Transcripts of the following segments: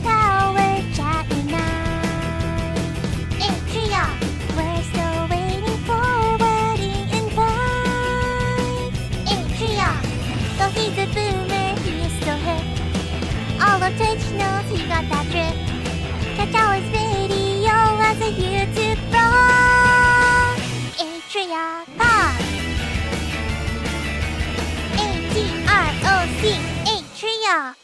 tower chat tonight. Atrioc, we're still waiting for wedding invite. Atrioc, though he's a boomer, he's still hip. All of Twitch knows he got that drip. Catch our video as a YouTube vlog. Atrioc Pod. A-T-R-O-C, Atrioc.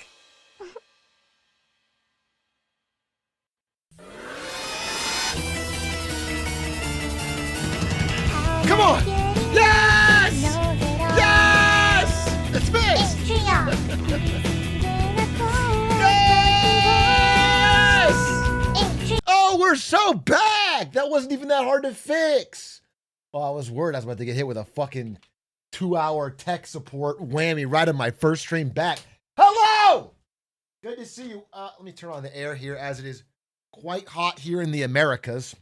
Come on! Yes! Yes! It's missed! Atrioc. Yes! Oh, we're so back! That wasn't even that hard to fix. Oh, I was worried I was about to get hit with a fucking 2-hour tech support whammy right on my first stream back. Hello! Good to see you. Let me turn on the air here as it is quite hot here in the Americas.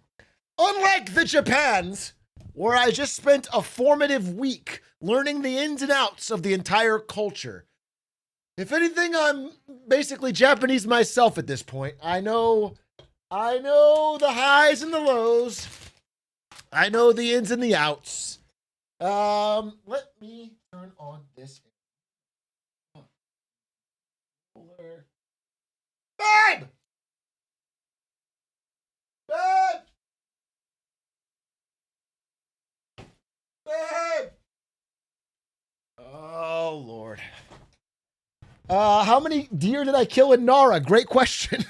Unlike the Japans, where I just spent a formative week learning the ins and outs of the entire culture. If anything, I'm basically Japanese myself at this point. I know the highs and the lows. I know the ins and the outs. Let me turn on this. Babe! Babe! Babe! Oh, Lord. How many deer did I kill in Nara? Great question.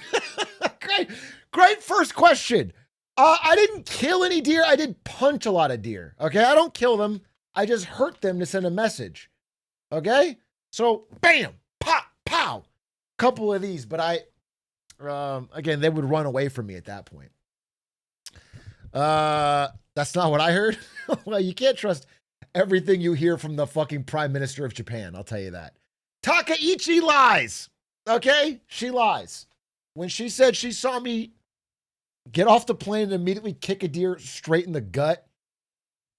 Great first question. I didn't kill any deer. I did punch a lot of deer. Okay, I don't kill them. I just hurt them to send a message. Okay, so bam, pop, pow, couple of these. But again, they would run away from me at that point. That's not what I heard. Well, you can't trust everything you hear from the fucking Prime Minister of Japan. I'll tell you that. Takaichi lies. Okay, she lies. When she said she saw me get off the plane and immediately kick a deer straight in the gut.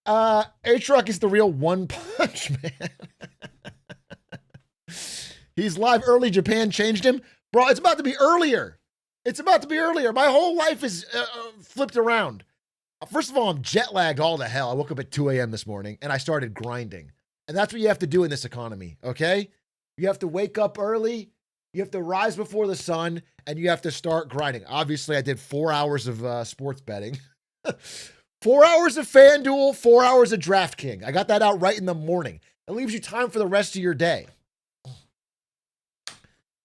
Atrioc is the real one punch man. He's live early. Japan changed him. Bro, it's about to be earlier. It's about to be earlier. My whole life is flipped around. First of all, I'm jet lagged all to hell. I woke up at 2 a.m. this morning and I started grinding. And that's what you have to do in this economy, okay? You have to wake up early. You have to rise before the sun, and you have to start grinding. Obviously, I did 4 hours of sports betting. 4 hours of FanDuel, 4 hours of DraftKings. I got that out right in the morning. It leaves you time for the rest of your day.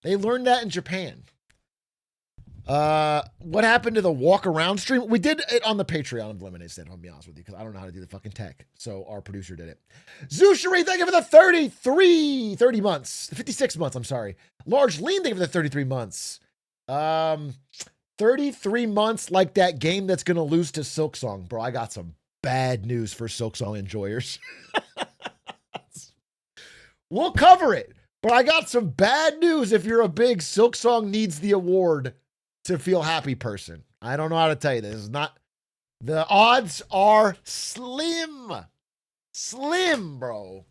They learned that in Japan. What happened to the walk around stream? We did it on the Patreon of Lemonade Stand, I'll be honest with you, because I don't know how to do the fucking tech. So our producer did it. Zushari, thank you for the 30 months. 56 months, I'm sorry. Large Lean, thank you for the 33 months. 33 months like that game that's going to lose to Silksong. Bro, I got some bad news for Silksong enjoyers. We'll cover it, but I got some bad news if you're a big Silksong needs the award to feel happy person. I don't know how to tell you this. It's not, the odds are slim. Slim, bro.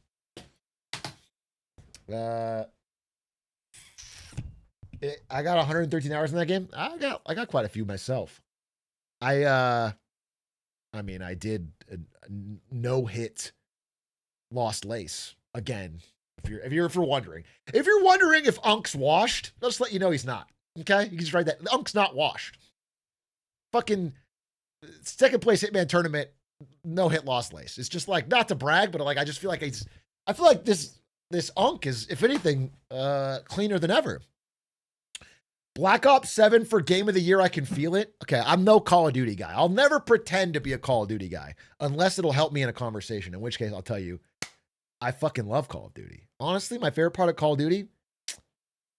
I got 113 hours in that game. I got quite a few myself. I mean, I did a no hit lost lace again. If you're wondering, if Unk's washed, I'll just let you know he's not. Okay, you can just write that. Unk's not washed. Fucking second place Hitman tournament, no hit lost lace. It's just like, not to brag, but like I just feel like I feel like this Unk is, if anything, cleaner than ever. Black Ops 7 for Game of the Year, I can feel it. Okay, I'm no Call of Duty guy. I'll never pretend to be a Call of Duty guy unless it'll help me in a conversation, in which case I'll tell you, I fucking love Call of Duty. Honestly, my favorite part of Call of Duty,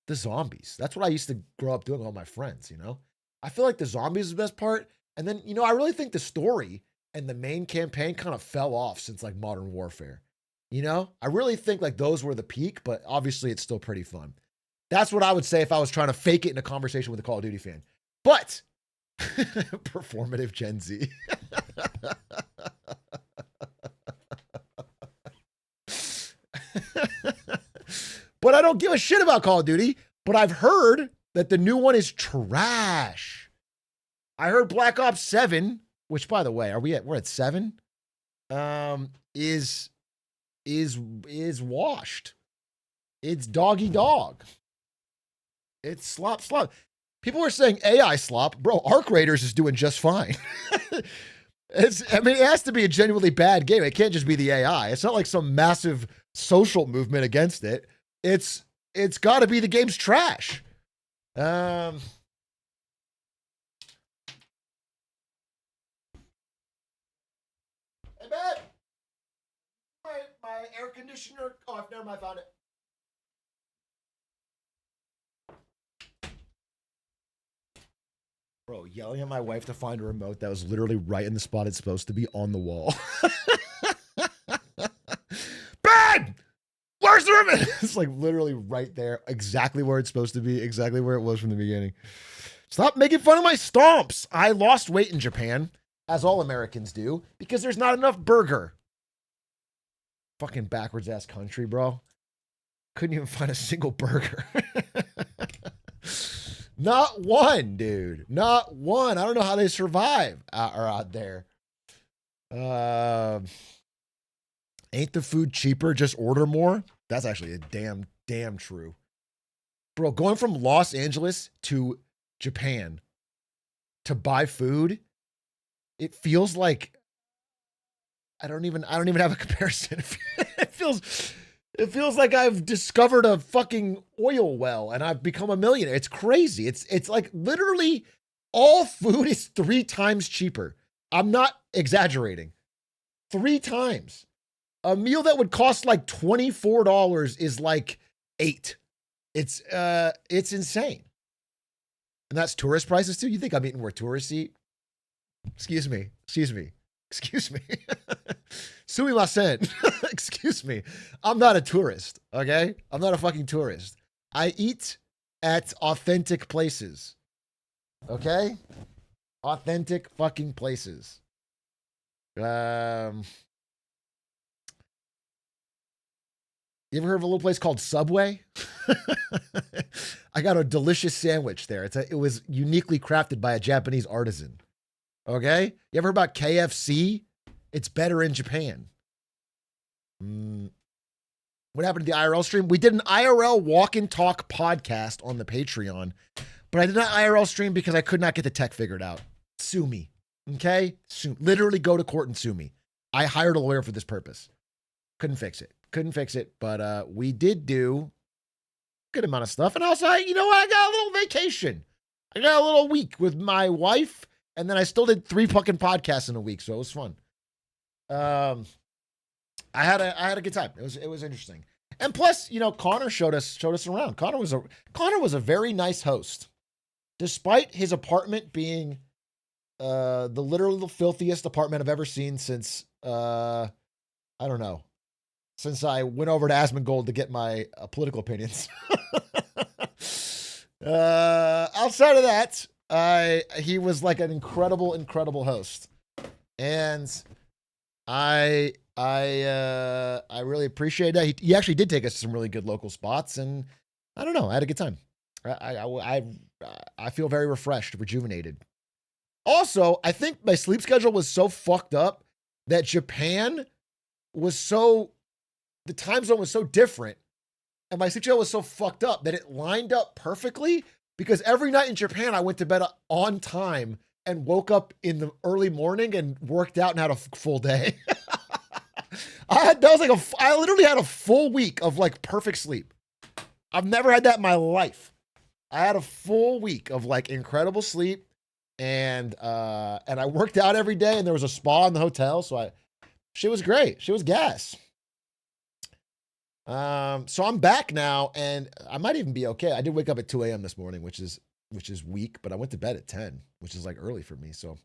the zombies. That's what I used to grow up doing with all my friends, you know? I feel like the zombies is the best part. And then, you know, I really think the story and the main campaign kind of fell off since like Modern Warfare. You know? I really think like those were the peak, but obviously it's still pretty fun. That's what I would say if I was trying to fake it in a conversation with a Call of Duty fan. But performative Gen Z. But I don't give a shit about Call of Duty. But I've heard that the new one is trash. I heard Black Ops 7, which by the way, we're at 7? Is washed. It's doggy dog. It's slop. People are saying AI slop. Bro, Arc Raiders is doing just fine. It has to be a genuinely bad game. It can't just be the AI. It's not like some massive social movement against it. It's got to be the game's trash. Hey, man. My air conditioner. Oh, never mind. I found it. Bro, yelling at my wife to find a remote that was literally right in the spot it's supposed to be on the wall. Ben! Where's the remote? It's like literally right there, exactly where it's supposed to be, exactly where it was from the beginning. Stop making fun of my stomps. I lost weight in Japan, as all Americans do, because there's not enough burger. Fucking backwards ass country, bro. Couldn't even find a single burger. Not one, dude. Not one. I don't know how they survive out there. Ain't the food cheaper? Just order more. That's actually a damn true. Bro, going from Los Angeles to Japan to buy food, it feels like I don't even have a comparison. It feels like I've discovered a fucking oil well and I've become a millionaire. It's crazy. It's like literally all food is 3 times cheaper. I'm not exaggerating. 3 times. A meal that would cost like $24 is like $8. It's insane. And that's tourist prices too. You think I'm eating where tourists eat? Excuse me. Sumimasen. Excuse me. I'm not a tourist, okay? I'm not a fucking tourist. I eat at authentic places, okay? Authentic fucking places. You ever heard of a little place called Subway? I got a delicious sandwich there. It was uniquely crafted by a Japanese artisan. Okay? You ever heard about KFC? It's better in Japan. What happened to the IRL stream? We did an IRL walk and talk podcast on the Patreon, but I did not IRL stream because I could not get the tech figured out. Sue me. Okay? Literally go to court and sue me. I hired a lawyer for this purpose. Couldn't fix it, but we did do a good amount of stuff. And also, you know what? I got a little vacation. I got a little week with my wife, and then I still did 3 fucking podcasts in a week, so it was fun. I had a good time. It was interesting. And plus, you know, Connor showed us around. Connor was a very nice host. Despite his apartment being the literal filthiest apartment I've ever seen since I don't know. Since I went over to Asmongold to get my political opinions. Outside of that, he was like an incredible host. And I really appreciate that. He actually did take us to some really good local spots, and I don't know, I had a good time. I feel very refreshed, rejuvenated. Also, I think my sleep schedule was so fucked up that Japan was the time zone was so different, and my sleep schedule was so fucked up that it lined up perfectly, because every night in Japan I went to bed on time and woke up in the early morning and worked out and had a full day. I literally had a full week of like perfect sleep. I've never had that in my life. I had a full week of like incredible sleep, and I worked out every day, and there was a spa in the hotel, so shit was great. Shit was gas. So I'm back now, and I might even be okay. I did wake up at 2 a.m. this morning, which is weak, but I went to bed at 10, which is like early for me. So,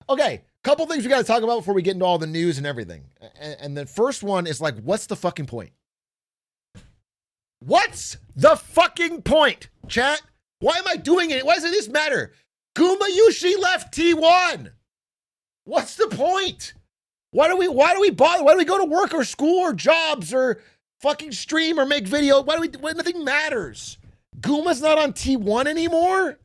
okay. Couple things we got to talk about before we get into all the news and everything. And the first one is like, what's the fucking point? What's the fucking point, chat? Why am I doing it? Why does this matter? Gumayushi left T1. What's the point? Why do we bother? Why do we go to work or school or jobs or fucking stream or make video? Nothing matters. Guma's not on T1 anymore?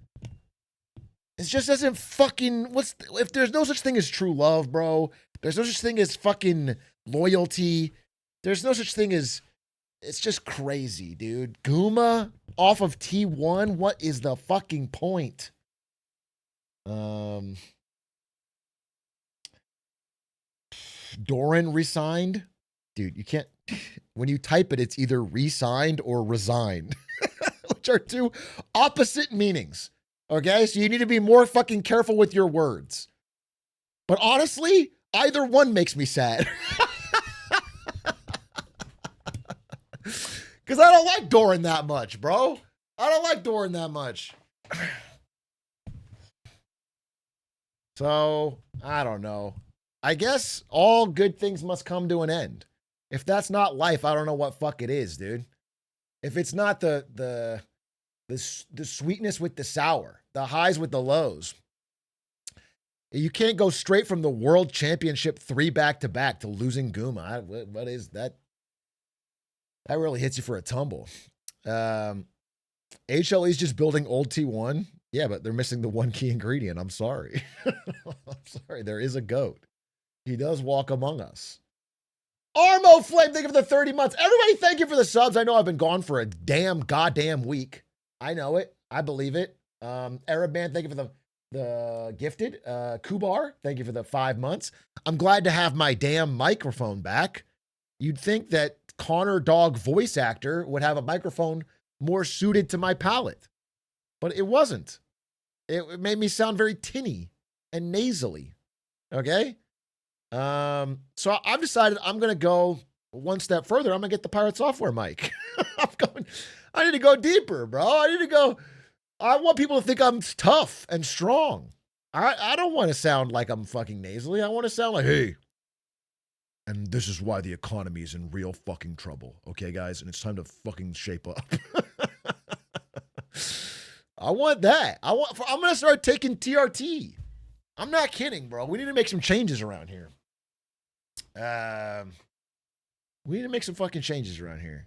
It just doesn't fucking... if there's no such thing as true love, bro. There's no such thing as fucking loyalty. There's no such thing as... It's just crazy, dude. Guma off of T1? What is the fucking point? Doran resigned? Dude, you can't... When you type it, it's either resigned or resigned. Which are two opposite meanings. Okay? So you need to be more fucking careful with your words. But honestly, either one makes me sad. Because I don't like Doran that much, bro. I don't like Doran that much. So, I don't know. I guess all good things must come to an end. If that's not life, I don't know what fuck it is, dude. If it's not the sweetness with the sour, the highs with the lows. You can't go straight from the world championship 3 back-to-back to losing Guma. What is that? That really hits you for a tumble. HLE's just building old T1. Yeah, but they're missing the one key ingredient. I'm sorry. I'm sorry. There is a goat. He does walk among us. Armo Flame, thank you for the 30 months. Everybody, thank you for the subs. I know I've been gone for a damn goddamn week. I know it. I believe it. Arab Man, thank you for the gifted. Kubar, thank you for the 5 months. I'm glad to have my damn microphone back. You'd think that Connor Dog voice actor would have a microphone more suited to my palate, but it wasn't. It made me sound very tinny and nasally. Okay. So I've decided I'm going to go one step further. I'm going to get the Pirate Software mic. I need to go deeper, bro. I want people to think I'm tough and strong. I don't want to sound like I'm fucking nasally. I want to sound like, hey, and this is why the economy is in real fucking trouble. Okay, guys? And it's time to fucking shape up. I want that. I'm going to start taking TRT. I'm not kidding, bro. We need to make some changes around here. We need to make some fucking changes around here.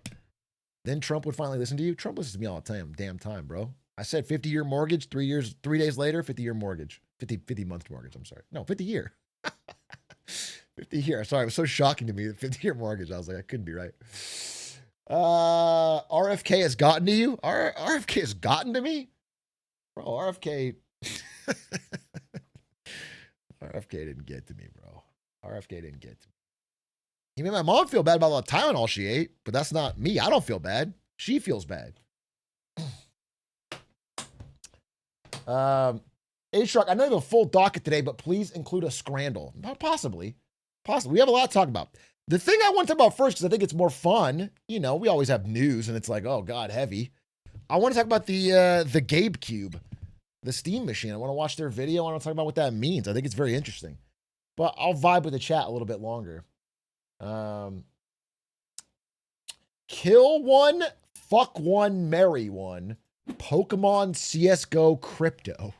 Then Trump would finally listen to you. Trump listens to me all the damn time, bro. I said 50-year mortgage, 3 days later, 50-year mortgage. 50-month mortgage, I'm sorry. No, 50-year. 50-year. Sorry, it was so shocking to me. 50-year mortgage. I was like, I couldn't be right. RFK has gotten to you? RFK has gotten to me? Bro, RFK... RFK didn't get to me, bro. RFK didn't get to me. He made my mom feel bad about all the Tylenol she ate, but that's not me. I don't feel bad. She feels bad. Atrioc, I know you have a full docket today, but please include a scrandal. Possibly. We have a lot to talk about. The thing I want to talk about first, because I think it's more fun, you know, we always have news, and it's like, oh, God, heavy. I want to talk about the Gabe Cube, the Steam machine. I want to watch their video. I want to talk about what that means. I think it's very interesting. But I'll vibe with the chat a little bit longer. Kill one, fuck one, marry one. Pokemon CSGO crypto.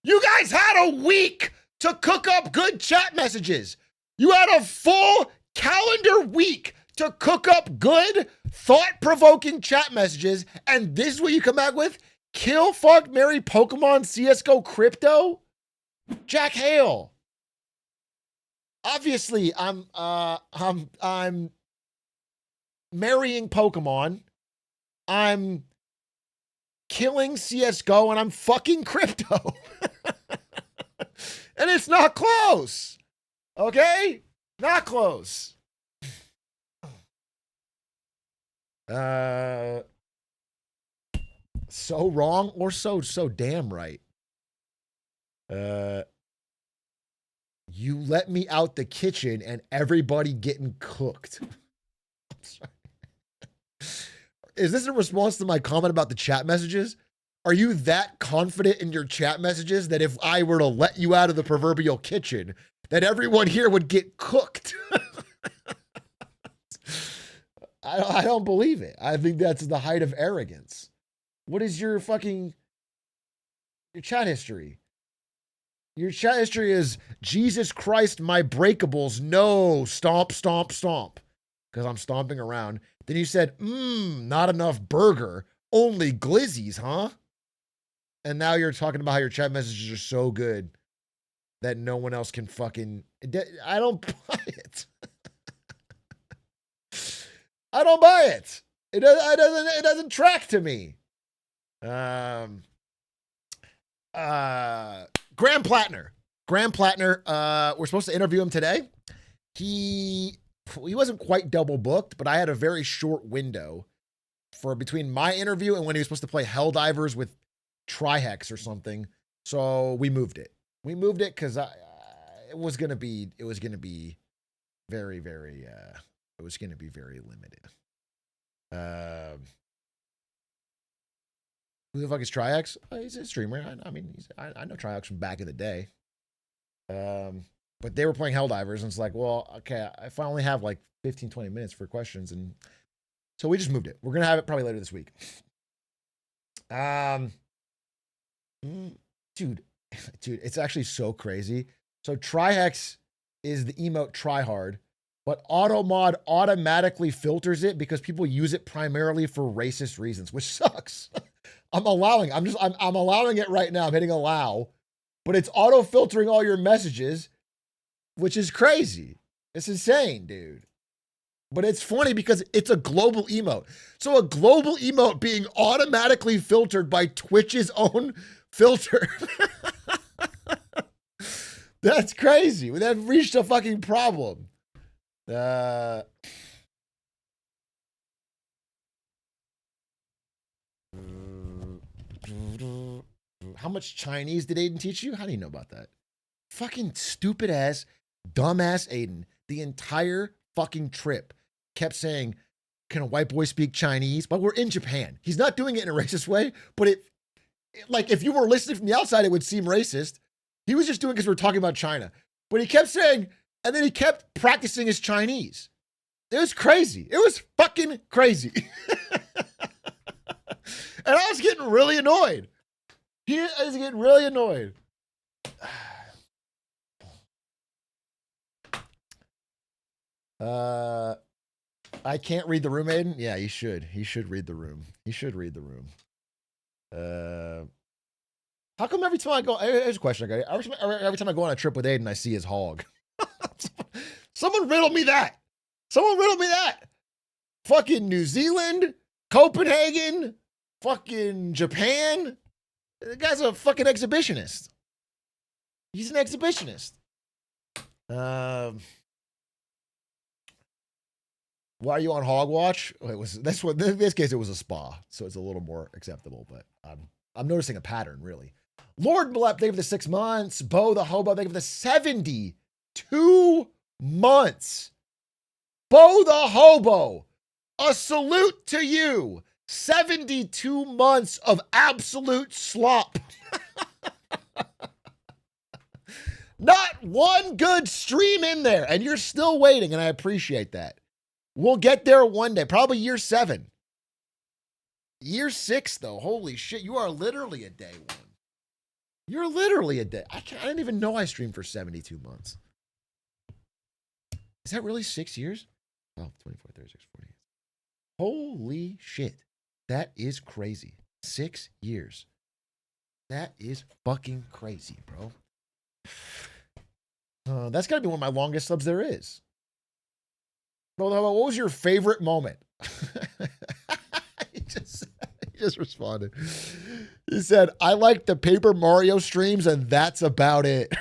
You guys had a week to cook up good chat messages. You had a full calendar week to cook up good, thought-provoking chat messages, and this is what you come back with? Kill, fuck, marry, Pokemon CSGO crypto? Jack Hale. Obviously, I'm marrying Pokemon. I'm killing CSGO, and I'm fucking crypto. And it's not close. Okay? Not close. So wrong or so damn right. You let me out the kitchen and everybody getting cooked. I'm sorry. Is this a response to my comment about the chat messages? Are you that confident in your chat messages that if I were to let you out of the proverbial kitchen, that everyone here would get cooked? I don't believe it. I think that's the height of arrogance. What is your chat history? Your chat history is, Jesus Christ, my breakables. No, stomp, stomp, stomp. Because I'm stomping around. Then you said, not enough burger, only glizzies, huh? And now you're talking about how your chat messages are so good that no one else can fucking. I don't buy it. I don't buy it. It doesn't track to me. Graham Plattner. We're supposed to interview him today. He wasn't quite double booked, but I had a very short window for between my interview and when he was supposed to play Helldivers with Trihex or something. So we moved it. We moved it because it was gonna be very, very it was gonna be very limited. Who the fuck is Trihex? He's a streamer. I mean, I know Trihex from back in the day. But they were playing Helldivers, and it's like, well, okay, if I only have like 15, 20 minutes for questions, and so we just moved it. We're gonna have it probably later this week. Dude, it's actually so crazy. So Trihex is the emote tryhard, but Automod automatically filters it because people use it primarily for racist reasons, which sucks. I'm allowing it right now. I'm hitting allow, but it's auto filtering all your messages, which is crazy. It's insane, dude. But it's funny because it's a global emote. So a global emote being automatically filtered by Twitch's own filter. That's crazy. They've reached a fucking problem. How much Chinese did Aiden teach you? How do you know about that? Fucking stupid ass, dumbass Aiden. The entire fucking trip kept saying, can a white boy speak Chinese? But we're in Japan. He's not doing it in a racist way, but it like if you were listening from the outside, it would seem racist. He was just doing it because we were talking about China. But he kept saying, and then he kept practicing his Chinese. It was crazy. It was fucking crazy. And I was getting really annoyed. He is getting really annoyed. I can't read the room, Aiden. Yeah, he should. He should read the room. He should read the room. How come every time I go, here's a question. Every time I go on a trip with Aiden, I see his hog. Someone riddle me that. Someone riddle me that. Fucking New Zealand, Copenhagen, fucking Japan. The guy's a fucking exhibitionist. He's an exhibitionist. Why are you on Hog Watch? It was in this case it was a spa, so it's a little more acceptable. But I'm noticing a pattern really. Lord Malep, thank you for the 6 months. Bo the Hobo, thank you for the 72 months. Bo the Hobo, a salute to you. 72 months of absolute slop. Not one good stream in there, and you're still waiting, and I appreciate that. We'll get there one day, probably year 7. Year 6, though, holy shit, you are literally a day one. You're literally a day. I didn't even know I streamed for 72 months. Is that really 6 years? Oh, 24, 36, 40. Holy shit. That is crazy. 6 years. That is fucking crazy, bro. That's got to be one of my longest subs there is. Bro, what was your favorite moment? He just responded. He said, I like the Paper Mario streams, and that's about it.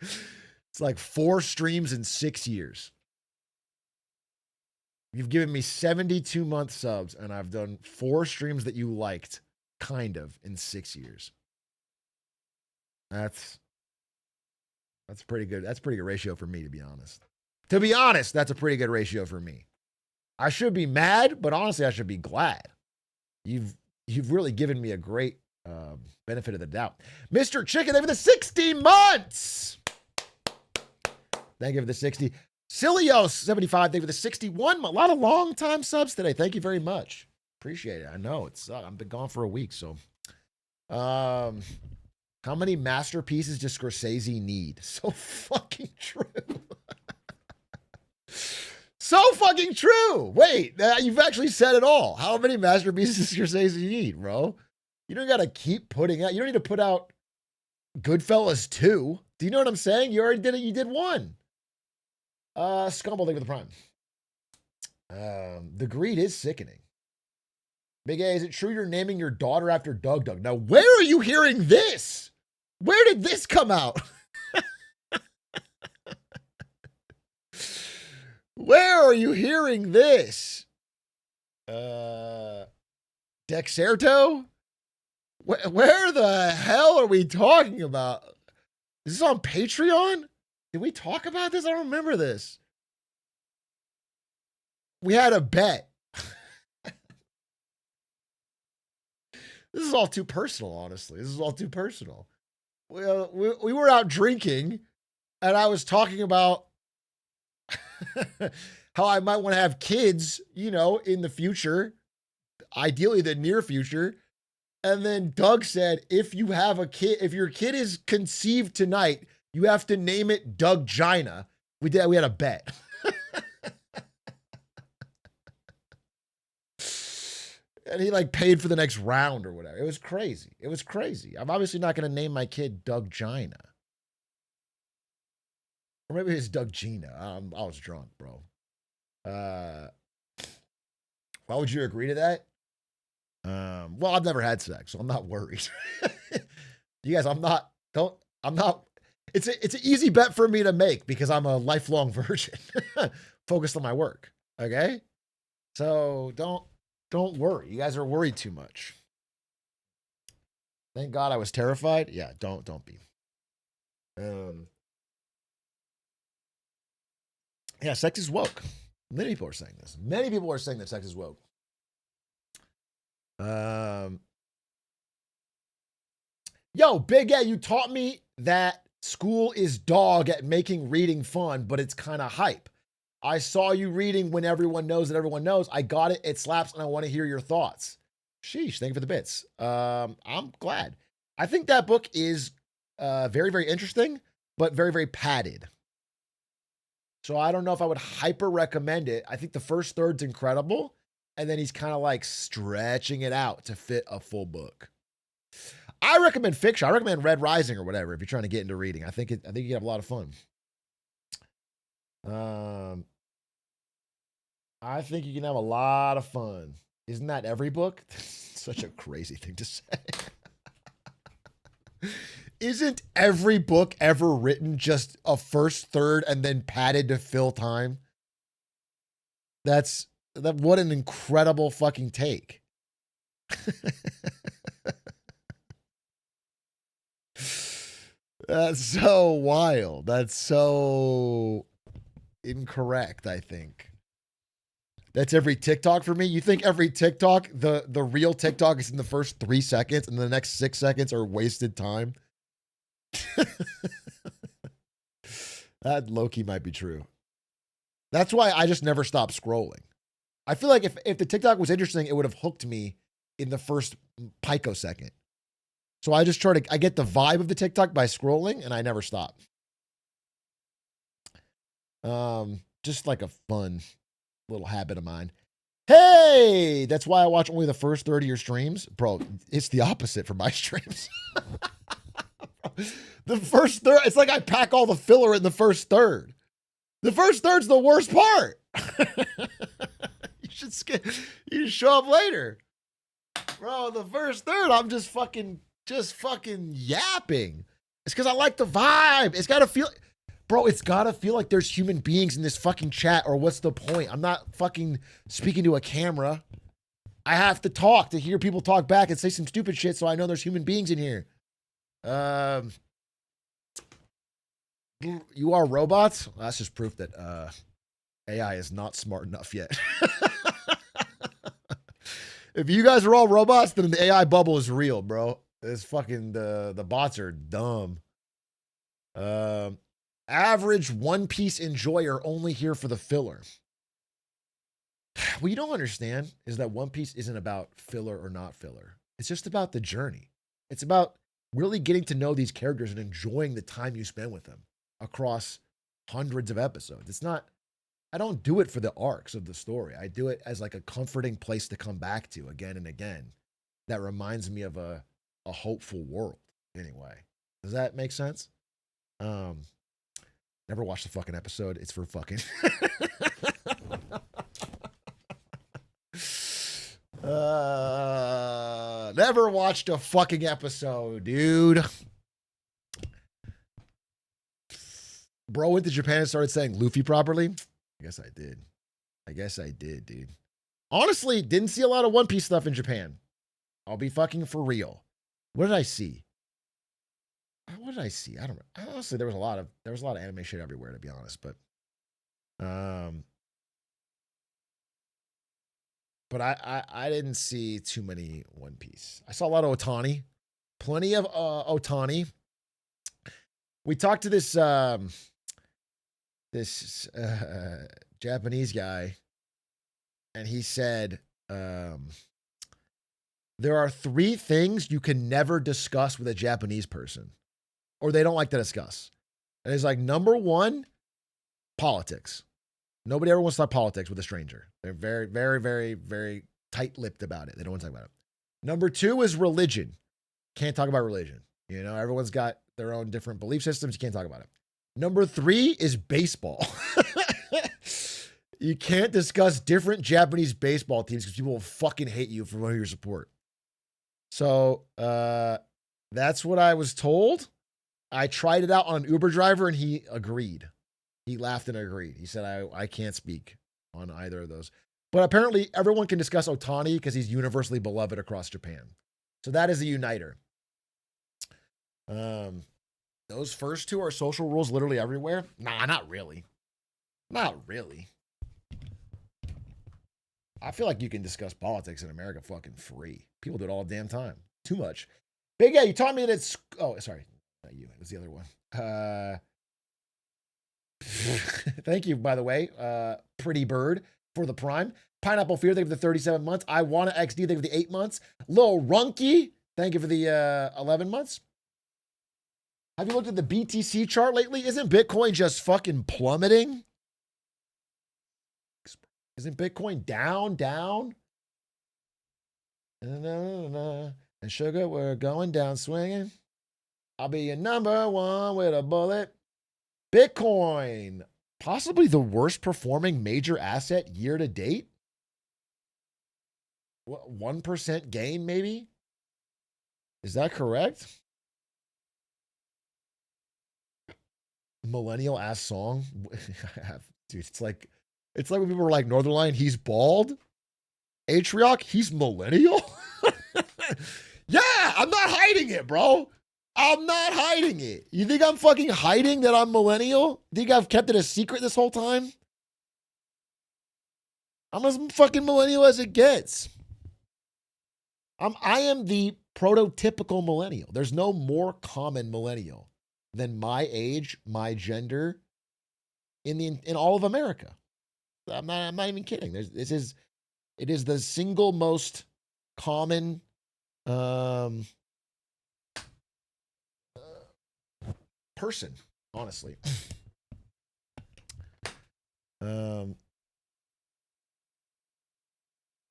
It's like 4 streams in 6 years. You've given me 72-month subs, and I've done 4 streams that you liked, kind of, in 6 years. That's pretty good. That's a pretty good ratio for me, to be honest. To be honest, that's a pretty good ratio for me. I should be mad, but honestly, I should be glad. You've really given me a great benefit of the doubt. Mr. Chicken, thank you for the 60 months. Thank you for the 60. Silios75, thank you for the 61. A lot of long-time subs today. Thank you very much. Appreciate it. I know it's I've been gone for a week, so how many masterpieces does Scorsese need? So fucking true. So so fucking true. Wait, you've actually said it all. How many masterpieces of Scorsese do you need, bro? You don't got to keep putting out. You don't need to put out Goodfellas 2. Do you know what I'm saying? You already did it. You did one. Scumble, thank you for the prime. The greed is sickening. Big A, is it true you're naming your daughter after Doug Doug? Now, where are you hearing this? Where did this come out? Where are you hearing this? Dexerto? Where the hell are we talking about? Is this on Patreon? Did we talk about this? I don't remember this. We had a bet. This is all too personal, honestly. This is all too personal. We were out drinking, and I was talking about how I might want to have kids, you know, in the future, ideally the near future. And then Doug said, if you have a kid, if your kid is conceived tonight, you have to name it Doug Gina. We had a bet. And he like paid for the next round or whatever. It was crazy. It was crazy. I'm obviously not going to name my kid Doug Gina. Or maybe it's Doug Gina. I was drunk, bro. Why would you agree to that? Well, I've never had sex, so I'm not worried. You guys, it's an easy bet for me to make because I'm a lifelong virgin focused on my work. Okay. So don't worry. You guys are worried too much. Thank God I was terrified. Yeah. Don't be. Yeah. Sex is woke. Many people are saying this. Many people are saying that sex is woke. Yo, Big A, you taught me that school is dog at making reading fun, but it's kind of hype. I saw you reading When Everyone Knows That Everyone Knows. I got it. It slaps, and I want to hear your thoughts. Sheesh, thank you for the bits. I'm glad. I think that book is very, very interesting, but very, very padded. So I don't know if I would hyper recommend it. I think the first third's incredible, and then he's kind of like stretching it out to fit a full book. I recommend fiction. I recommend Red Rising or whatever if you're trying to get into reading. I think you can have a lot of fun. I think you can have a lot of fun. Isn't that every book? Such a crazy thing to say. Isn't every book ever written just a first third and then padded to fill time? What an incredible fucking take. That's so wild. That's so incorrect, I think. That's every TikTok for me. You think every TikTok, the real TikTok is in the first 3 seconds and the next 6 seconds are wasted time? That low-key might be true. That's why I just never stop scrolling. I feel like if the TikTok was interesting, it would have hooked me in the first picosecond. So I just I get the vibe of the TikTok by scrolling, and I never stop. Just like a fun little habit of mine. Hey, that's why I watch only the first 30 of your streams. Bro, it's the opposite for my streams. The first third, it's like I pack all the filler in the first third. The first third's the worst part. You should skip. You should show up later. Bro, the first third, I'm just fucking yapping. It's because I like the vibe. It's got to feel, bro, it's got to feel like there's human beings in this fucking chat, or what's the point? I'm not fucking speaking to a camera. I have to talk to hear people talk back and say some stupid shit so I know there's human beings in here. You are robots? Well, that's just proof that AI is not smart enough yet. If you guys are all robots, then the AI bubble is real, bro. It's fucking the bots are dumb. Average One Piece enjoyer only here for the filler. What you don't understand is that One Piece isn't about filler or not filler. It's just about the journey. It's about really getting to know these characters and enjoying the time you spend with them across hundreds of episodes. It's not I don't do it for the arcs of the story. I do it as like a comforting place to come back to again and again. That reminds me of a hopeful world. Anyway, does that make sense? Never watched the fucking episode. It's for fucking. Never watched a fucking episode, dude. Bro went to Japan and started saying Luffy properly. I guess I did, dude. Honestly, didn't see a lot of One Piece stuff in Japan. I'll be fucking for real. What did I see? What did I see? I don't know. Honestly, there was a lot of anime shit everywhere, to be honest. But I didn't see too many One Piece. I saw a lot of Otani, plenty of Otani. We talked to this Japanese guy, and he said there are 3 things you can never discuss with a Japanese person, or they don't like to discuss. And it's like, number 1, politics. Nobody ever wants to talk politics with a stranger. They're very, very, very, very tight-lipped about it. They don't want to talk about it. Number 2 is religion. Can't talk about religion. You know, everyone's got their own different belief systems. You can't talk about it. Number 3 is baseball. You can't discuss different Japanese baseball teams because people will fucking hate you for one of your support. So that's what I was told. I tried it out on an Uber driver and he agreed. He laughed and agreed. He said, I can't speak on either of those. But apparently everyone can discuss Otani because he's universally beloved across Japan. So that is a uniter. Those first 2 are social rules literally everywhere. Nah, not really. Not really. I feel like you can discuss politics in America fucking free. People do it all the damn time. Too much. Big A, you taught me that it's... Oh, sorry. Not you. It was the other one. Thank you, by the way. Pretty Bird for the Prime. Pineapple Fear, thank you for the 37 months. I Wanna XD, thank you for the 8 months. Lil Runky, thank you for the 11 months. Have you looked at the BTC chart lately? Isn't Bitcoin just fucking plummeting? Isn't Bitcoin down? And sugar, we're going down swinging. I'll be your number 1 with a bullet. Bitcoin, possibly the worst performing major asset year to date. What, 1% gain, maybe? Is that correct? Millennial ass song. Dude, it's like when people were like, Northern Lion, he's bald. Atrioc, he's millennial. Yeah, I'm not hiding it, bro. I'm not hiding it. You think I'm fucking hiding that I'm millennial? Think I've kept it a secret this whole time? I'm as fucking millennial as it gets. I am the prototypical millennial. There's no more common millennial than my age, my gender in all of America. I'm not even kidding. It is the single most common person, honestly.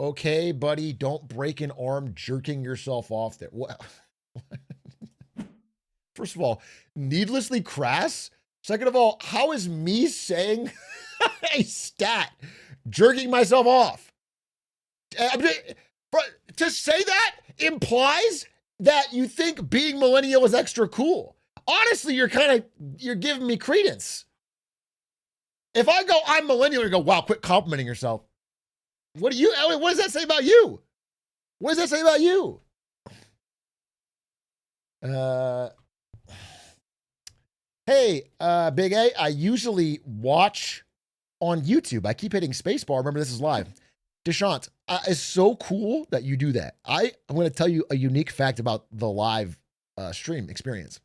Okay, buddy, don't break an arm jerking yourself off there. What? First of all, needlessly crass. Second of all, how is me saying a stat jerking myself off? To say that implies that you think being millennial is extra cool. Honestly, you're giving me credence. If I go, I'm millennial, and you go, wow, quit complimenting yourself. What does that say about you? What does that say about you? Hey, Big A, I usually watch on YouTube. I keep hitting spacebar. Remember, this is live. Deshant, it's so cool that you do that. I'm going to tell you a unique fact about the live stream experience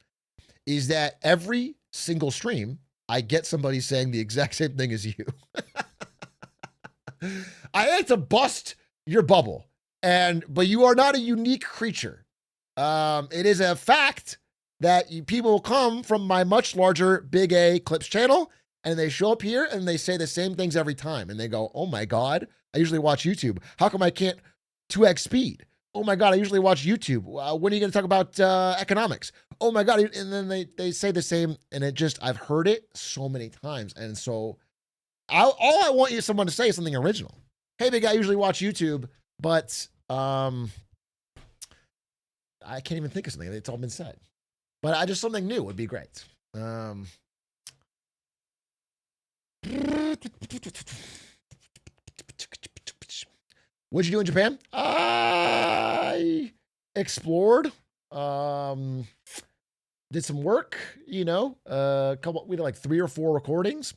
is that every single stream, I get somebody saying the exact same thing as you. I had to bust your bubble, but you are not a unique creature. It is a fact that people come from my much larger Big A Clips channel and they show up here and they say the same things every time. And they go, oh my God, I usually watch YouTube. How come I can't 2x speed? Oh my God, I usually watch YouTube. When are you going to talk about economics? Oh my God. And then they say the same. And I've heard it so many times. And so all I want someone to say is something original. Hey, big guy, I usually watch YouTube, but I can't even think of something. It's all been said. But something new would be great. What'd you do in Japan? I explored, did some work, we did like 3 or 4 recordings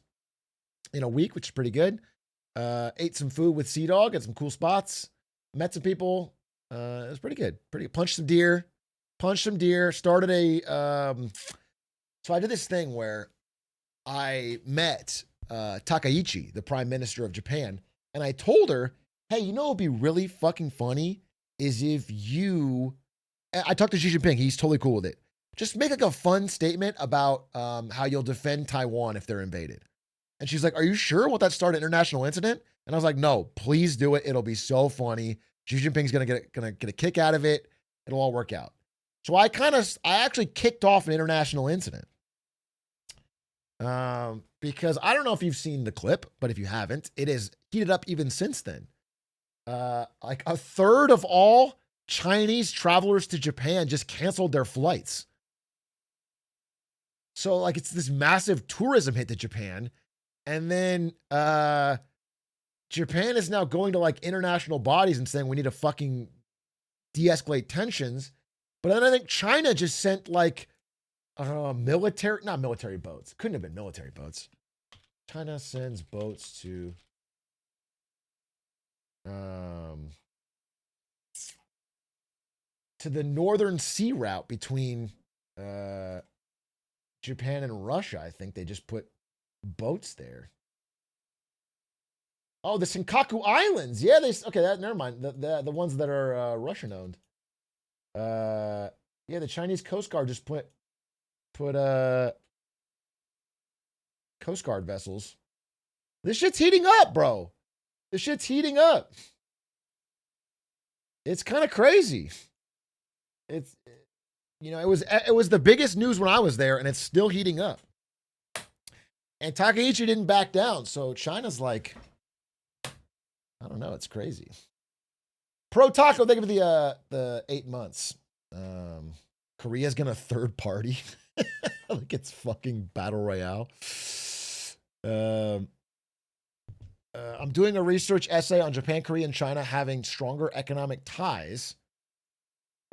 in a week, which is pretty good. Ate some food with Sea Dog at some cool spots, met some people. It was pretty good. Punched some deer, started so I did this thing where I met Takaichi, the prime minister of Japan, and I told her, hey, what would be really fucking funny is if I talked to Xi Jinping, he's totally cool with it. Just make like a fun statement about how you'll defend Taiwan if they're invaded. And she's like, are you sure? Won't that start an international incident? And I was like, no, please do it. It'll be so funny. Xi Jinping's gonna get a kick out of it. It'll all work out. So I actually kicked off an international incident. Because I don't know if you've seen the clip, but if you haven't, it is heated up even since then. Like a third of all Chinese travelers to Japan just canceled their flights. So like it's this massive tourism hit to Japan. And then Japan is now going to like international bodies and saying we need to fucking de-escalate tensions. But then I think China just sent like not military boats. Couldn't have been military boats. China sends boats to the northern sea route between Japan and Russia. I think they just put boats there. Oh, the Senkaku Islands. Yeah, never mind. The ones that are Russian owned. Yeah, the Chinese Coast Guard just put Coast Guard vessels. This shit's heating up, bro. This shit's heating up. It's kind of crazy. It was the biggest news when I was there, and it's still heating up. And Takaichi didn't back down, so China's like, I don't know, it's crazy. Pro Taco, thank you for the 8 months. Korea's gonna third party. Like it's fucking battle royale. I'm doing a research essay on Japan, Korea, and China having stronger economic ties,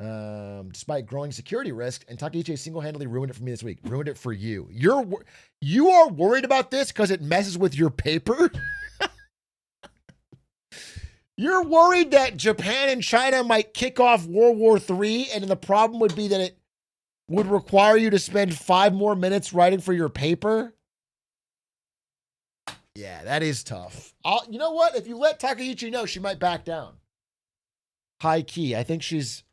despite growing security risks. And Takaichi single-handedly ruined it for me this week. Ruined it for you. You are worried about this because it messes with your paper. You're worried that Japan and China might kick off World War III, and the problem would be that it would require you to spend 5 more minutes writing for your paper? Yeah, that is tough. You know what? If you let Takaichi know, she might back down. High key. I think she's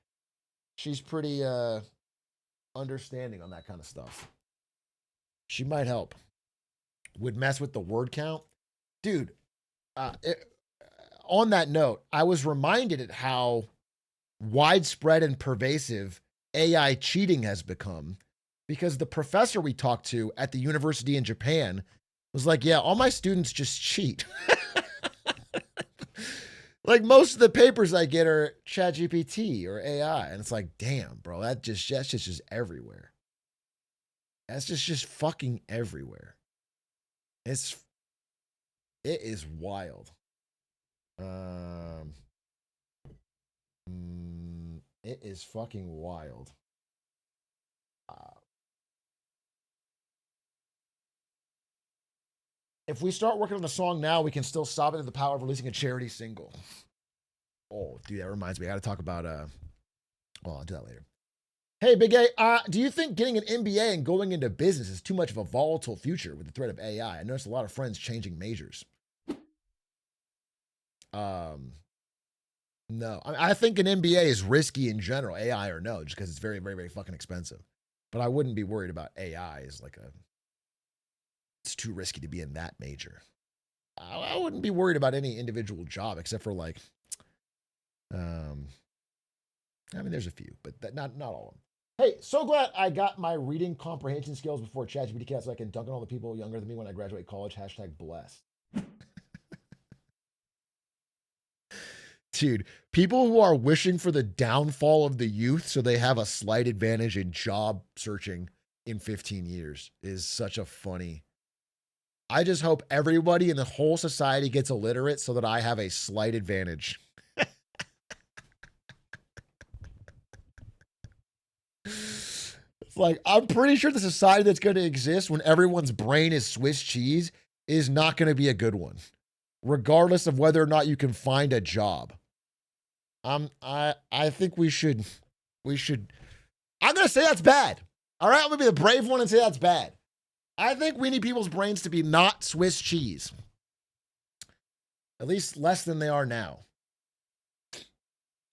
pretty understanding on that kind of stuff. She might help. Would mess with the word count. Dude, on that note, I was reminded at how widespread and pervasive AI cheating has become, because the professor we talked to at the university in Japan was like, yeah, all my students just cheat. Like most of the papers I get are ChatGPT or AI. And it's like, damn, bro, that's just everywhere. That's just fucking everywhere. It is wild. It is fucking wild. If we start working on a song now, we can still stop it at the power of releasing a charity single. Oh, dude, that reminds me. I got to talk about. I'll do that later. Hey, Big A, do you think getting an MBA and going into business is too much of a volatile future with the threat of AI? I noticed a lot of friends changing majors. No, I think an MBA is risky in general, AI or no, just because it's very, very, very fucking expensive. But I wouldn't be worried about AI as like It's too risky to be in that major. I wouldn't be worried about any individual job except for like, I mean, there's a few, but not all of them. Hey, so glad I got my reading comprehension skills before ChatGPT came out so I can dunk on all the people younger than me when I graduate college. #blessed. Dude, people who are wishing for the downfall of the youth so they have a slight advantage in job searching in 15 years is such a funny. I just hope everybody in the whole society gets illiterate so that I have a slight advantage. Like, I'm pretty sure the society that's going to exist when everyone's brain is Swiss cheese is not going to be a good one, regardless of whether or not you can find a job. I think we should, I'm going to say that's bad. All right, I'm going to be the brave one and say that's bad. I think we need people's brains to be not Swiss cheese. At least less than they are now.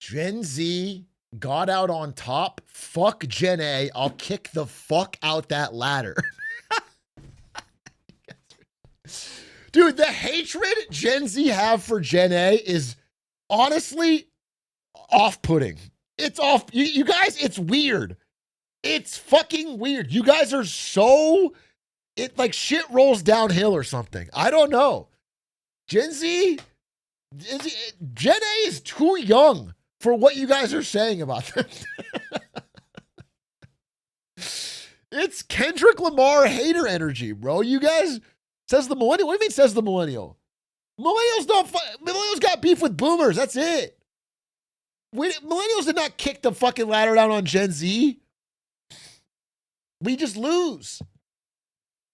Gen Z got out on top. Fuck Gen A. I'll kick the fuck out that ladder. Dude, the hatred Gen Z have for Gen A is honestly off-putting. It's off. You guys, it's weird. It's fucking weird. You guys are so... It like shit rolls downhill or something. I don't know. Gen Z... Gen A is too young for what you guys are saying about them. It's Kendrick Lamar hater energy, bro. You guys, says the millennial. What do you mean says the millennial? Millennials got beef with boomers. That's it. Millennials did not kick the fucking ladder down on Gen Z. We just lose.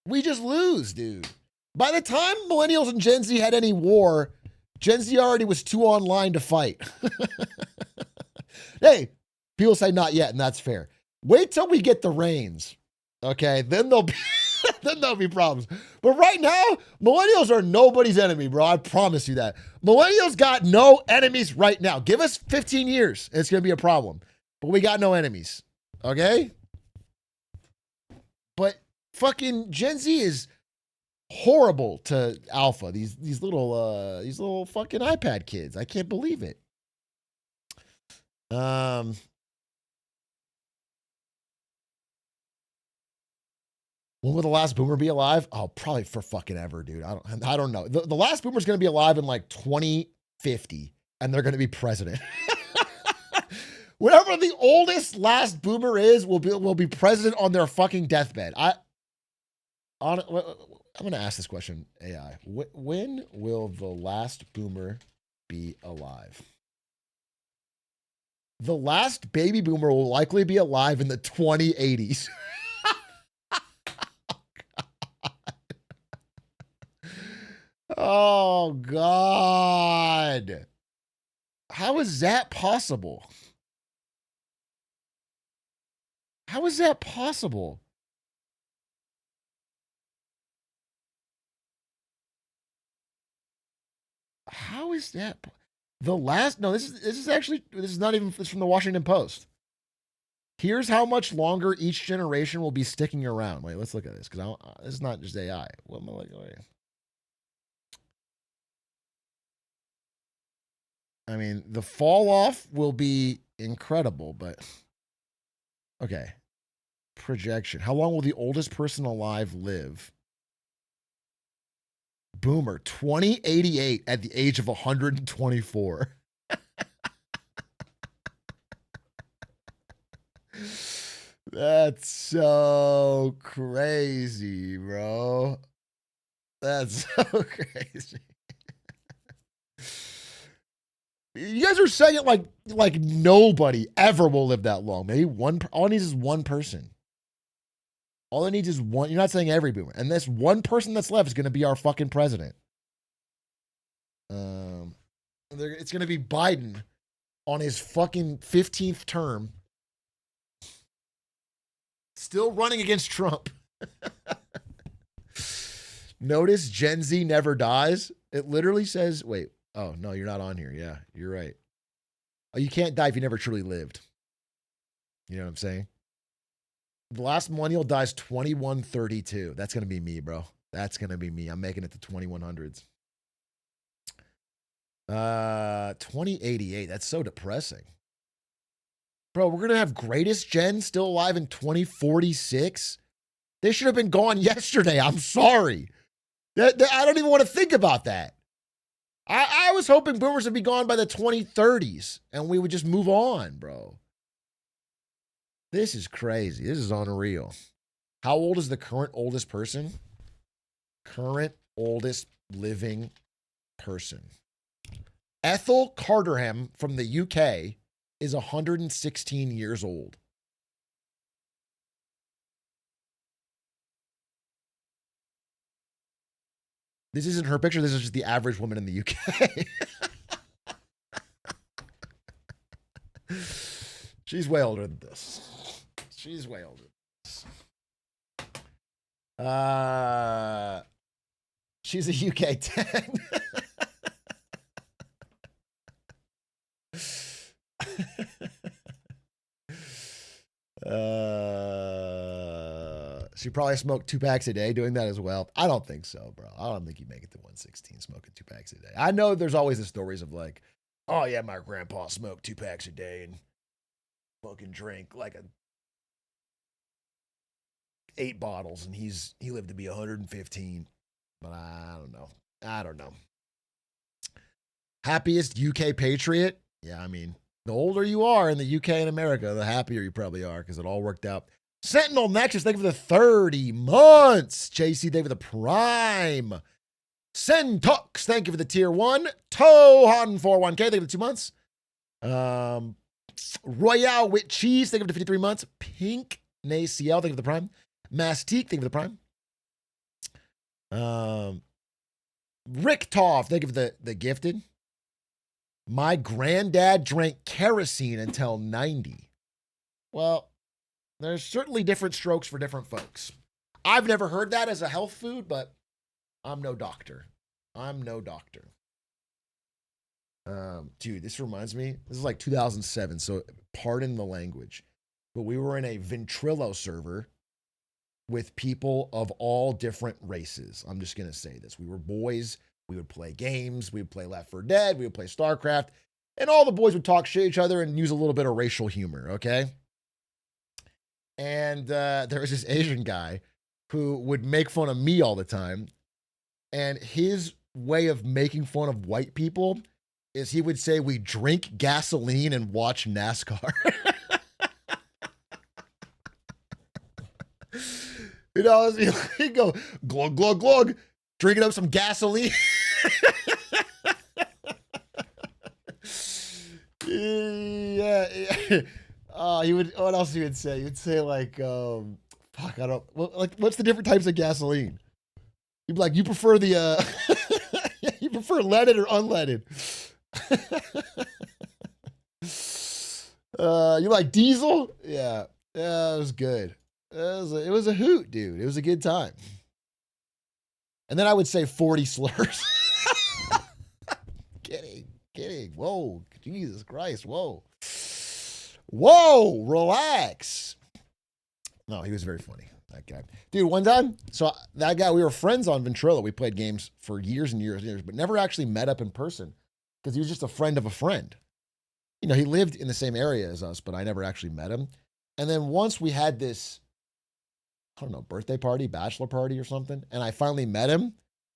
We just lose, dude. By the time millennials and Gen Z had any war, Gen Z already was too online to fight. Hey, people say not yet, and that's fair. Wait till we get the reins, okay? Then there'll be problems. But right now, millennials are nobody's enemy, bro. I promise you that. Millennials got no enemies right now. Give us 15 years, and it's gonna be a problem. But we got no enemies, okay? But fucking Gen Z is horrible to alpha. These little fucking iPad kids. I can't believe it. When will the last boomer be alive? Oh, probably for fucking ever, dude. I don't know. The last boomer's going to be alive in like 2050, and they're going to be president. Whatever the oldest last boomer is, will be president on their fucking deathbed. I'm going to ask this question, AI. When will the last boomer be alive? The last baby boomer will likely be alive in the 2080s. Oh, God. How is that possible? How is that possible? How is that? The last, no, this is not even, it's from the Washington Post. Here's how much longer each generation will be sticking around. Wait, let's look at this, because this is not just AI. What am I looking at? I mean, the fall off will be incredible, but okay. Projection. How long will the oldest person alive live? Boomer, 2088 at the age of 124. That's so crazy, bro. That's so crazy. You guys are saying it like nobody ever will live that long. Maybe one. All it needs is one person. All it needs is one. You're not saying every boomer. And this one person that's left is going to be our fucking president. It's going to be Biden on his fucking 15th term. Still running against Trump. Notice Gen Z never dies. It literally says, wait. Oh, no, you're not on here. Yeah, you're right. Oh, you can't die if you never truly lived. You know what I'm saying? The last millennial dies 2132. That's going to be me, bro. That's going to be me. I'm making it to 2100s. 2088. That's so depressing. Bro, we're going to have greatest gen still alive in 2046? They should have been gone yesterday. I'm sorry. I don't even want to think about that. I was hoping boomers would be gone by the 2030s and we would just move on, bro. This is crazy. This is unreal. How old is the current oldest person? Current oldest living person. Ethel Carterham from the UK is 116 years old. This isn't her picture. This is just the average woman in the UK. She's way older than this. She's way older than this. She's a UK 10. She probably smoked 2 packs a day doing that as well. I don't think so, bro. I don't think you make it to 116 smoking 2 packs a day. I know there's always the stories of like, oh yeah, my grandpa smoked 2 packs a day and fucking drank like 8 bottles and he lived to be 115. But I don't know. Happiest UK patriot? Yeah, I mean, the older you are in the UK and America, the happier you probably are because it all worked out. Sentinel Nexus, thank you for the 30 months. JC, thank you for the prime. Sentux, thank you for the tier 1. Tohan41K, thank you for the 2 months. Royale with cheese, thank you for the 53 months. Pink Naciel, thank you for the prime. Mastique, thank you for the prime. Rick Toff, thank you for the gifted. My granddad drank kerosene until 90. Well, there's certainly different strokes for different folks. I've never heard that as a health food, but I'm no doctor. Dude, this reminds me, this is like 2007, so pardon the language, but we were in a Ventrilo server with people of all different races. I'm just going to say this. We were boys. We would play games. We would play Left 4 Dead. We would play StarCraft. And all the boys would talk shit to each other and use a little bit of racial humor, okay? And there was this Asian guy who would make fun of me all the time. And his way of making fun of white people is he would say, we drink gasoline and watch NASCAR. You know, he'd go, glug, glug, glug, drinking up some gasoline. Yeah. He would, what else he would say? He would say like, fuck, I don't, like, what's the different types of gasoline? He'd be like, you prefer the, you prefer leaded or unleaded? You like diesel? Yeah. Yeah, it was good. It was a hoot, dude. It was a good time. And then I would say 40 slurs. Kidding. Whoa, Jesus Christ. Whoa, relax. No, he was very funny, that guy. Dude, one time, so that guy, we were friends on Ventrilo. We played games for years and years and years, but never actually met up in person because he was just a friend of a friend. You know, he lived in the same area as us, but I never actually met him. And then once we had this, I don't know, birthday party, bachelor party or something, and I finally met him,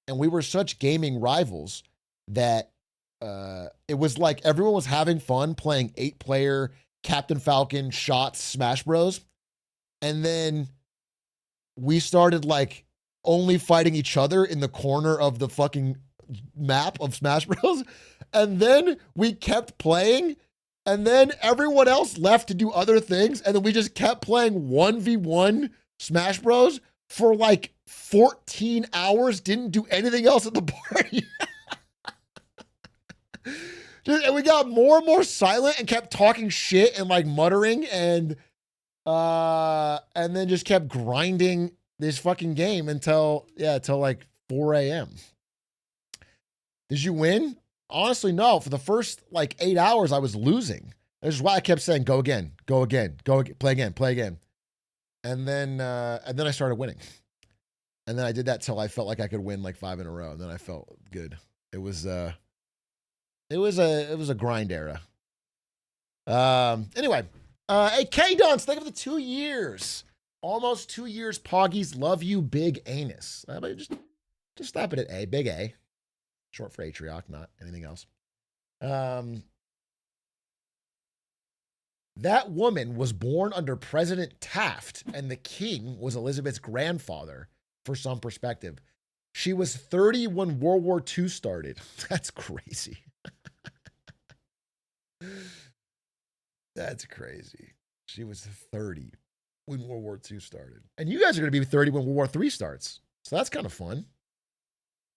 and we were such gaming rivals that it was like everyone was having fun playing 8-player Captain Falcon Shots Smash Bros. And then we started like only fighting each other in the corner of the fucking map of Smash Bros. And then we kept playing, and then everyone else left to do other things, and then we just kept playing 1v1 Smash Bros. For like 14 hours, didn't do anything else at the party. And we got more and more silent and kept talking shit and like muttering and then just kept grinding this fucking game until like 4 a.m. Did you win? Honestly, no. For the first like 8 hours, I was losing. This is why I kept saying, go again, play again. And then I started winning. And then I did that till I felt like I could win like 5 in a row. And then I felt good. It was a grind era. Anyway, hey, K-Dunce, thank you for the 2 years. Almost 2 years, Poggies. Love you, big anus. But just stop it at A, big A. Short for Atrioc, not anything else. That woman was born under President Taft, and the king was Elizabeth's grandfather, for some perspective. She was 30 when World War II started. That's crazy. That's crazy. She was 30 when World War II started. And you guys are going to be 30 when World War III starts. So that's kind of fun.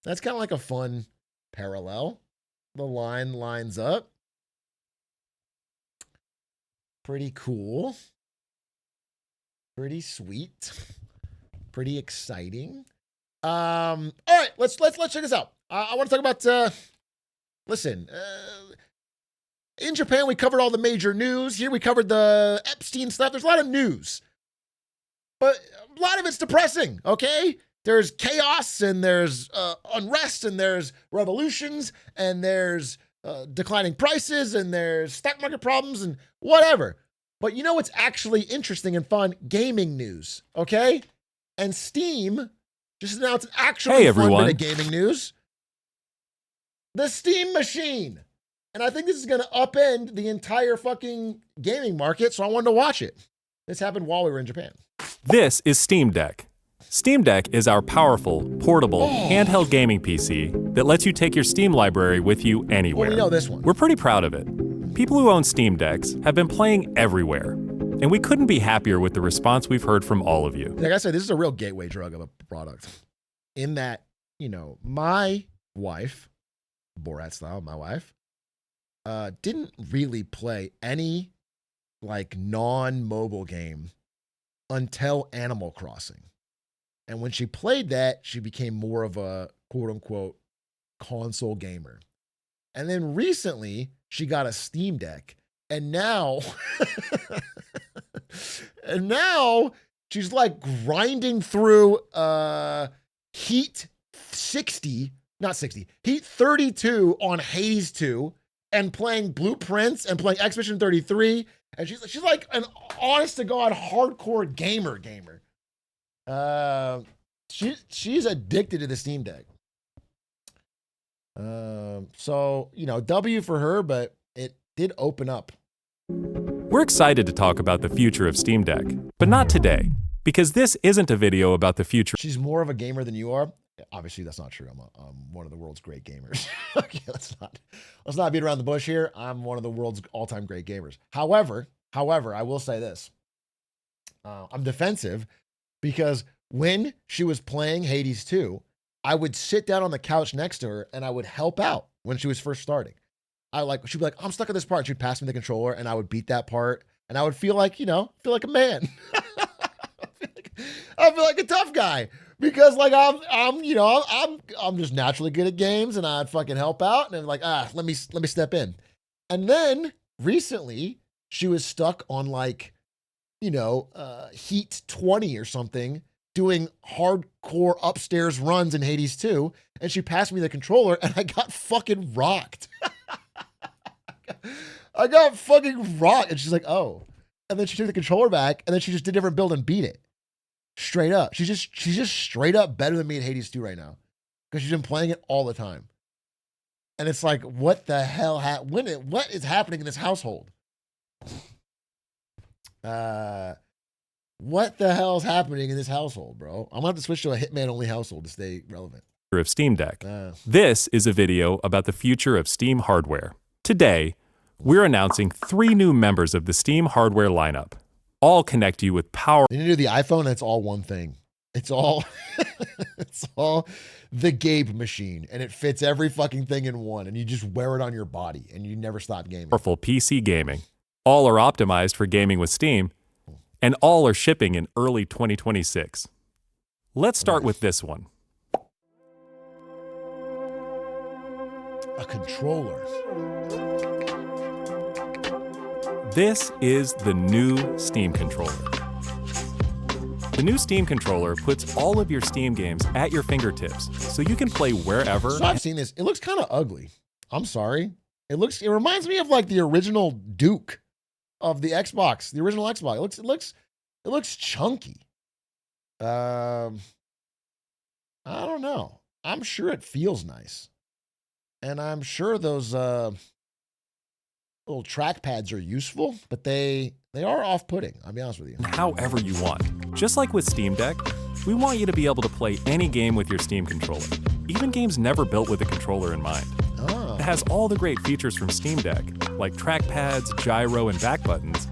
That's kind of like a fun parallel. The line lines up. Pretty cool. Pretty sweet. Pretty exciting. All right, let's check this out. I want to talk about listen, in Japan we covered all the major news. Here we covered the Epstein stuff. There's a lot of news. But a lot of it's depressing, okay? There's chaos and there's unrest and there's revolutions and there's declining prices and there's stock market problems and whatever. But you know what's actually interesting and fun? Gaming news, okay? And Steam just announced an actually fun bit of gaming news. The Steam machine. And I think this is going to upend the entire fucking gaming market, so I wanted to watch it. This happened while we were in Japan. This is Steam Deck. Steam Deck is our powerful, portable, handheld gaming PC that lets you take your Steam library with you anywhere. Well, we know this one. We're pretty proud of it. People who own Steam Decks have been playing everywhere, and we couldn't be happier with the response we've heard from all of you. Like I said, this is a real gateway drug of a product. In that, you know, my wife, Borat style, my wife, didn't really play any like non-mobile game until Animal Crossing. And when she played that, she became more of a quote unquote console gamer. And then recently she got a Steam Deck, and now she's like grinding through Heat 62 on Hades 2 and playing Blueprints and playing Expedition 33. And she's like an honest to God hardcore gamer. She's addicted to the Steam Deck. So, you know, W for her, but it did open up. We're excited to talk about the future of Steam Deck, but not today, because this isn't a video about the future. She's more of a gamer than you are. Obviously, that's not true. I'm one of the world's great gamers. Okay, let's not beat around the bush here. I'm one of the world's all-time great gamers. However, I will say this. I'm defensive because when she was playing Hades 2, I would sit down on the couch next to her and I would help out when she was first starting. She'd be like, I'm stuck at this part. She'd pass me the controller and I would beat that part and I would feel like a man. I feel like a tough guy because like I'm just naturally good at games and I'd fucking help out and I'm like, let me step in. And then recently she was stuck on like, Heat 20 or something, doing hardcore upstairs runs in Hades 2, and she passed me the controller and I got fucking rocked. I got fucking rocked. And she's like, oh. And then she took the controller back and then she just did a different build and beat it. Straight up. She's just straight up better than me at Hades 2 right now. Because she's been playing it all the time. And it's like, what the hell? What is happening in this household? What the hell is happening in this household, bro? I'm gonna have to switch to a Hitman only household to stay relevant. Of Steam Deck. This is a video about the future of Steam hardware. Today, we're announcing 3 new members of the Steam hardware lineup. All connect you with power. You do the iPhone, and it's all one thing. It's all the Gabe machine, and it fits every fucking thing in one, and you just wear it on your body, and you never stop gaming. Powerful PC gaming. All are optimized for gaming with Steam, and all are shipping in early 2026. Let's start with this one. A controller. This is the new Steam controller. The new Steam controller puts all of your Steam games at your fingertips, so you can play wherever. So I've seen this. It looks kind of ugly. I'm sorry. It reminds me of like the original Duke of the Xbox, the original Xbox. It looks chunky. I don't know. I'm sure it feels nice. And I'm sure those little trackpads are useful, but they are off-putting, I'll be honest with you. However you want. Just like with Steam Deck, we want you to be able to play any game with your Steam controller, even games never built with a controller in mind. Oh. It has all the great features from Steam Deck, like trackpads, gyro, and back buttons,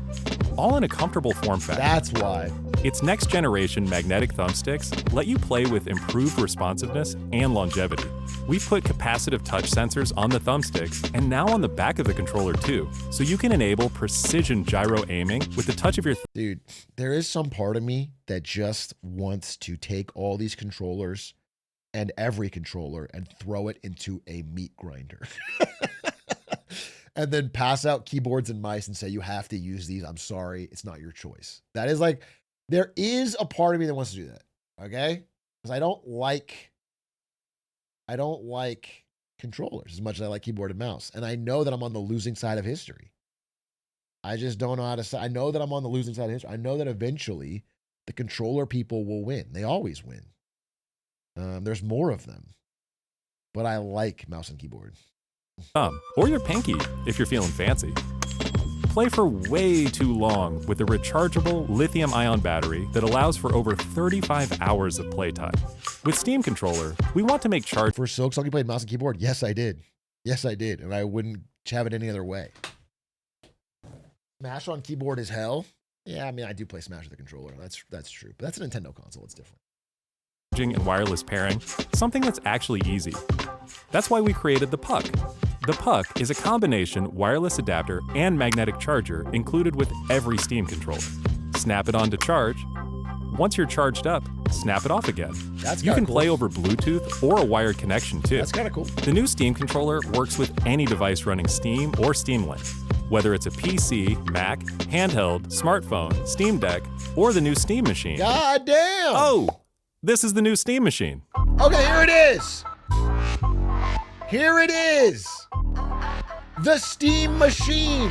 all in a comfortable form factor. That's why. Its next-generation magnetic thumbsticks let you play with improved responsiveness and longevity. We've put capacitive touch sensors on the thumbsticks and now on the back of the controller too, so you can enable precision gyro aiming with the touch of your Dude, there is some part of me that just wants to take all these controllers and every controller and throw it into a meat grinder. And then pass out keyboards and mice and say, you have to use these. I'm sorry, it's not your choice. That is like, there is a part of me that wants to do that, okay? Because I don't like controllers as much as I like keyboard and mouse. And I know that I'm on the losing side of history. I just don't know how to say. I know that I'm on the losing side of history. I know that eventually the controller people will win. They always win. There's more of them. But I like mouse and keyboard. thumb or your pinky if you're feeling fancy. Play for way too long with a rechargeable lithium-ion battery that allows for over 35 hours of playtime. With Steam Controller, we want to make charge. For Silk Song, you played mouse and keyboard? Yes, I did. Yes, I did. And I wouldn't have it any other way. Smash on keyboard is hell. Yeah, I mean, I do play Smash with the controller. That's true. But that's a Nintendo console. It's different. And wireless pairing, something that's actually easy. That's why we created the Puck. The Puck is a combination wireless adapter and magnetic charger included with every Steam controller. Snap it on to charge. Once you're charged up, snap it off again. You can play over Bluetooth or a wired connection too. That's kind of cool. The new Steam controller works with any device running Steam or Steam Link, whether it's a PC, Mac, handheld, smartphone, Steam Deck, or the new Steam Machine. God damn! Oh, this is the new Steam Machine. Okay, here it is. Here it is. The Steam Machine.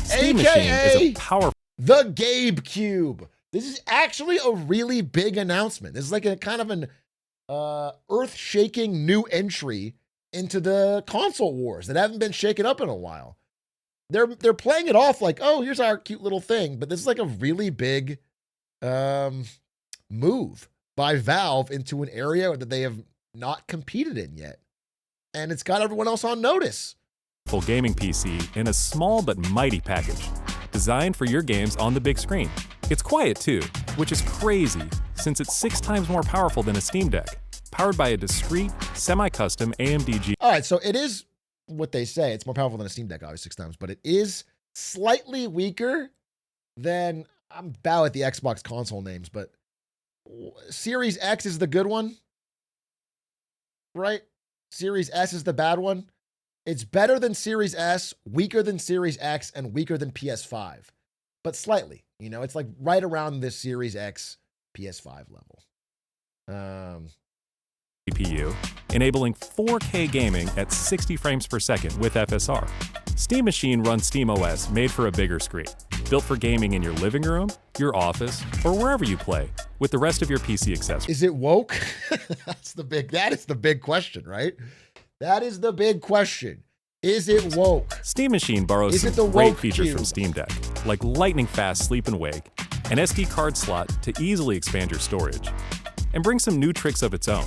Steam AKA Machine is a powerful. the Gabe Cube. This is actually a really big announcement. This is like a kind of an earth-shaking new entry into the console wars that haven't been shaken up in a while. They're playing it off like, oh, here's our cute little thing, but this is like a really big move by Valve into an area that they have not competed in yet. And it's got everyone else on notice. Full gaming PC in a small but mighty package, designed for your games on the big screen. It's quiet too, which is crazy since it's 6 times more powerful than a Steam Deck, powered by a discrete, semi-custom AMD G. All right, so it is what they say. It's more powerful than a Steam Deck, obviously 6 times, but it is slightly weaker than, I'm bad at the Xbox console names, but Series X is the good one, right? Series S is the bad one. It's better than Series S, weaker than Series X, and weaker than PS5, but slightly. You know, it's like right around this Series X PS5 level. GPU, enabling 4K gaming at 60 frames per second with FSR. Steam Machine runs SteamOS made for a bigger screen, built for gaming in your living room, your office, or wherever you play, with the rest of your PC accessories. Is it woke? That is the big question, right? That is the big question. Is it woke? Steam Machine borrows some great features from Steam Deck, like lightning-fast sleep and wake, an SD card slot to easily expand your storage, and brings some new tricks of its own,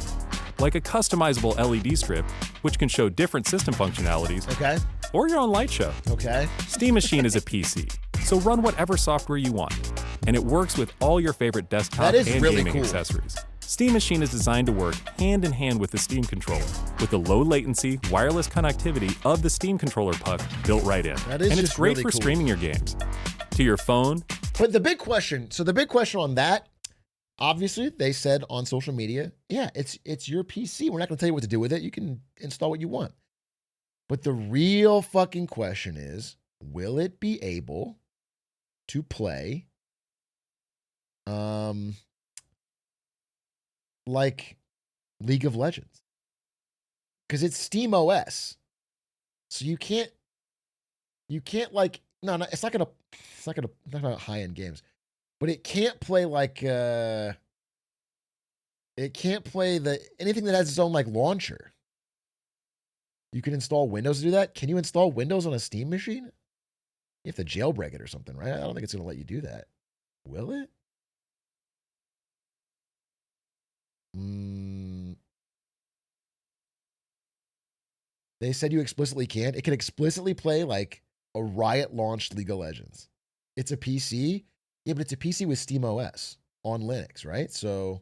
like a customizable LED strip, which can show different system functionalities, Okay. or your own light show. Okay. Steam Machine is a PC, so run whatever software you want, and it works with all your favorite desktop and really gaming cool. accessories. Steam Machine is designed to work hand in hand with the Steam controller, with the low latency, wireless connectivity of the Steam controller puck built right in. That is and it's just great really for cool. streaming your games to your phone. But the big question on that, obviously, they said on social media, yeah, it's your PC. We're not going to tell you what to do with it. You can install what you want. But the real fucking question is, will it be able to play Um, like League of Legends, because it's Steam OS, so you can't like no, it's not gonna high end games, but it can't play like it can't play anything that has its own like launcher. You can install Windows to do that. Can you install Windows on a Steam machine? You have to jailbreak it or something, right? I don't think it's gonna let you do that. Will it? They said you explicitly can't. It can explicitly play like a Riot launched League of Legends. It's a PC. Yeah, but it's a PC with Steam OS on Linux, right? So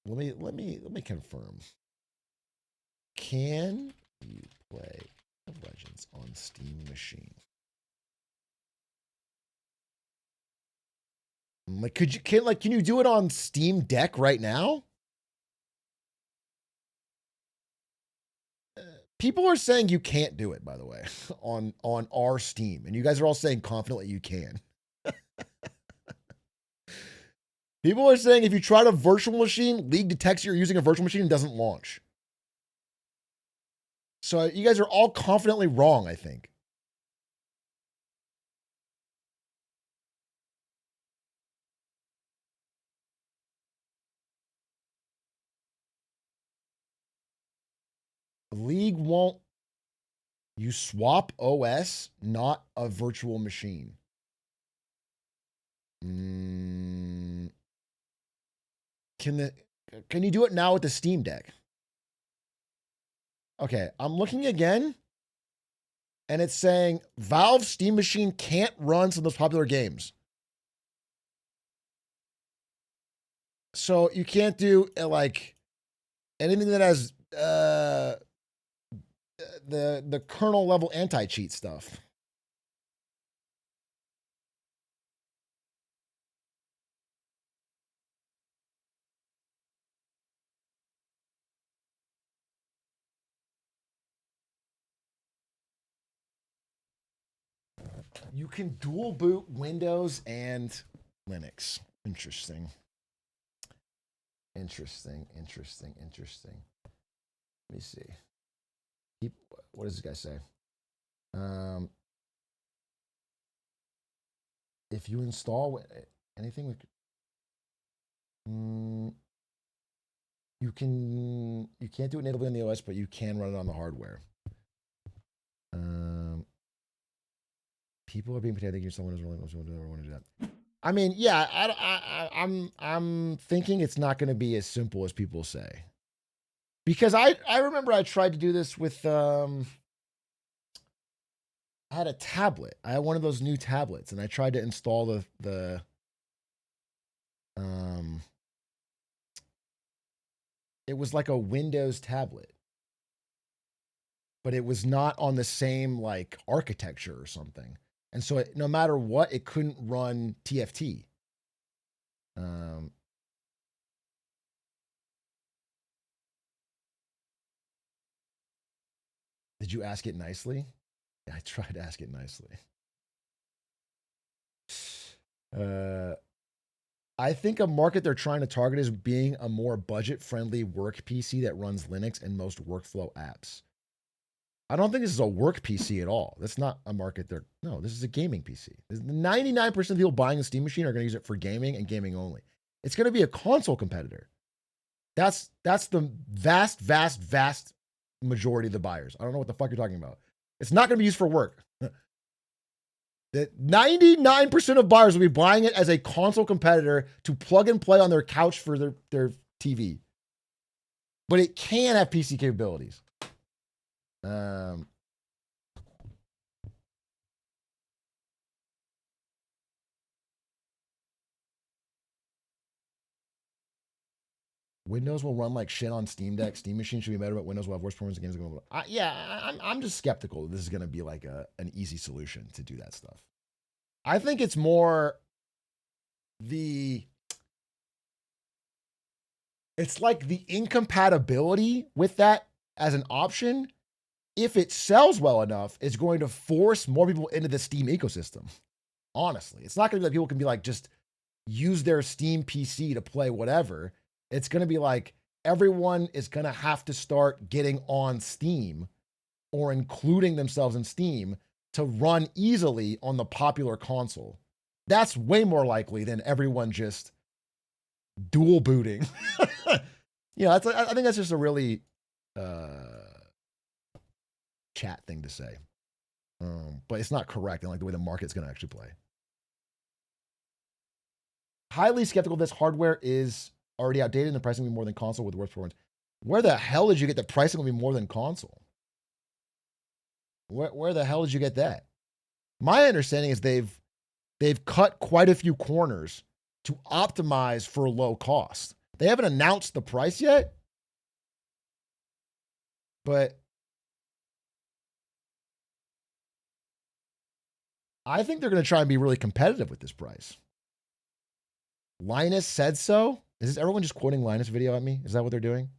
let me confirm. Can you play League of Legends on Steam machine? Like, can you do it on Steam Deck right now? People are saying you can't do it, by the way, on our Steam, and you guys are all saying confidently you can. People are saying if you try to virtual machine, League detects you're using a virtual machine and doesn't launch. So you guys are all confidently wrong, I think. League won't. You swap OS, not a virtual machine. Can you do it now with the Steam Deck? Okay, I'm looking again, and it's saying Valve Steam Machine can't run some of those popular games. So you can't do like anything that has the kernel level anti-cheat stuff. You can dual boot Windows and Linux. Interesting. Let me see. What does this guy say? If you install anything with you can't do it natively on the OS, but you can run it on the hardware. People are being pretending you're someone who's really want to do that. I mean, yeah, I'm thinking it's not going to be as simple as people say, because I remember I tried to do this with I had a tablet. I had one of those new tablets, and I tried to install the it was like a Windows tablet, but it was not on the same like architecture or something. And so no matter what, it couldn't run TFT. Did you ask it nicely? I tried to ask it nicely. I think a market they're trying to target is being a more budget-friendly work PC that runs Linux and most workflow apps. I don't think this is a work PC at all. That's not a market no, this is a gaming PC. 99% of people buying a Steam machine are going to use it for gaming and gaming only. It's going to be a console competitor. That's the vast majority of the buyers. I don't know what the fuck you're talking about. It's not going to be used for work. That 99% of buyers will be buying it as a console competitor to plug and play on their couch for their TV. But it can have PC capabilities. Windows will run like shit on Steam Deck. Steam Machine should be better, but Windows will have worse performance games. I'm just skeptical that this is going to be like an easy solution to do that stuff. I think it's more It's like the incompatibility with that as an option, if it sells well enough, is going to force more people into the Steam ecosystem. Honestly, it's not going to be like people can be like, just use their Steam PC to play whatever. It's going to be like everyone is going to have to start getting on Steam or including themselves in Steam to run easily on the popular console. That's way more likely than everyone just dual booting. I think that's just a really chat thing to say. But it's not correct in like the way the market's going to actually play. Highly skeptical this hardware is already outdated and the pricing will be more than console with worse performance. Where the hell did you get the pricing will be more than console? Where the hell did you get that? My understanding is they've cut quite a few corners to optimize for low cost. They haven't announced the price yet, but I think they're going to try and be really competitive with this price. Linus said so. Is this everyone just quoting Linus video at me? Is that what they're doing?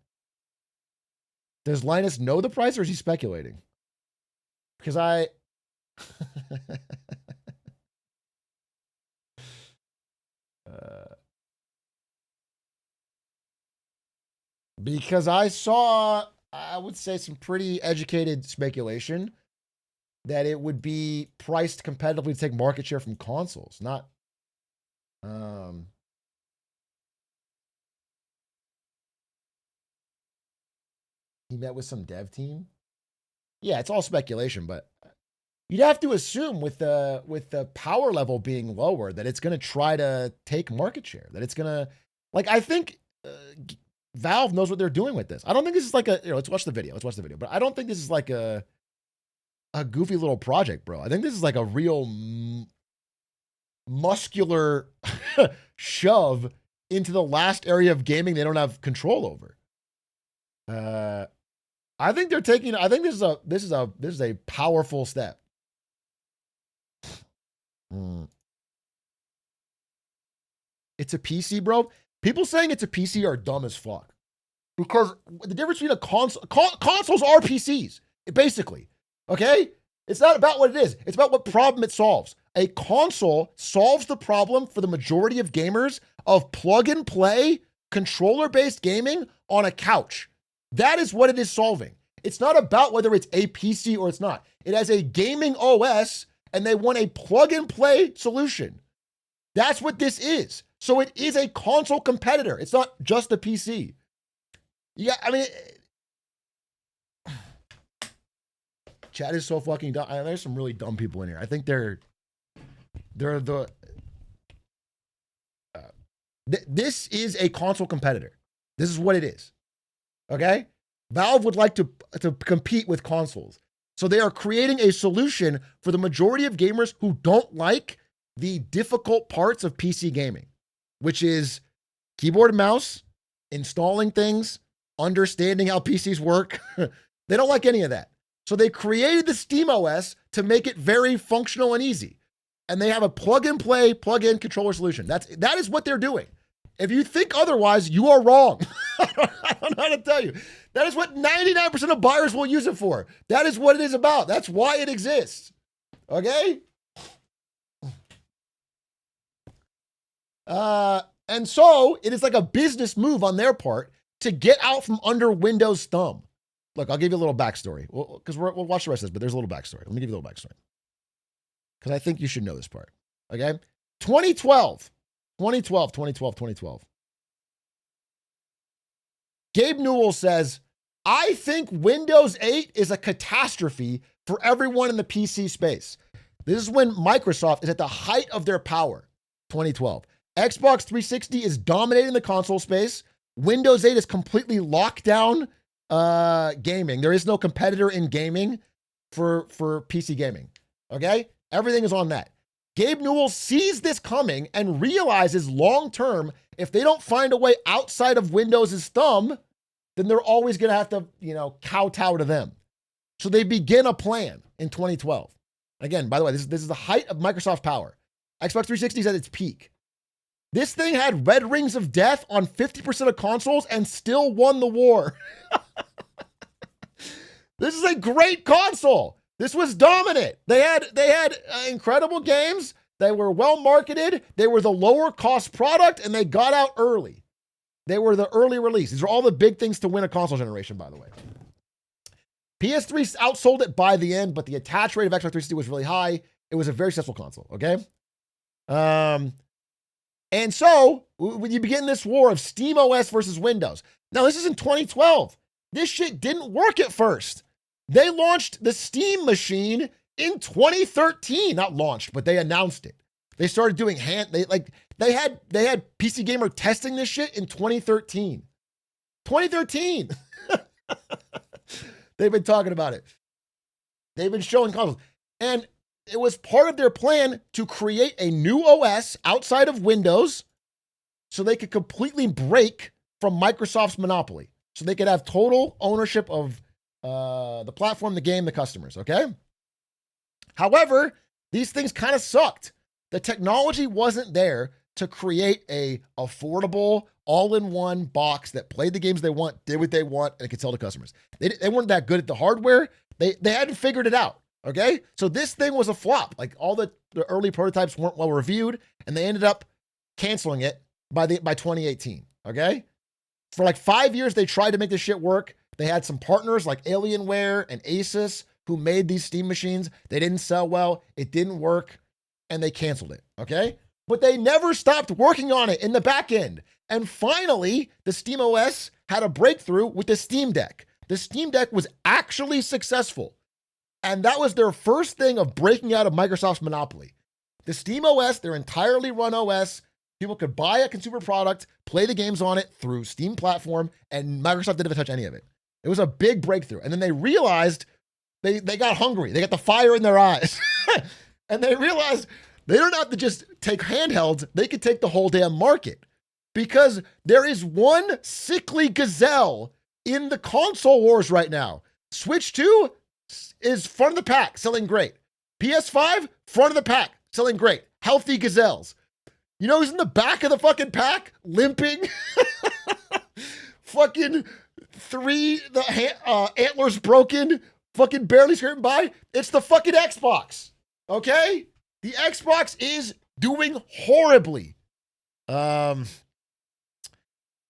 Does Linus know the price or is he speculating? Because because I saw, I would say, some pretty educated speculation that it would be priced competitively to take market share from consoles, not he met with some dev team. Yeah, it's all speculation, but you'd have to assume with the power level being lower that it's going to try to take market share, that it's going to, like, I think Valve knows what they're doing with this. I don't think this is like let's watch the video. But I don't think this is like a goofy little project, bro. I think this is like a real muscular shove into the last area of gaming they don't have control over. I think they're taking. I think this is a powerful step. It's a PC, bro. People saying it's a PC are dumb as fuck. Because the difference between a console, consoles are PCs, basically. Okay? It's not about what it is. It's about what problem it solves. A console solves the problem for the majority of gamers of plug and play, controller-based gaming on a couch. That is what it is solving. It's not about whether it's a PC or it's not. It has a gaming OS, and they want a plug and play solution. That's what this is. So it is a console competitor. It's not just a PC. Yeah, I mean, chat is so fucking dumb. There's some really dumb people in here. I think they're the. This is a console competitor. This is what it is. Okay, Valve would like to compete with consoles, so they are creating a solution for the majority of gamers who don't like the difficult parts of PC gaming, which is keyboard and mouse, installing things, understanding how PCs work. They don't like any of that. So they created the Steam OS to make it very functional and easy. And they have a plug and play, plug in controller solution. That is what they're doing. If you think otherwise, you are wrong. I don't know how to tell you. That is what 99% of buyers will use it for. That is what it is about. That's why it exists. Okay? And so it is like a business move on their part to get out from under Windows' thumb. Look, I'll give you a little backstory because we'll watch the rest of this, but there's a little backstory. Let me give you a little backstory because I think you should know this part. Okay? 2012. Gabe Newell says, I think Windows 8 is a catastrophe for everyone in the PC space. This is when Microsoft is at the height of their power. 2012. Xbox 360 is dominating the console space. Windows 8 is completely locked down gaming. There is no competitor in gaming for PC gaming. Okay? Everything is on that. Gabe Newell sees this coming and realizes long-term, if they don't find a way outside of Windows' thumb, then they're always going to have to, kowtow to them. So they begin a plan in 2012. Again, by the way, this is the height of Microsoft power. Xbox 360 is at its peak. This thing had red rings of death on 50% of consoles and still won the war. This is a great console. This was dominant. They had incredible games. They were well marketed. They were the lower cost product, and they got out early. They were the early release. These are all the big things to win a console generation, by the way. PS3 outsold it by the end, but the attach rate of Xbox 360 was really high. It was a very successful console, okay? And so, when you begin this war of Steam OS versus Windows. Now, this is in 2012. This shit didn't work at first. They launched the Steam machine in 2013. Not launched, but they announced it. They started doing they had PC Gamer testing this shit in 2013. 2013. They've been talking about it. They've been showing consoles. And it was part of their plan to create a new OS outside of Windows so they could completely break from Microsoft's monopoly. So they could have total ownership of the platform, the game, the customers, okay? However, these things kind of sucked. The technology wasn't there to create a affordable, all-in-one box that played the games they want, did what they want, and could sell to customers. They weren't that good at the hardware. They hadn't figured it out, okay? So this thing was a flop. Like, all the early prototypes weren't well reviewed, and they ended up canceling it by 2018, okay? For like 5 years, they tried to make this shit work. They had some partners like Alienware and Asus who made these Steam machines. They didn't sell well. It didn't work, and they canceled it, okay? But they never stopped working on it in the back end. And finally, the Steam OS had a breakthrough with the Steam Deck. The Steam Deck was actually successful. And that was their first thing of breaking out of Microsoft's monopoly. The Steam OS, their entirely run OS, people could buy a consumer product, play the games on it through Steam platform, and Microsoft didn't touch any of it. It was a big breakthrough. And then they realized they got hungry. They got the fire in their eyes. And they realized they don't have to just take handhelds. They could take the whole damn market. Because there is one sickly gazelle in the console wars right now. Switch 2 is front of the pack, selling great. PS5, front of the pack, selling great. Healthy gazelles. You know who's in the back of the fucking pack? Limping. Fucking antlers broken. Fucking barely skirting by. It's the fucking Xbox. Okay? The Xbox is doing horribly.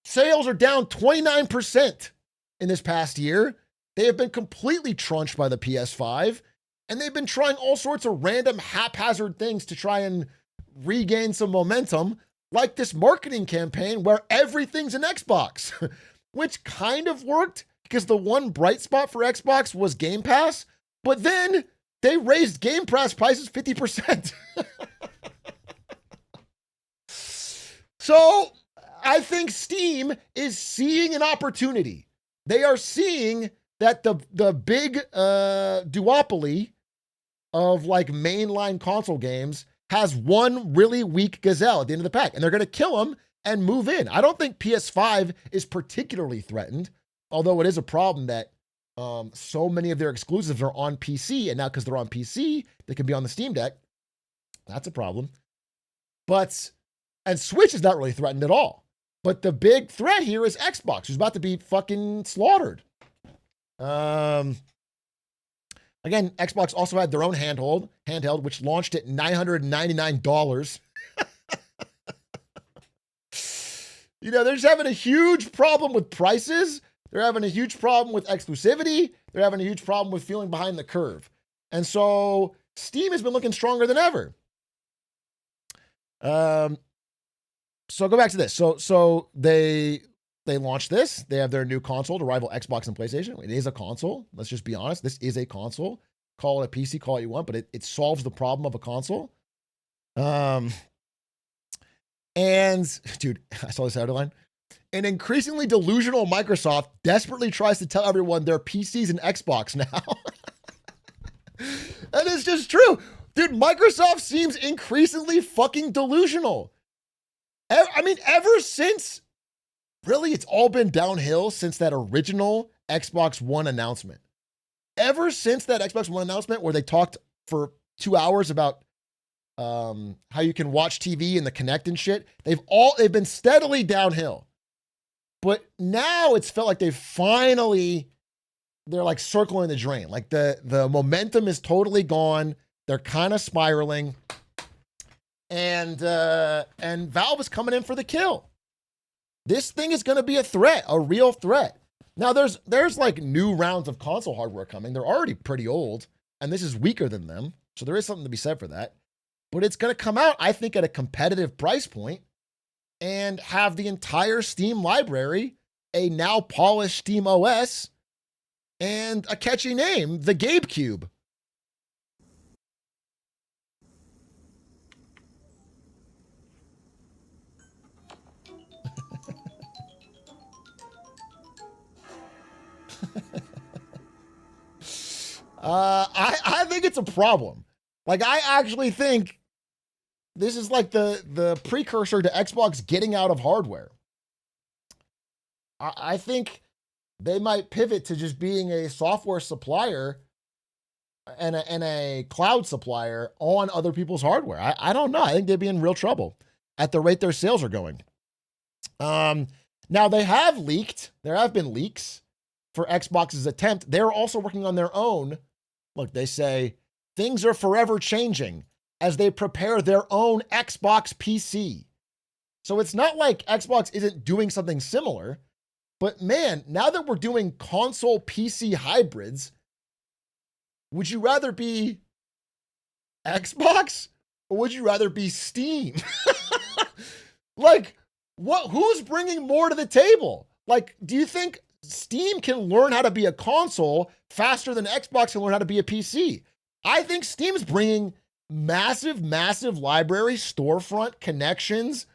Sales are down 29% in this past year. They have been completely trunched by the PS5, and they've been trying all sorts of random haphazard things to try and regain some momentum, like this marketing campaign where everything's an Xbox, which kind of worked because the one bright spot for Xbox was Game Pass, but then they raised Game Pass prices 50%. So I think Steam is seeing an opportunity. They are seeing that the big duopoly of like mainline console games has one really weak gazelle at the end of the pack, and they're going to kill him and move in. I don't think PS5 is particularly threatened, although it is a problem that so many of their exclusives are on PC, and now because they're on PC, they can be on the Steam Deck. That's a problem. And Switch is not really threatened at all. But the big threat here is Xbox, who's about to be fucking slaughtered. Again, Xbox also had their own handheld, which launched at $999. You know, they're just having a huge problem with prices. They're having a huge problem with exclusivity. They're having a huge problem with feeling behind the curve. And so Steam has been looking stronger than ever. So go back to this. So they launched this. They have their new console to rival Xbox and PlayStation. It is a console. Let's just be honest. This is a console. Call it a PC, call it you want, but it solves the problem of a console. And dude, I saw this headline. An increasingly delusional Microsoft desperately tries to tell everyone they're PCs and Xbox now. That is just true. Dude, Microsoft seems increasingly fucking delusional. I mean, ever since, really, it's all been downhill since that original Xbox One announcement. Ever since that Xbox One announcement where they talked for 2 hours about how you can watch TV and the Connect and shit. They've been steadily downhill. But now it's felt like they're like circling the drain. Like the momentum is totally gone. They're kind of spiraling. And Valve is coming in for the kill. This thing is going to be a threat, a real threat. Now there's like new rounds of console hardware coming. They're already pretty old, and this is weaker than them. So there is something to be said for that. But it's going to come out, I think, at a competitive price point and have the entire Steam library, a now polished Steam OS, and a catchy name, the Gabe Cube. I think it's a problem. Like, I actually think this is like the precursor to Xbox getting out of hardware. I think they might pivot to just being a software supplier and a cloud supplier on other people's hardware. I don't know. I think they'd be in real trouble at the rate their sales are going. Now they have leaked. There have been leaks for Xbox's attempt. They're also working on their own. Look, they say things are forever changing as they prepare their own Xbox PC. So it's not like Xbox isn't doing something similar, but man, now that we're doing console PC hybrids, would you rather be Xbox or would you rather be Steam? Like, who's bringing more to the table? Like, do you think Steam can learn how to be a console faster than Xbox can learn how to be a PC? I think Steam's bringing massive library, storefront, connections,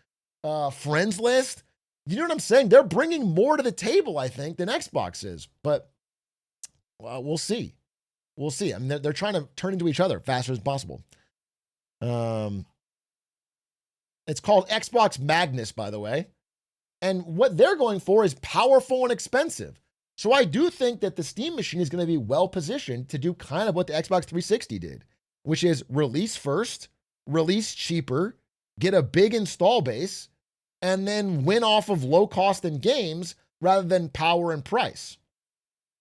friends list. You know what I'm saying? They're bringing more to the table, I think, than Xbox is. But we'll see. We'll see. I mean, they're trying to turn into each other faster as possible. It's called Xbox Magnus, by the way. And what they're going for is powerful and expensive. So I do think that the Steam machine is going to be well positioned to do kind of what the Xbox 360 did, which is release first, release cheaper, get a big install base, and then win off of low cost in games rather than power and price.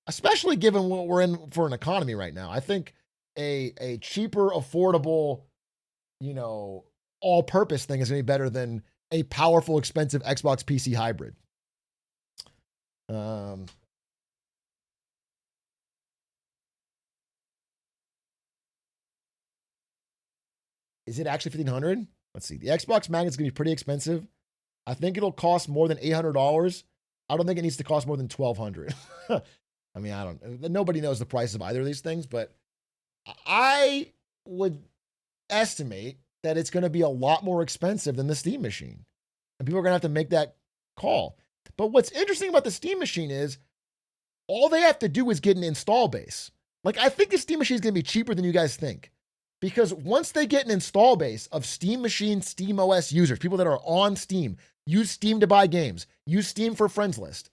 Especially given what we're in for an economy right now. I think a cheaper, affordable, all-purpose thing is going to be better than a powerful, expensive Xbox PC hybrid. Is it actually $1,500? Let's see. The Xbox Magnet is going to be pretty expensive. I think it'll cost more than $800. I don't think it needs to cost more than $1,200. I mean, nobody knows the price of either of these things, but I would estimate that it's going to be a lot more expensive than the Steam machine. And people are going to have to make that call. But what's interesting about the Steam machine is all they have to do is get an install base. Like, I think the Steam machine is going to be cheaper than you guys think. Because once they get an install base of Steam machine, Steam OS users, people that are on Steam, use Steam to buy games, use Steam for friends list,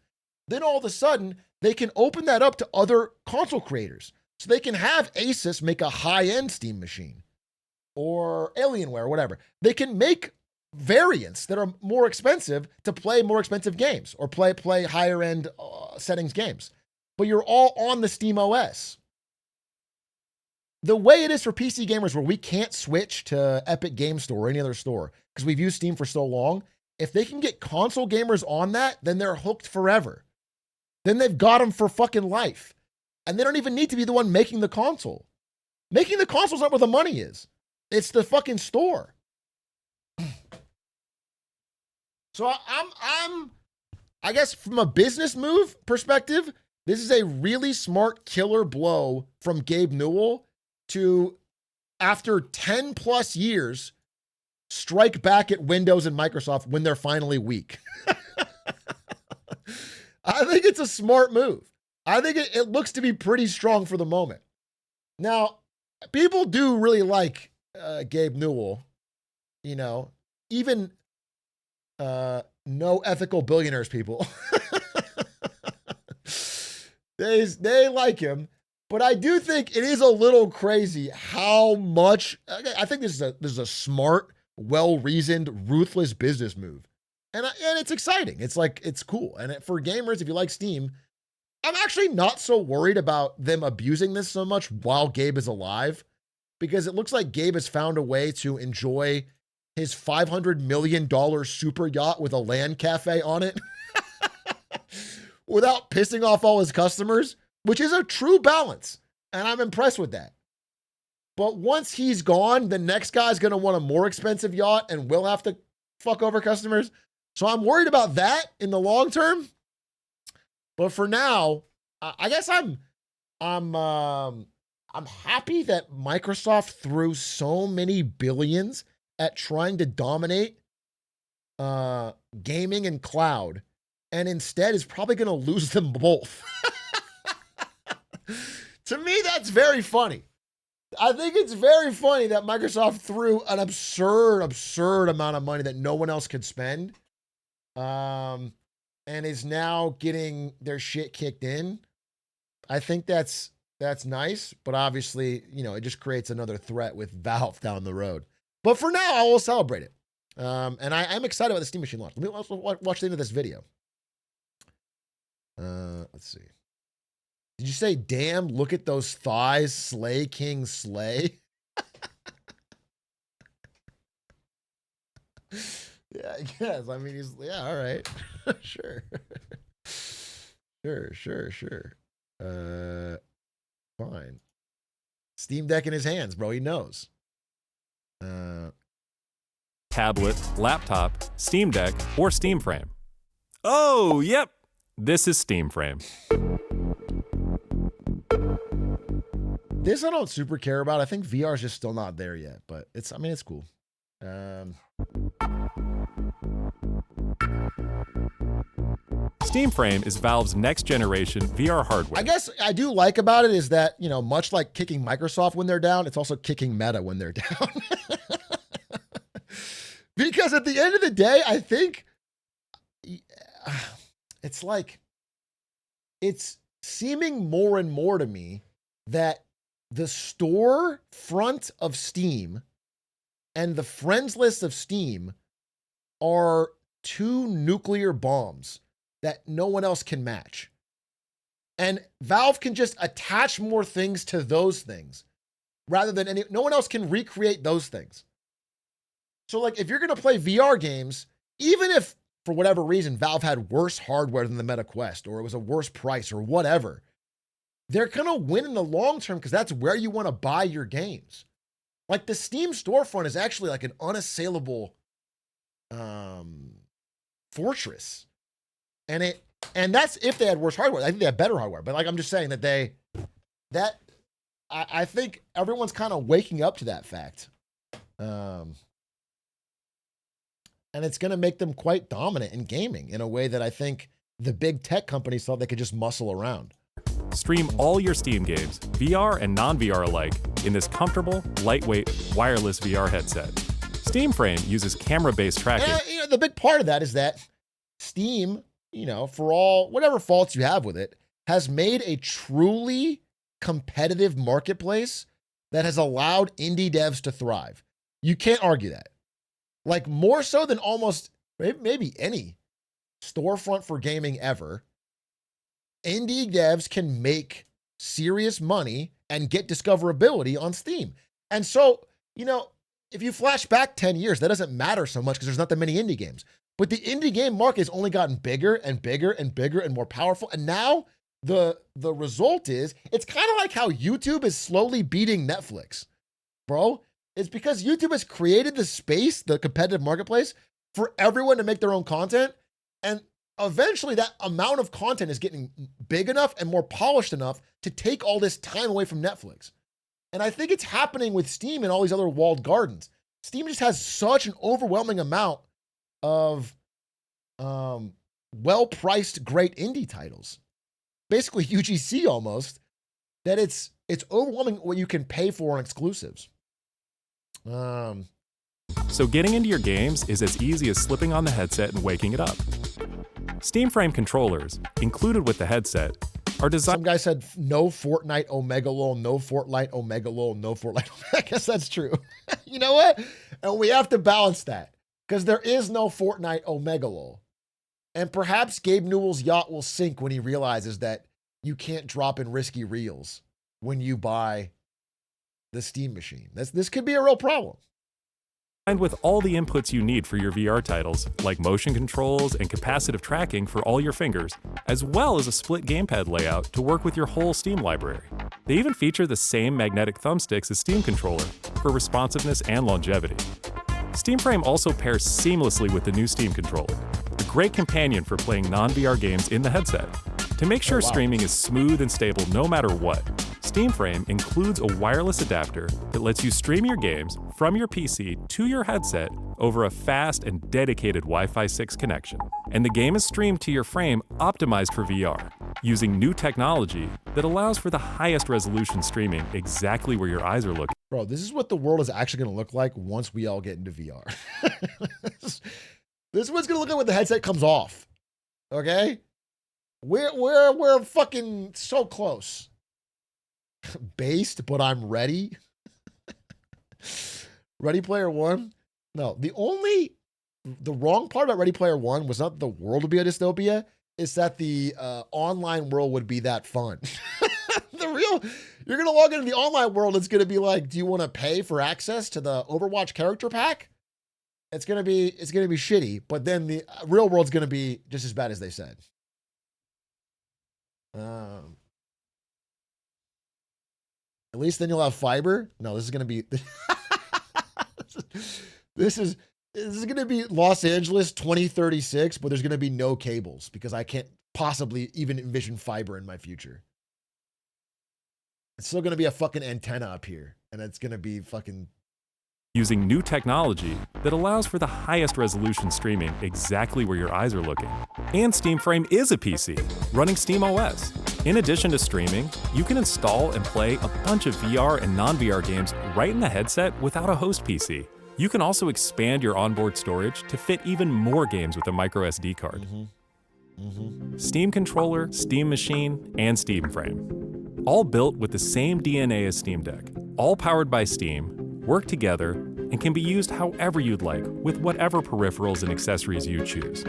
then all of a sudden they can open that up to other console creators. So they can have Asus make a high-end Steam machine or Alienware or whatever. They can make variants that are more expensive to play more expensive games or play higher-end settings games. But you're all on the Steam OS. The way it is for PC gamers where we can't switch to Epic Game Store or any other store because we've used Steam for so long, if they can get console gamers on that, then they're hooked forever. Then they've got them for fucking life. And they don't even need to be the one making the console. Making the console is not where the money is. It's the fucking store. So I guess from a business move perspective, this is a really smart killer blow from Gabe Newell to, after 10 plus years, strike back at Windows and Microsoft when they're finally weak. I think it's a smart move. I think it looks to be pretty strong for the moment. Now, people do really like Gabe Newell, even no ethical billionaires people. They like him. But I do think it is a little crazy how much. I think this is a smart, well-reasoned, ruthless business move, and it's exciting. It's like it's cool, and for gamers, if you like Steam, I'm actually not so worried about them abusing this so much while Gabe is alive, because it looks like Gabe has found a way to enjoy his $500 million super yacht with a LAN cafe on it without pissing off all his customers, which is a true balance. And I'm impressed with that. But once he's gone, the next guy's going to want a more expensive yacht and will have to fuck over customers. So I'm worried about that in the long term. But for now, I guess I'm happy that Microsoft threw so many billions at trying to dominate gaming and cloud, and instead is probably going to lose them both. To me, that's very funny. I think it's very funny that Microsoft threw an absurd amount of money that no one else could spend, and is now getting their shit kicked in. I think that's nice, but obviously, it just creates another threat with Valve down the road. But for now, I will celebrate it. And I am excited about the Steam Machine launch. Let me also watch the end of this video. Let's see. Did you say, damn, look at those thighs, slay king slay? Yeah, I guess. I mean, all right. Sure. Sure. Fine. Steam Deck in his hands, bro. He knows. Tablet, laptop, Steam Deck, or Steam Frame. Oh, yep. This is Steam Frame. This I don't super care about. I think VR is just still not there yet, but it's cool. Steam Frame is Valve's next generation VR hardware. I guess I do like about it is that, much like kicking Microsoft when they're down, it's also kicking Meta when they're down. Because at the end of the day, I think it's like, it's seeming more and more to me that the store front of Steam and the friends list of Steam are two nuclear bombs that no one else can match. And Valve can just attach more things to those things rather than no one else can recreate those things. So like if you're going to play VR games, even if for whatever reason Valve had worse hardware than the Meta Quest, or it was a worse price or whatever, they're going to win in the long term because that's where you want to buy your games. Like the Steam storefront is actually like an unassailable fortress. And that's if they had worse hardware. I think they have better hardware. But like I'm just saying that I think everyone's kind of waking up to that fact. And it's going to make them quite dominant in gaming in a way that I think the big tech companies thought they could just muscle around. Stream all your Steam games, VR and non-VR alike, in this comfortable, lightweight, wireless VR headset. Steam Frame uses camera-based tracking. And, the big part of that is that Steam, for all whatever faults you have with it, has made a truly competitive marketplace that has allowed indie devs to thrive. You can't argue that. Like more so than almost maybe any storefront for gaming ever, indie devs can make serious money and get discoverability on Steam. And so, if you flash back 10 years, that doesn't matter so much because there's not that many indie games. But the indie game market has only gotten bigger and bigger and bigger and more powerful. And now the result is, it's kind of like how YouTube is slowly beating Netflix, bro. It's because YouTube has created the space, the competitive marketplace, for everyone to make their own content. And eventually that amount of content is getting big enough and more polished enough to take all this time away from Netflix. And I think it's happening with Steam and all these other walled gardens. Steam just has such an overwhelming amount of well-priced, great indie titles. Basically UGC almost, that it's overwhelming what you can pay for on exclusives. So getting into your games is as easy as slipping on the headset and waking it up. Steam Frame controllers, included with the headset, are designed. Some guy said no Fortnite Omega Lol, no Fortnite Omega Lol, no Fortnite. I guess that's true. You know what? And we have to balance that because there is no Fortnite Omega Lol. And perhaps Gabe Newell's yacht will sink when he realizes that you can't drop in risky reels when you buy the Steam machine. This could be a real problem. And with all the inputs you need for your VR titles, like motion controls and capacitive tracking for all your fingers, as well as a split gamepad layout to work with your whole Steam library. They even feature the same magnetic thumbsticks as Steam Controller for responsiveness and longevity. Steam Frame also pairs seamlessly with the new Steam Controller, a great companion for playing non-VR games in the headset. To make sure streaming is smooth and stable no matter what, Steam Frame includes a wireless adapter that lets you stream your games from your PC to your headset over a fast and dedicated Wi-Fi 6 connection. And the game is streamed to your frame optimized for VR, using new technology that allows for the highest resolution streaming exactly where your eyes are looking. Bro, this is what the world is actually going to look like once we all get into VR. This is what it's going to look like when the headset comes off. Okay? We're fucking so close. Based, but I'm ready. Ready Player One? No, the wrong part about Ready Player One was not that the world would be a dystopia, it's that the online world would be that fun. You're going to log into the online world, it's going to be like, do you want to pay for access to the Overwatch character pack? It's going to be shitty, but then the real world's going to be just as bad as they said. At least then you'll have fiber. No, this is going to be this is going to be Los Angeles 2036, but there's going to be no cables because I can't possibly even envision fiber in my future. It's still going to be a fucking antenna up here, and it's going to be fucking using new technology that allows for the highest resolution streaming exactly where your eyes are looking. And Steam Frame is a PC, running Steam OS. In addition to streaming, you can install and play a bunch of VR and non-VR games right in the headset without a host PC. You can also expand your onboard storage to fit even more games with a micro SD card. Steam Controller, Steam Machine, and Steam Frame. All built with the same DNA as Steam Deck. All powered by Steam, work together, and can be used however you'd like with whatever peripherals and accessories you choose.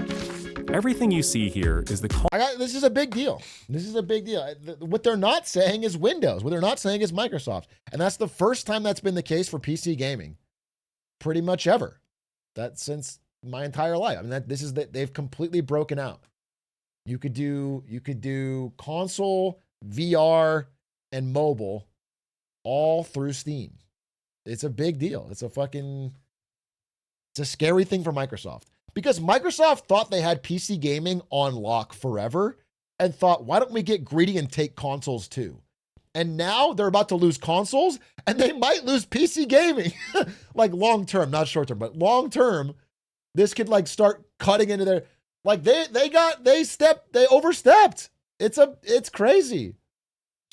Everything you see here is this is a big deal. This is a big deal. What they're not saying is Windows. What they're not saying is Microsoft. And that's the first time that's been the case for PC gaming. Pretty much ever. That's since my entire life. I mean, they've completely broken out. You could do console, VR, and mobile all through Steam. It's a big deal. It's a scary thing for Microsoft. Because Microsoft thought they had PC gaming on lock forever and thought, why don't we get greedy and take consoles too? And now they're about to lose consoles and they might lose PC gaming. Like long term, not short term, but long term, this could like start cutting into their, like they overstepped. It's crazy.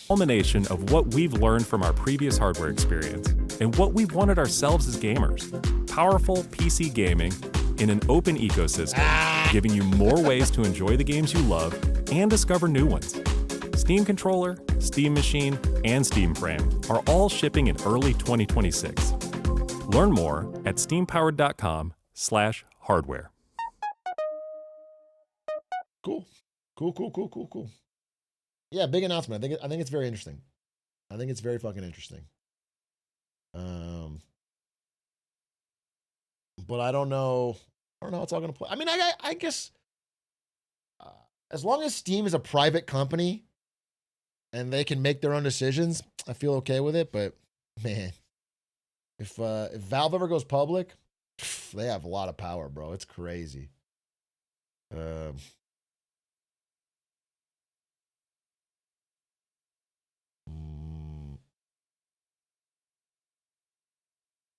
Culmination of what we've learned from our previous hardware experience and what we've wanted ourselves as gamers. Powerful PC gaming in an open ecosystem, giving you more ways to enjoy the games you love and discover new ones. Steam Controller, Steam Machine, and Steam Frame are all shipping in early 2026. Learn more at steampowered.com/hardware. Cool. Yeah, big announcement. I think it's very interesting. I think it's very fucking interesting. But I don't know how it's all going to play. I mean, I guess as long as Steam is a private company and they can make their own decisions, I feel okay with it. But man, if Valve ever goes public, they have a lot of power, bro. It's crazy.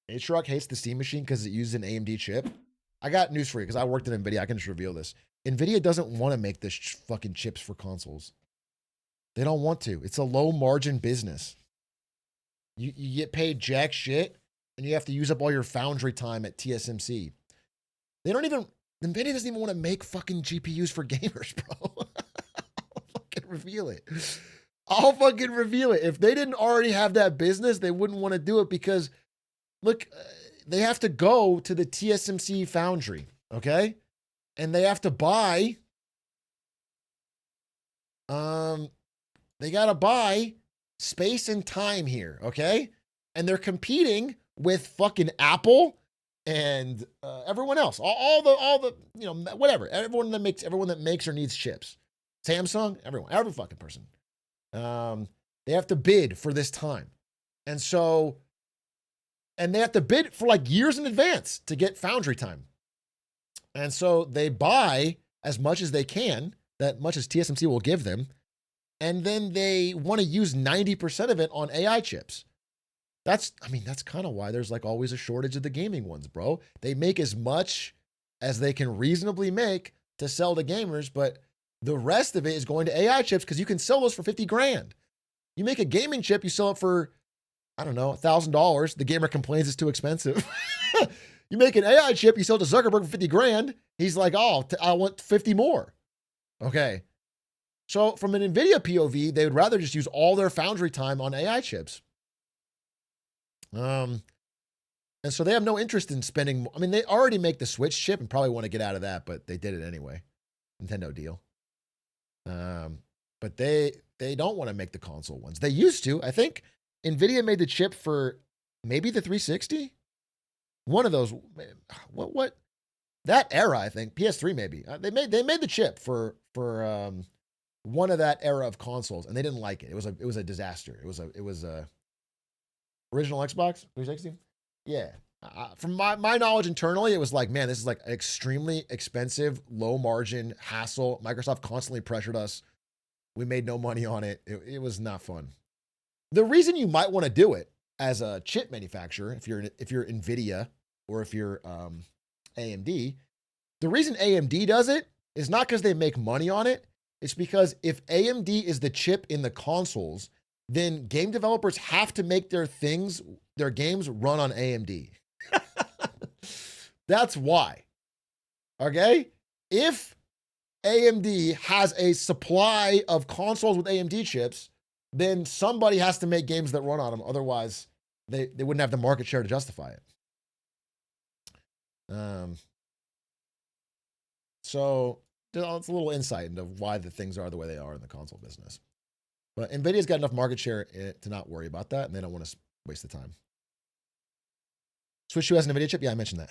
Atrioc hates the Steam machine because it uses an AMD chip. I got news for you because I worked at NVIDIA. I can just reveal this. NVIDIA doesn't want to make this fucking chips for consoles. They don't want to. It's a low margin business. You get paid jack shit and you have to use up all your foundry time at TSMC. NVIDIA doesn't even want to make fucking GPUs for gamers, bro. fucking reveal it. I'll fucking reveal it. If they didn't already have that business, they wouldn't want to do it because, look, they have to go to the TSMC foundry, okay? And they have to buy, they got to buy space and time here, okay? And they're competing with fucking Apple and everyone else, all the whatever, everyone that makes or needs chips, Samsung, every fucking person. They have to bid for this time, and they have to bid for like years in advance to get foundry time, and so they buy as much as they can, that much as TSMC will give them, and then they want to use 90% of it on AI chips. That's kind of why there's like always a shortage of the gaming ones, bro. They make as much as they can reasonably make to sell to gamers, but the rest of it is going to AI chips because you can sell those for 50 grand. You make a gaming chip, you sell it for, I don't know, $1,000. The gamer complains it's too expensive. You make an AI chip, you sell it to Zuckerberg for 50 grand. He's like, oh, I want 50 more. Okay. So from an NVIDIA POV, they would rather just use all their foundry time on AI chips. And so they have no interest in spending. I mean, they already make the Switch chip and probably want to get out of that, but they did it anyway. Nintendo deal. But they don't want to make the console ones. They used to. I think NVIDIA made the chip for maybe the 360. One of those. What? That era, I think. PS3 maybe. They made the chip for one of that era of consoles, and they didn't like it. It was a disaster. It was a original Xbox 360. Yeah. From my knowledge internally, it was like, man, this is like extremely expensive, low margin hassle. Microsoft constantly pressured us. We made no money on it. It was not fun. The reason you might want to do it as a chip manufacturer, if you're NVIDIA or if you're AMD, the reason AMD does it is not because they make money on it. It's because if AMD is the chip in the consoles, then game developers have to make their games run on AMD. That's why. Okay? If AMD has a supply of consoles with AMD chips, then somebody has to make games that run on them. Otherwise, they wouldn't have the market share to justify it. So it's a little insight into why the things are the way they are in the console business. But NVIDIA's got enough market share to not worry about that, and they don't want to waste the time. Switch 2 has an NVIDIA chip? Yeah, I mentioned that.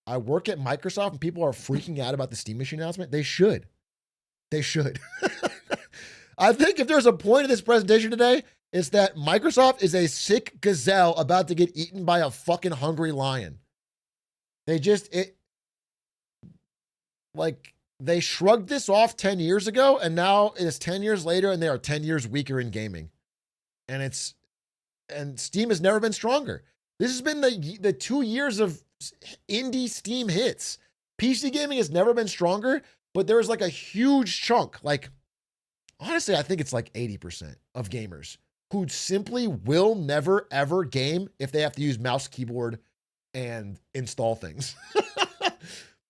I work at Microsoft and people are freaking out about the Steam Machine announcement. They should. They should. I think if there's a point of this presentation today, it's that Microsoft is a sick gazelle about to get eaten by a fucking hungry lion. They shrugged this off 10 years ago, and now it's 10 years later, and they are 10 years weaker in gaming. And Steam has never been stronger. This has been the 2 years of indie Steam hits. PC gaming has never been stronger, but there's like a huge chunk, like, honestly, I think it's like 80% of gamers who simply will never, ever game if they have to use mouse, keyboard, and install things.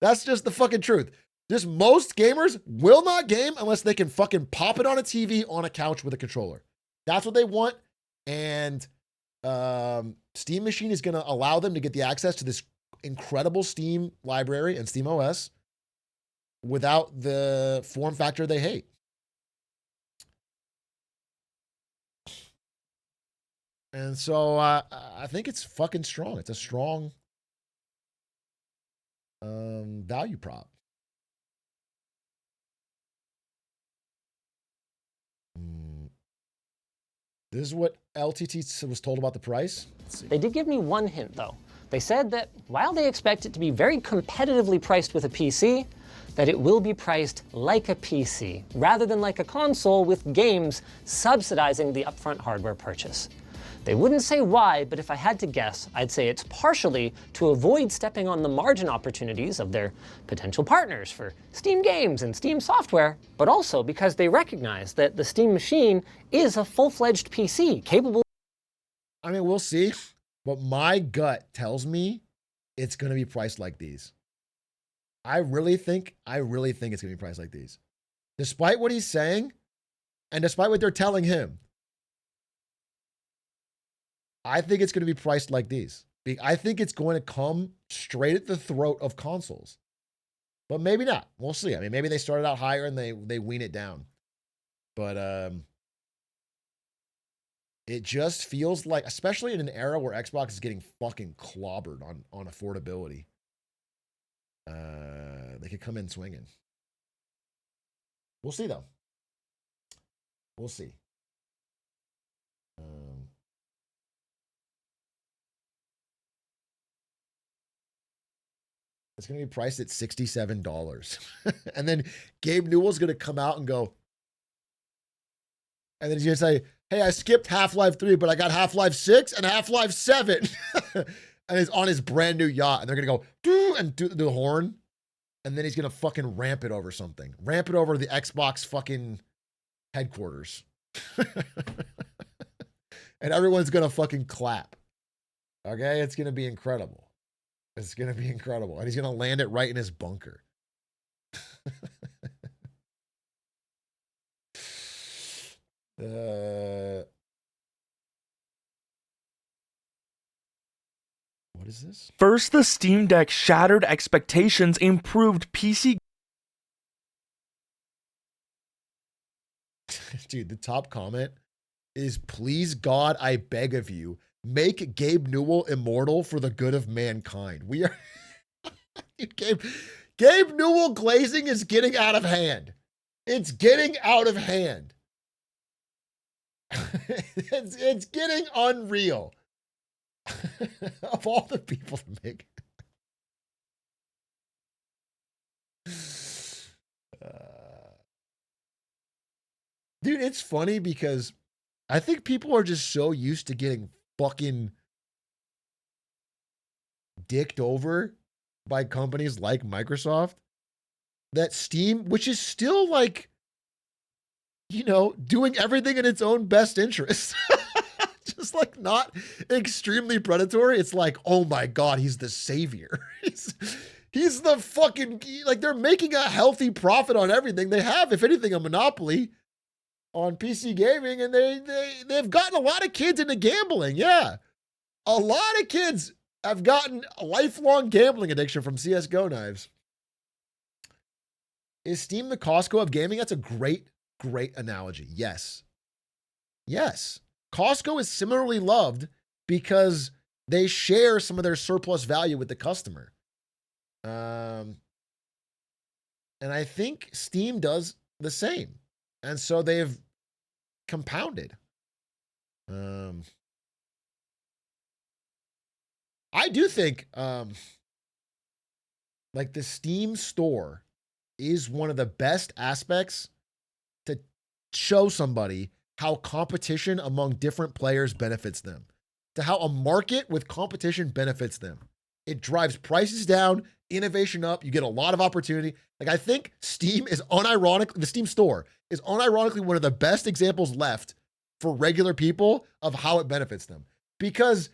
That's just the fucking truth. Just most gamers will not game unless they can fucking pop it on a TV on a couch with a controller. That's what they want. And Steam Machine is going to allow them to get the access to this incredible Steam library and Steam OS without the form factor they hate. And so I think it's fucking strong. It's a strong value prop. This is what LTT was told about the price. Let's see. They did give me one hint, though. They said that while they expect it to be very competitively priced with a PC, that it will be priced like a PC, rather than like a console with games subsidizing the upfront hardware purchase. They wouldn't say why, but if I had to guess, I'd say it's partially to avoid stepping on the margin opportunities of their potential partners for Steam games and Steam software, but also because they recognize that the Steam machine is a full-fledged PC capable. I mean, we'll see, but my gut tells me it's going to be priced like these. I really think it's going to be priced like these. Despite what he's saying, and despite what they're telling him, I think it's going to be priced like these. I think it's going to come straight at the throat of consoles. But maybe not. We'll see. I mean, maybe they started out higher and they wean it down. But it just feels like, especially in an era where Xbox is getting fucking clobbered on affordability, they could come in swinging. We'll see, though. We'll see. It's going to be priced at $67. And then Gabe Newell's going to come out and go, and then he's going to say, hey, I skipped Half-Life 3, but I got Half-Life 6 and Half-Life 7. And he's on his brand new yacht, and they're going to go, doo, and do the horn. And then he's going to fucking ramp it over something. Ramp it over the Xbox fucking headquarters. And everyone's going to fucking clap. Okay? It's going to be incredible. It's going to be incredible. And he's going to land it right in his bunker. What is this? First, the Steam Deck shattered expectations, improved PC. Dude, the top comment is, please God, I beg of you, make Gabe Newell immortal for the good of mankind. We are... Dude, Gabe Newell glazing is getting out of hand. It's getting out of hand. it's getting unreal. Of all the people to make. Dude, it's funny because I think people are just so used to getting fucking dicked over by companies like Microsoft that Steam, which is still like, you know, doing everything in its own best interest. Just like not extremely predatory. It's like, oh my God, he's the savior. He's the fucking, like, they're making a healthy profit on everything. They have, if anything, a monopoly on PC gaming, and they've gotten a lot of kids into gambling. Yeah. A lot of kids have gotten a lifelong gambling addiction from CSGO knives. Is Steam the Costco of gaming? That's a great analogy. Yes. Yes. Costco is similarly loved because they share some of their surplus value with the customer. And I think Steam does the same. And so they've compounded. I do think like the Steam store is one of the best aspects to show somebody how competition among different players benefits them, to how a market with competition benefits them. It drives prices down, innovation up. You get a lot of opportunity. Like, I think Steam is the Steam store is unironically one of the best examples left for regular people of how it benefits them, because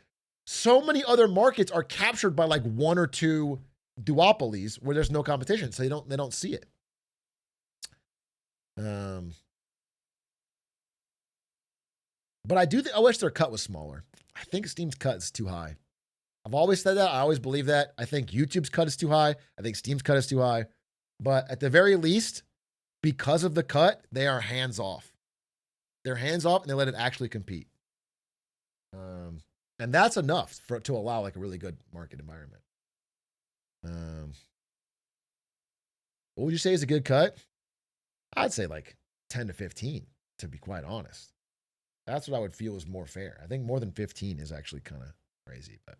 so many other markets are captured by like one or two duopolies where there's no competition. So they don't see it. But I wish their cut was smaller. I think Steam's cut is too high. I've always said that. I always believe that. I think YouTube's cut is too high. I think Steam's cut is too high. But at the very least, because of the cut, they are hands off. They're hands off and they let it actually compete. And that's enough to allow like a really good market environment. What would you say is a good cut? I'd say like 10 to 15, to be quite honest. That's what I would feel is more fair. I think more than 15 is actually kind of crazy, but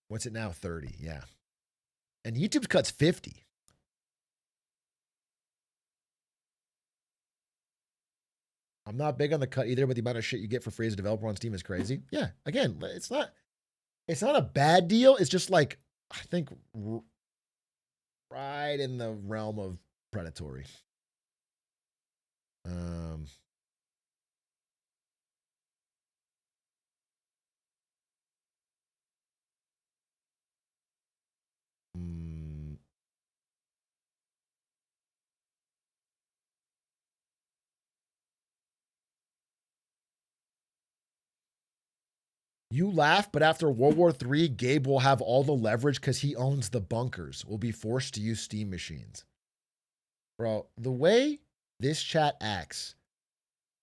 what's it now? 30, yeah. And YouTube's cut's 50. I'm not big on the cut either, but the amount of shit you get for free as a developer on Steam is crazy. Yeah, again, it's not a bad deal. It's just like, I think right in the realm of predatory. You laugh, but after World War III, Gabe will have all the leverage because he owns the bunkers. Will be forced to use Steam machines. Bro, the way this chat acts,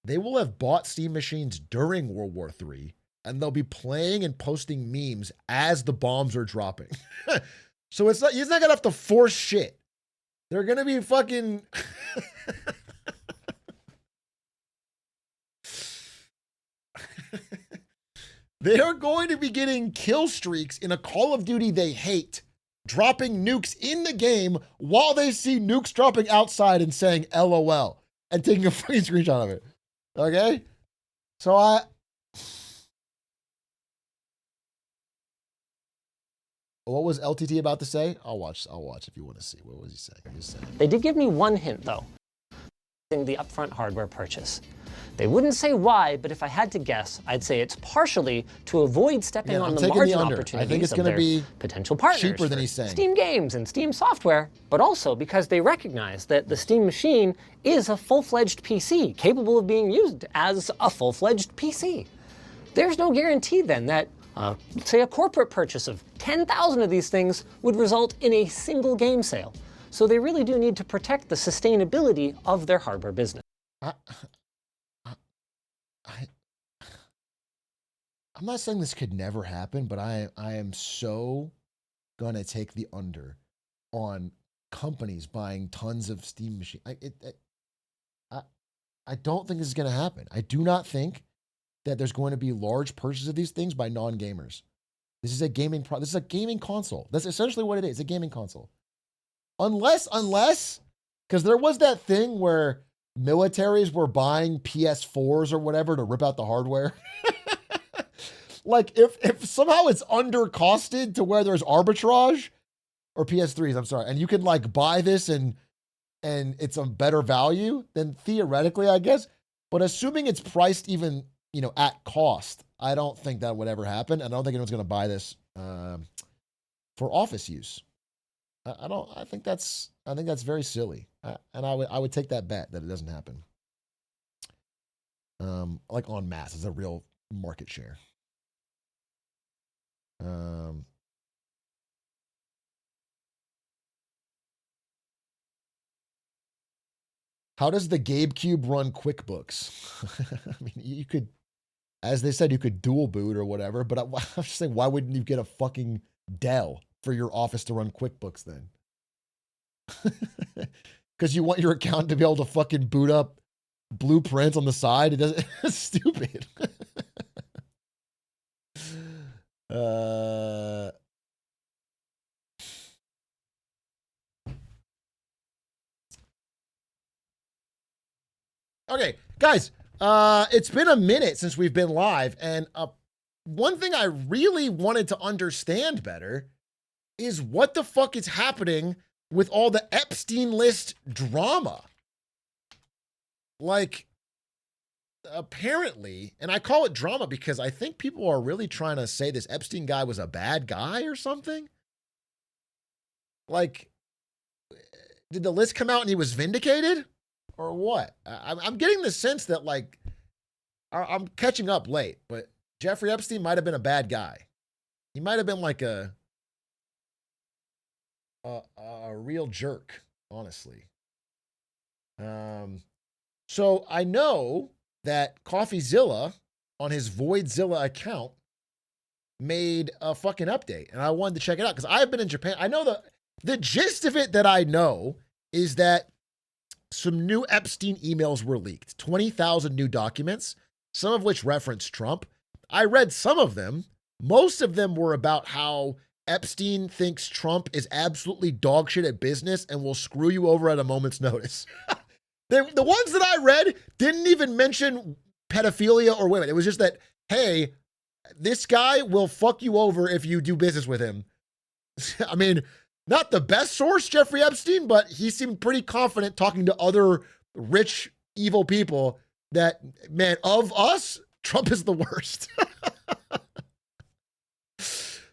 they will have bought Steam machines during World War III, and they'll be playing and posting memes as the bombs are dropping. So he's not gonna have to force shit. They're gonna be fucking they are going to be getting kill streaks in a Call of Duty they hate, dropping nukes in the game while they see nukes dropping outside and saying LOL and taking a fucking screenshot of it. Okay? So what was LTT about to say? I'll watch if you want to see. What was he saying? They did give me one hint, though. The upfront hardware purchase. They wouldn't say why, but if I had to guess, I'd say it's partially to avoid stepping on the margin opportunities I think it's of going to their be potential partners cheaper than for he's saying. Steam games and Steam software, but also because they recognize that the Steam machine is a full-fledged PC, capable of being used as a full-fledged PC. There's no guarantee then that, say, a corporate purchase of 10,000 of these things would result in a single game sale. So they really do need to protect the sustainability of their hardware business. I'm not saying this could never happen, but I am so gonna take the under on companies buying tons of Steam machines. I don't think this is gonna happen. I do not think that there's going to be large purchases of these things by non-gamers. This is a gaming this is a gaming console. That's essentially what it is, a gaming console. Unless, because there was that thing where militaries were buying PS4s or whatever to rip out the hardware. Like if somehow it's undercosted to where there's arbitrage, or PS3s, I'm sorry, and you can like buy this and it's a better value, then theoretically, I guess. But assuming it's priced even, at cost, I don't think that would ever happen. And I don't think anyone's going to buy this for office use. I think that's very silly. And I would take that bet that it doesn't happen. Like en masse, it's a real market share. How does the Gabe Cube run QuickBooks? I mean, you could, as they said, you could dual boot or whatever, but I'm just saying, why wouldn't you get a fucking Dell for your office to run QuickBooks then? Because you want your account to be able to fucking boot up blueprints on the side. It doesn't. It's stupid. Okay, guys. It's been a minute since we've been live, and one thing I really wanted to understand better is what the fuck is happening with all the Epstein list drama. Like, apparently, and I call it drama because I think people are really trying to say this Epstein guy was a bad guy or something. Like, did the list come out and he was vindicated? Or what? I'm getting the sense that, like, I'm catching up late, but Jeffrey Epstein might have been a bad guy. He might have been like a real jerk, honestly. So I know that CoffeeZilla on his Voidzilla account made a fucking update, and I wanted to check it out because I've been in Japan. I know the gist of it that I know is that some new Epstein emails were leaked, 20,000 new documents, some of which reference Trump. I read some of them. Most of them were about how Epstein thinks Trump is absolutely dog shit at business and will screw you over at a moment's notice. The ones that I read didn't even mention pedophilia or women. It was just that, hey, this guy will fuck you over if you do business with him. I mean, not the best source, Jeffrey Epstein, but he seemed pretty confident talking to other rich, evil people that, man, of us, Trump is the worst.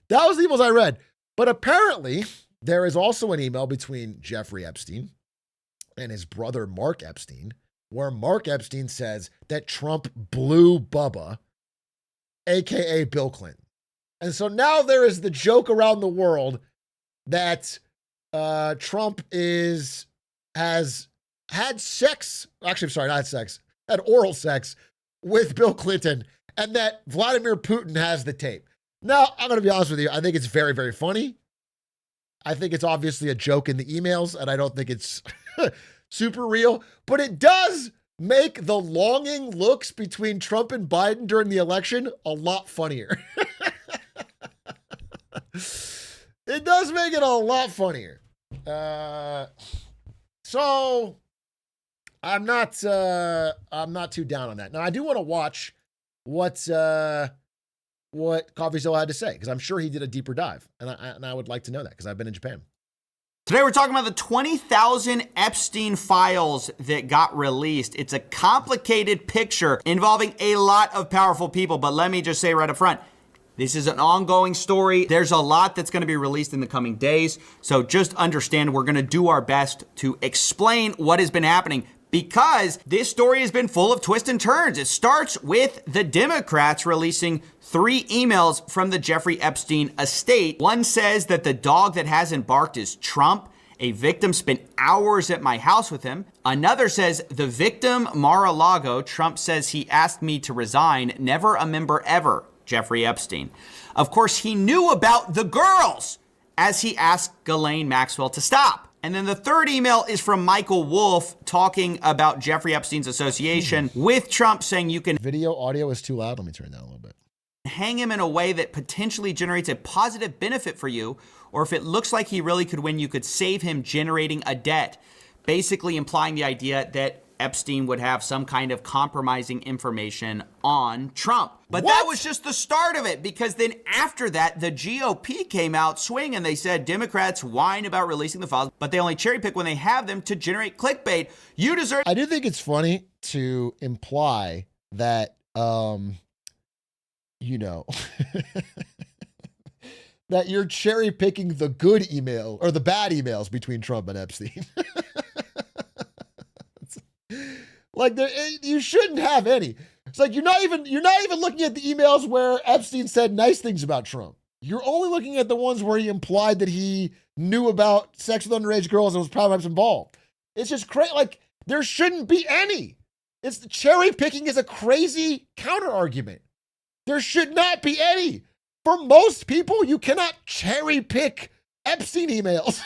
That was the emails I read. But apparently, there is also an email between Jeffrey Epstein and his brother, Mark Epstein, where Mark Epstein says that Trump blew Bubba, aka Bill Clinton. And so now there is the joke around the world that Trump has had sex, actually, I'm sorry, not sex, had oral sex with Bill Clinton, and that Vladimir Putin has the tape. Now, I'm going to be honest with you. I think it's very, very funny. I think it's obviously a joke in the emails, and I don't think it's super real, but it does make the longing looks between Trump and Biden during the election a lot funnier. It does make it a lot funnier. So I'm not too down on that. Now I do want to watch what Coffeezilla had to say, because I'm sure he did a deeper dive, and I would like to know that because I've been in Japan. Today we're talking about the 20,000 Epstein files that got released. It's a complicated picture involving a lot of powerful people, but let me just say right up front, this is an ongoing story. There's a lot that's going to be released in the coming days, so just understand we're going to do our best to explain what has been happening, because this story has been full of twists and turns. It starts with the Democrats releasing 3 emails from the Jeffrey Epstein estate. One says that the dog that hasn't barked is Trump. A victim spent hours at my house with him. Another says the victim, Mar-a-Lago, Trump says he asked me to resign. Never a member ever, Jeffrey Epstein. Of course, he knew about the girls as he asked Ghislaine Maxwell to stop. And then the third email is from Michael Wolff talking about Jeffrey Epstein's association with Trump, saying you can Video audio is too loud. Let me turn it down a little bit. hang him in a way that potentially generates a positive benefit for you, or if it looks like he really could win, you could save him generating a debt. Basically implying the idea that Epstein would have some kind of compromising information on Trump. But that was just the start of it, because then after that, the GOP came out swinging and they said Democrats whine about releasing the files, but they only cherry pick when they have them to generate clickbait. You deserve. I do think it's funny to imply that, you know, that you're cherry picking the good email or the bad emails between Trump and Epstein. Like you shouldn't have any. It's like you're not even looking at the emails where Epstein said nice things about Trump. You're only looking at the ones where he implied that he knew about sex with underage girls and was perhaps involved. It's just crazy. Like there shouldn't be any. It's the cherry picking is a crazy counter argument. There should not be any. For most people, you cannot cherry pick Epstein emails.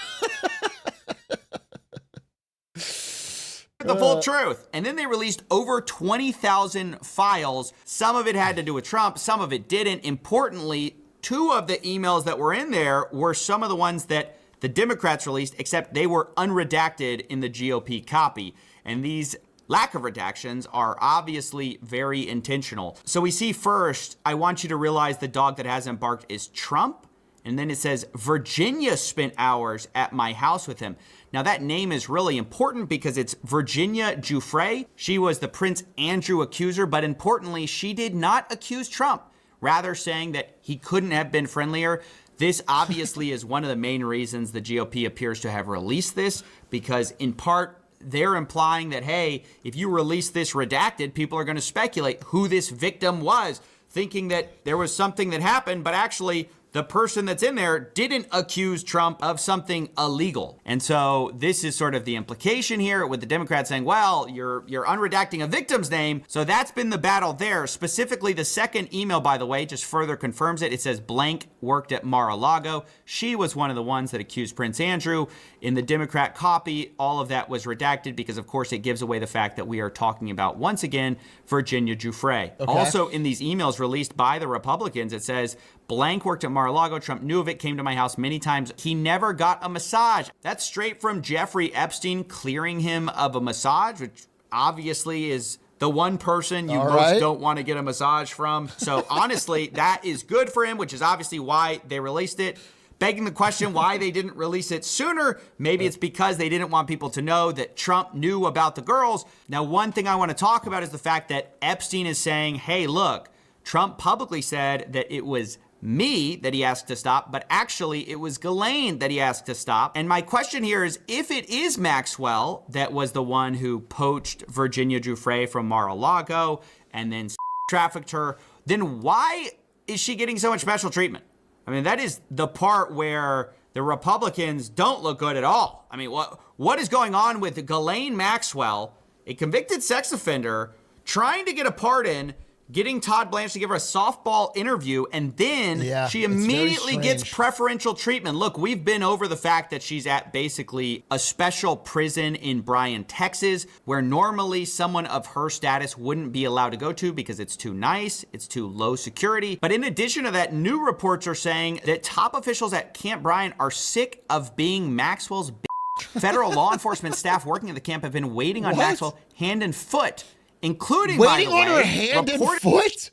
The full truth. And then they released over 20,000 files. Some of it had to do with Trump, some of it didn't. Importantly, 2 of the emails that were in there were some of the ones that the Democrats released, except they were unredacted in the GOP copy. And these lack of redactions are obviously very intentional. So we see first, I want you to realize the dog that hasn't barked is Trump. And then it says, Virginia spent hours at my house with him. Now that name is really important because it's Virginia Giuffre. She was the Prince Andrew accuser, but importantly, she did not accuse Trump, rather saying that he couldn't have been friendlier. This obviously is one of the main reasons the GOP appears to have released this, because in part, they're implying that, hey, if you release this redacted, people are going to speculate who this victim was, thinking that there was something that happened, but actually the person that's in there didn't accuse Trump of something illegal. And so this is sort of the implication here with the Democrats saying, well, you're unredacting a victim's name. So that's been the battle there. Specifically, the second email, by the way, just further confirms it. It says blank worked at Mar-a-Lago. She was one of the ones that accused Prince Andrew. In the Democrat copy, all of that was redacted because, of course, it gives away the fact that we are talking about, once again, Virginia Giuffre. Okay. Also, in these emails released by the Republicans, it says Blank worked at Mar-a-Lago. Trump knew of it, came to my house many times. He never got a massage. That's straight from Jeffrey Epstein clearing him of a massage, which obviously is the one person you most don't want to get a massage from. So honestly, that is good for him, which is obviously why they released it. Begging the question why they didn't release it sooner. Maybe it's because they didn't want people to know that Trump knew about the girls. Now, one thing I want to talk about is the fact that Epstein is saying, hey, look, Trump publicly said that it was me that he asked to stop, but actually it was Ghislaine that he asked to stop. And my question here is, if it is Maxwell that was the one who poached Virginia Giuffre from Mar-a-Lago and then trafficked her, then why is she getting so much special treatment? I mean, that is the part where the Republicans don't look good at all. I mean, what is going on with Ghislaine Maxwell, a convicted sex offender, trying to get a pardon, getting Todd Blanche to give her a softball interview, and then she immediately gets preferential treatment. Look, we've been over the fact that she's at basically a special prison in Bryan, Texas, where normally someone of her status wouldn't be allowed to go to because it's too nice, it's too low security. But in addition to that, new reports are saying that top officials at Camp Bryan are sick of being Maxwell's Federal law enforcement staff working at the camp have been waiting on Maxwell hand and foot, including, waiting by the on way, her hand and foot?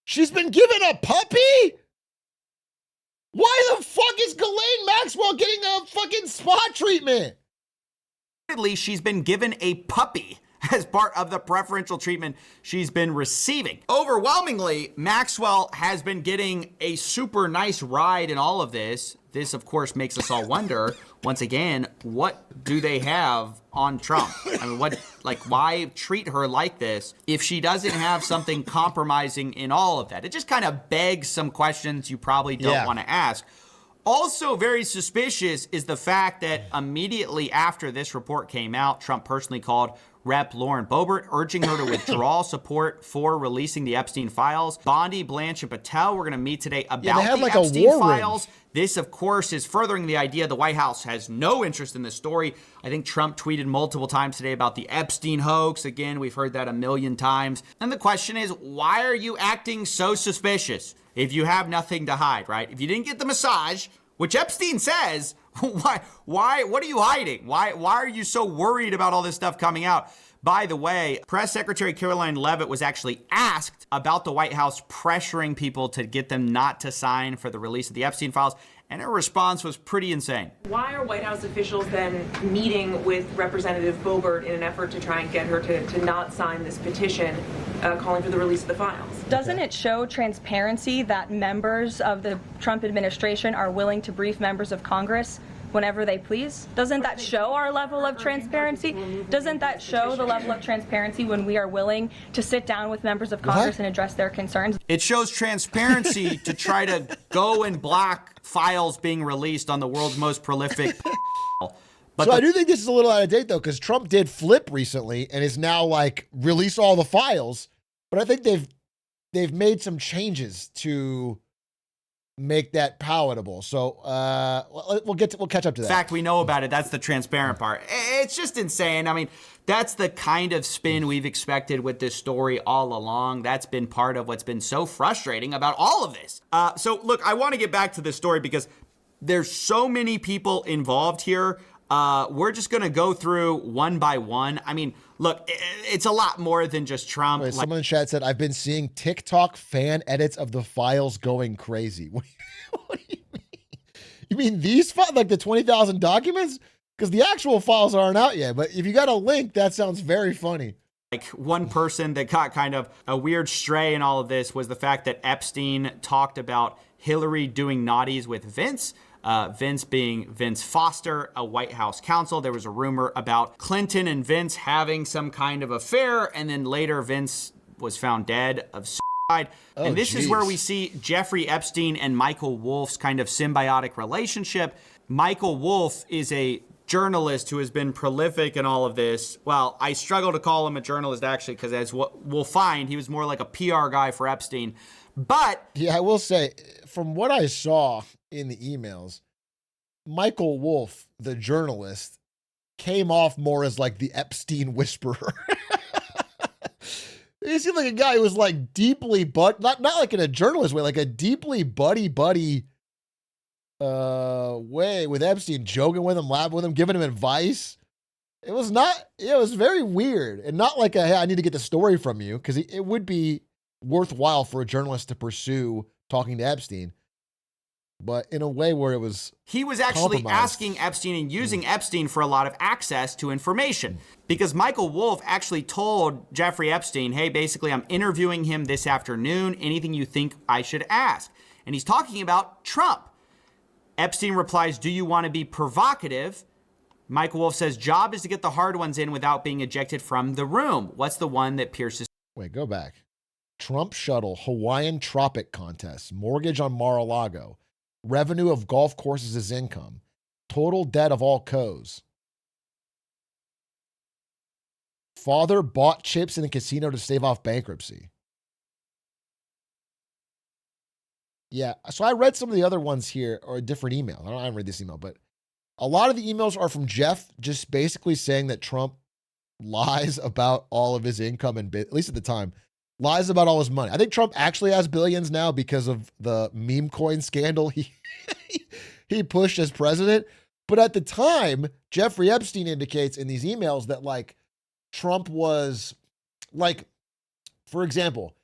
She's been given a puppy? Why the fuck is Ghislaine Maxwell getting a fucking spa treatment? She's been given a puppy as part of the preferential treatment she's been receiving. Overwhelmingly, Maxwell has been getting a super nice ride in all of this. This, of course, makes us all wonder, once again, what do they have on Trump? I mean, why treat her like this if she doesn't have something compromising in all of that? It just kind of begs some questions you probably don't want to ask. Also very suspicious is the fact that immediately after this report came out, Trump personally called Rep. Lauren Boebert, urging her to withdraw support for releasing the Epstein files. Bondi, Blanche, and Patel were going to meet today about the Epstein files. This, of course, is furthering the idea the White House has no interest in this story. I think Trump tweeted multiple times today about the Epstein hoax. Again, we've heard that a million times. And the question is, why are you acting so suspicious if you have nothing to hide, right? If you didn't get the massage, which Epstein says, what are you hiding? Why are you so worried about all this stuff coming out? By the way, Press Secretary Caroline Leavitt was actually asked about the White House pressuring people to get them not to sign for the release of the Epstein files, and her response was pretty insane. Why are White House officials then meeting with Representative Boebert in an effort to try and get her to not sign this petition calling for the release of the files? Doesn't it show transparency that members of the Trump administration are willing to brief members of Congress whenever they please? Doesn't that show our level of transparency? Doesn't that show the level of transparency when we are willing to sit down with members of Congress and address their concerns? It shows transparency to try to go and block files being released on the world's most prolific. But I do think this is a little out of date, though, because Trump did flip recently and is now like, release all the files. But I think they've made some changes to make that palatable. So we'll catch up to that. In fact, we know about it. That's the transparent part. It's just insane. I mean, that's the kind of spin we've expected with this story all along. That's been part of what's been so frustrating about all of this. So look, I want to get back to this story because there's so many people involved here. We're just going to go through one by one. I mean, look, it's a lot more than just Trump. Wait, someone in chat said, I've been seeing TikTok fan edits of the files going crazy. What do you mean? You mean these files, like the 20,000 documents? Because the actual files aren't out yet. But if you got a link, that sounds very funny. Like one person that got kind of a weird stray in all of this was the fact that Epstein talked about Hillary doing naughties with Vince. Vince being Vince Foster, a White House counsel. There was a rumor about Clinton and Vince having some kind of affair, and then later Vince was found dead of suicide. And this is where we see Jeffrey Epstein and Michael Wolff's kind of symbiotic relationship. Michael Wolff is a journalist who has been prolific in all of this. Well, I struggle to call him a journalist, actually, because as what we'll find, he was more like a PR guy for Epstein. But yeah, I will say, from what I saw in the emails, Michael Wolff, the journalist, came off more as like the Epstein whisperer. He seemed like a guy who was like deeply, but not like in a journalist way, like a deeply buddy way with Epstein, joking with him, laughing with him, giving him advice. It was very weird, and not like hey, I need to get the story from you, because it would be worthwhile for a journalist to pursue talking to Epstein, but in a way where it was he was actually compromised. asking Epstein and using Epstein for a lot of access to information, because Michael Wolff actually told Jeffrey Epstein, hey, basically, I'm interviewing him this afternoon. Anything you think I should ask? And he's talking about Trump. Epstein replies, do you want to be provocative? Michael Wolff says, job is to get the hard ones in without being ejected from the room. What's the one that pierces? Wait, go back. Trump shuttle, Hawaiian tropic contest, mortgage on Mar-a-Lago, revenue of golf courses as income, total debt of all co's. Father bought chips in the casino to stave off bankruptcy. Yeah, so I read some of the other ones here, or a different email. I haven't read this email, but a lot of the emails are from Jeff, just basically saying that Trump lies about all of his income and, at least at the time, lies about all his money. I think Trump actually has billions now because of the meme coin scandal he pushed as president. But at the time, Jeffrey Epstein indicates in these emails that, like, Trump was, like, for example,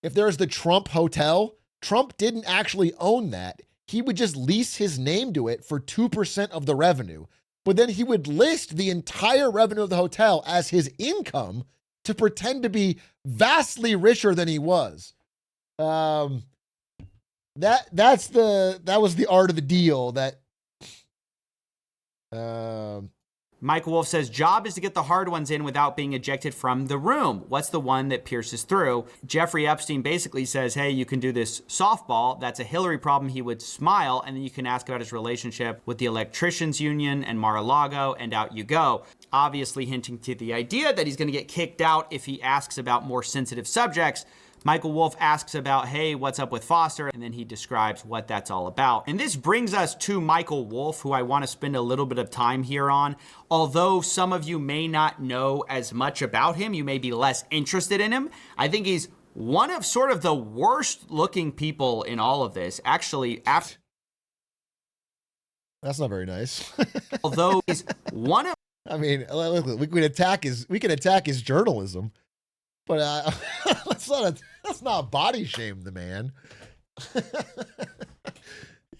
if there's the Trump Hotel, Trump didn't actually own that. He would just lease his name to it for 2% of the revenue. But then he would list the entire revenue of the hotel as his income to pretend to be vastly richer than he was. That was the art of the deal that Michael Wolff says, job is to get the hard ones in without being ejected from the room. What's the one that pierces through? Jeffrey Epstein basically says, hey, you can do this softball. That's a Hillary problem. He would smile, and then you can ask about his relationship with the electricians union and Mar-a-Lago, and out you go. Obviously hinting to the idea that he's going to get kicked out if he asks about more sensitive subjects. Michael Wolff asks about, hey, what's up with Foster? And then he describes what that's all about. And this brings us to Michael Wolff, who I want to spend a little bit of time here on. Although some of you may not know as much about him, you may be less interested in him. I think he's one of sort of the worst looking people in all of this. Actually, after... That's not very nice. Although he's one of... I mean, look, we can attack his journalism, but let's not body shame the man.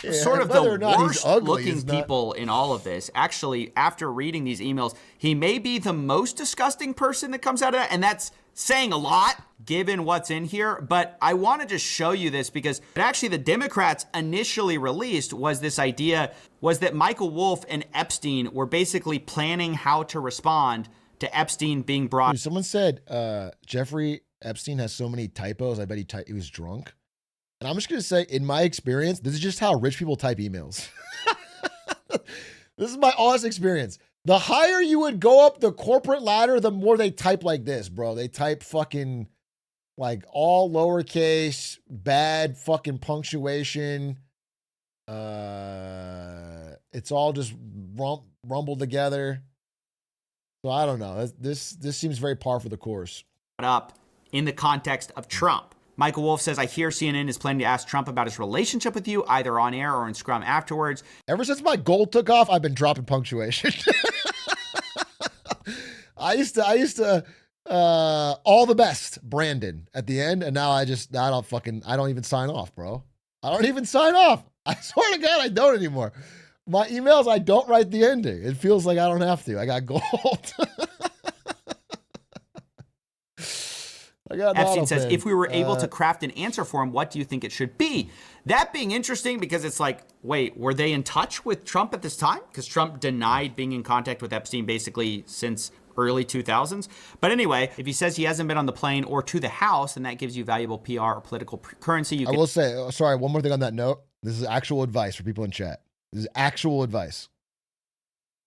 Yeah, sort of the worst looking not... people in all of this. Actually, after reading these emails, he may be the most disgusting person that comes out of that, and that's saying a lot given what's in here. But I want to just show you this because actually the Democrats initially released was this idea was that Michael Wolff and Epstein were basically planning how to respond to Epstein being brought. Dude, someone said Jeffrey Epstein has so many typos. I bet he was drunk. And I'm just going to say, in my experience, this is just how rich people type emails. This is my honest experience. The higher you would go up the corporate ladder, the more they type like this, bro. They type fucking like all lowercase, bad fucking punctuation. It's all just rumbled together. So I don't know. This seems very par for the course. Up in the context of Trump. Michael Wolff says, I hear CNN is planning to ask Trump about his relationship with you, either on air or in Scrum afterwards. Ever since my gold took off, I've been dropping punctuation. I used to all the best, Brandon, at the end, and now I don't even sign off, bro. I don't even sign off. I swear to God, I don't anymore. My emails, I don't write the ending. It feels like I don't have to. I got gold. Epstein says, if we were able to craft an answer for him, what do you think it should be? That being interesting because it's like, wait, were they in touch with Trump at this time? Because Trump denied being in contact with Epstein basically since early 2000s. But anyway, if he says he hasn't been on the plane or to the house, then that gives you valuable PR or political currency. I will say, sorry, one more thing on that note. This is actual advice for people in chat. This is actual advice.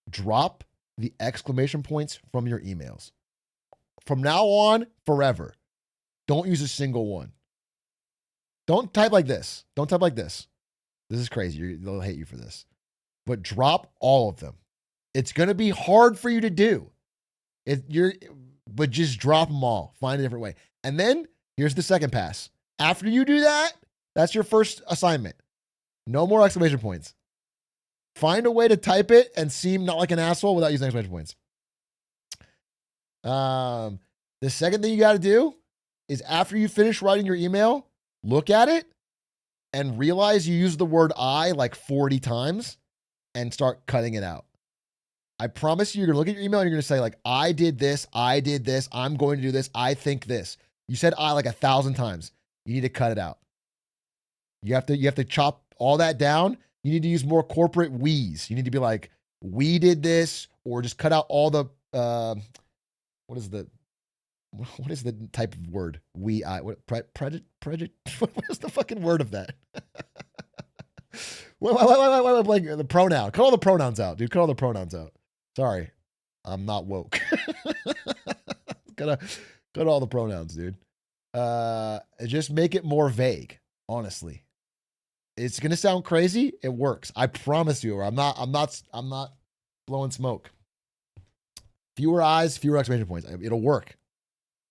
Drop the exclamation points from your emails. From now on, forever. Don't use a single one. Don't type like this. Don't type like this. This is crazy. They'll hate you for this. But drop all of them. It's going to be hard for you to do. But just drop them all. Find a different way. And then here's the second pass. After you do that, that's your first assignment. No more exclamation points. Find a way to type it and seem not like an asshole without using exclamation points. The second thing you got to do is after you finish writing your email, look at it and realize you used the word I like 40 times and start cutting it out. I promise you're going to look at your email and you're going to say like, I did this, I'm going to do this, I think this. You said I like 1,000 times. You need to cut it out. You have to chop all that down. You need to use more corporate we's. You need to be like, we did this, or just cut out all the, what is the type of word? We, I, what, what is the fucking word of that? Wait, like the pronoun. Cut all the pronouns out, dude. Cut all the pronouns out. Sorry. I'm not woke. Cut all the pronouns, dude. Just make it more vague, honestly. It's gonna sound crazy. It works. I promise you. I'm not blowing smoke. Fewer eyes, fewer exclamation points. It'll work.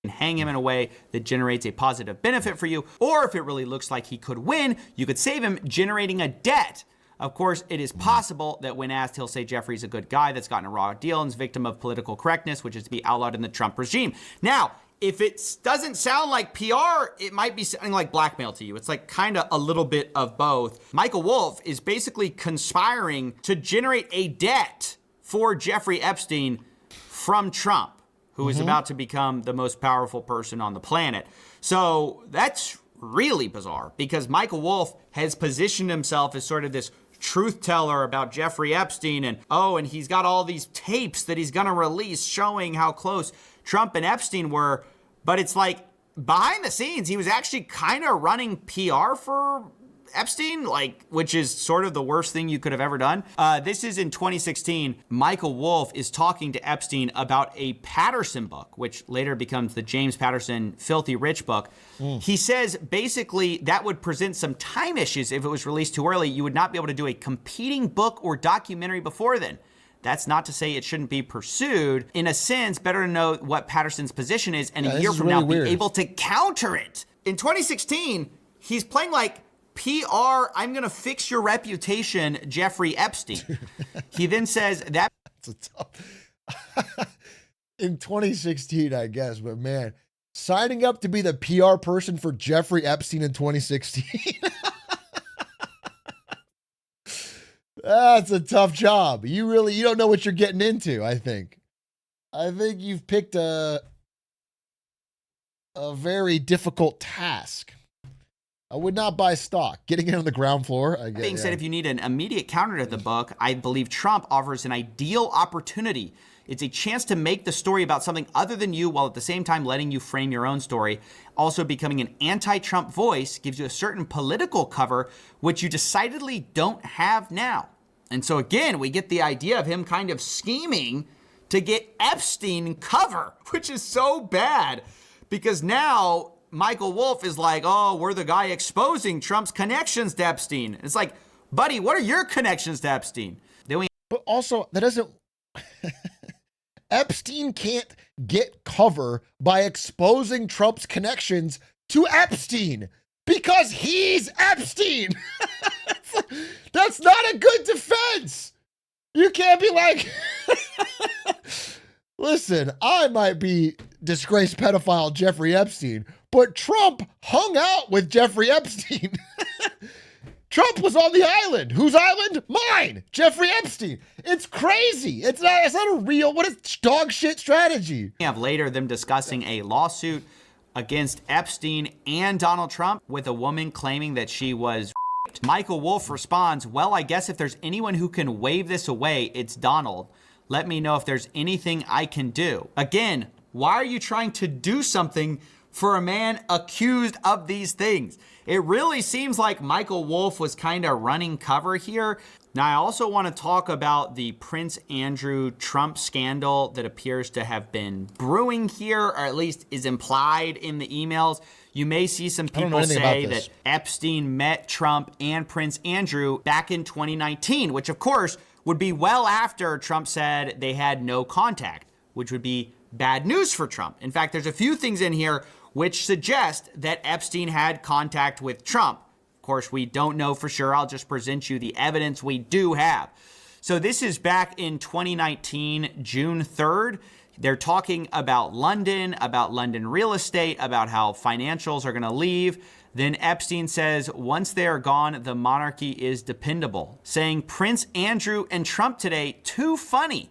And hang him in a way that generates a positive benefit for you. Or if it really looks like he could win, you could save him generating a debt. Of course, it is possible that when asked, he'll say Jeffrey's a good guy that's gotten a raw deal and is victim of political correctness, which is to be outlawed in the Trump regime. Now, if it doesn't sound like PR, it might be sounding like blackmail to you. It's like kind of a little bit of both. Michael Wolff is basically conspiring to generate a debt for Jeffrey Epstein from Trump, who is about to become the most powerful person on the planet. So that's really bizarre because Michael Wolff has positioned himself as sort of this truth teller about Jeffrey Epstein and he's got all these tapes that he's going to release showing how close Trump and Epstein were. But it's like behind the scenes, he was actually kind of running PR for Epstein, which is sort of the worst thing you could have ever done. This is in 2016. Michael Wolff is talking to Epstein about a Patterson book, which later becomes the James Patterson Filthy Rich book. He says basically that would present some time issues if it was released too early. You would not be able to do a competing book or documentary before then. That's not to say it shouldn't be pursued. In a sense, better to know what Patterson's position is and a year from now be able to counter it. In 2016, he's playing like PR, I'm going to fix your reputation, Jeffrey Epstein. He then says that. That's a tough. In 2016, I guess, but man, signing up to be the PR person for Jeffrey Epstein in 2016. That's a tough job. You don't know what you're getting into, I think. I think you've picked a very difficult task. I would not buy stock. Getting in on the ground floor. That being said, if you need an immediate counter to the book, I believe Trump offers an ideal opportunity. It's a chance to make the story about something other than you while at the same time letting you frame your own story. Also, becoming an anti-Trump voice gives you a certain political cover, which you decidedly don't have now. And so again, we get the idea of him kind of scheming to get Epstein cover, which is so bad because now Michael Wolff is like, oh, we're the guy exposing Trump's connections to Epstein. It's like, buddy, what are your connections to Epstein? But also, that doesn't... Epstein can't get cover by exposing Trump's connections to Epstein because he's Epstein. That's not a good defense. You can't be like, listen, I might be disgraced pedophile Jeffrey Epstein, but Trump hung out with Jeffrey Epstein. Trump was on the island. Whose island? Mine. Jeffrey Epstein. It's crazy. It's not a real, what is dog shit strategy? We have later them discussing a lawsuit against Epstein and Donald Trump with a woman claiming that she was raped. Michael Wolff responds, well, I guess if there's anyone who can wave this away, it's Donald. Let me know if there's anything I can do. Again, why are you trying to do something for a man accused of these things? It really seems like Michael Wolff was kind of running cover here. Now, I also want to talk about the Prince Andrew Trump scandal that appears to have been brewing here, or at least is implied in the emails. You may see some people say that Epstein met Trump and Prince Andrew back in 2019, which of course would be well after Trump said they had no contact, which would be bad news for Trump. In fact, there's a few things in here which suggest that Epstein had contact with Trump. Of course, we don't know for sure. I'll just present you the evidence we do have. So this is back in 2019, June 3rd. They're talking about London real estate, about how financials are going to leave. Then Epstein says, once they are gone, the monarchy is dependable, saying Prince Andrew and Trump today, too funny.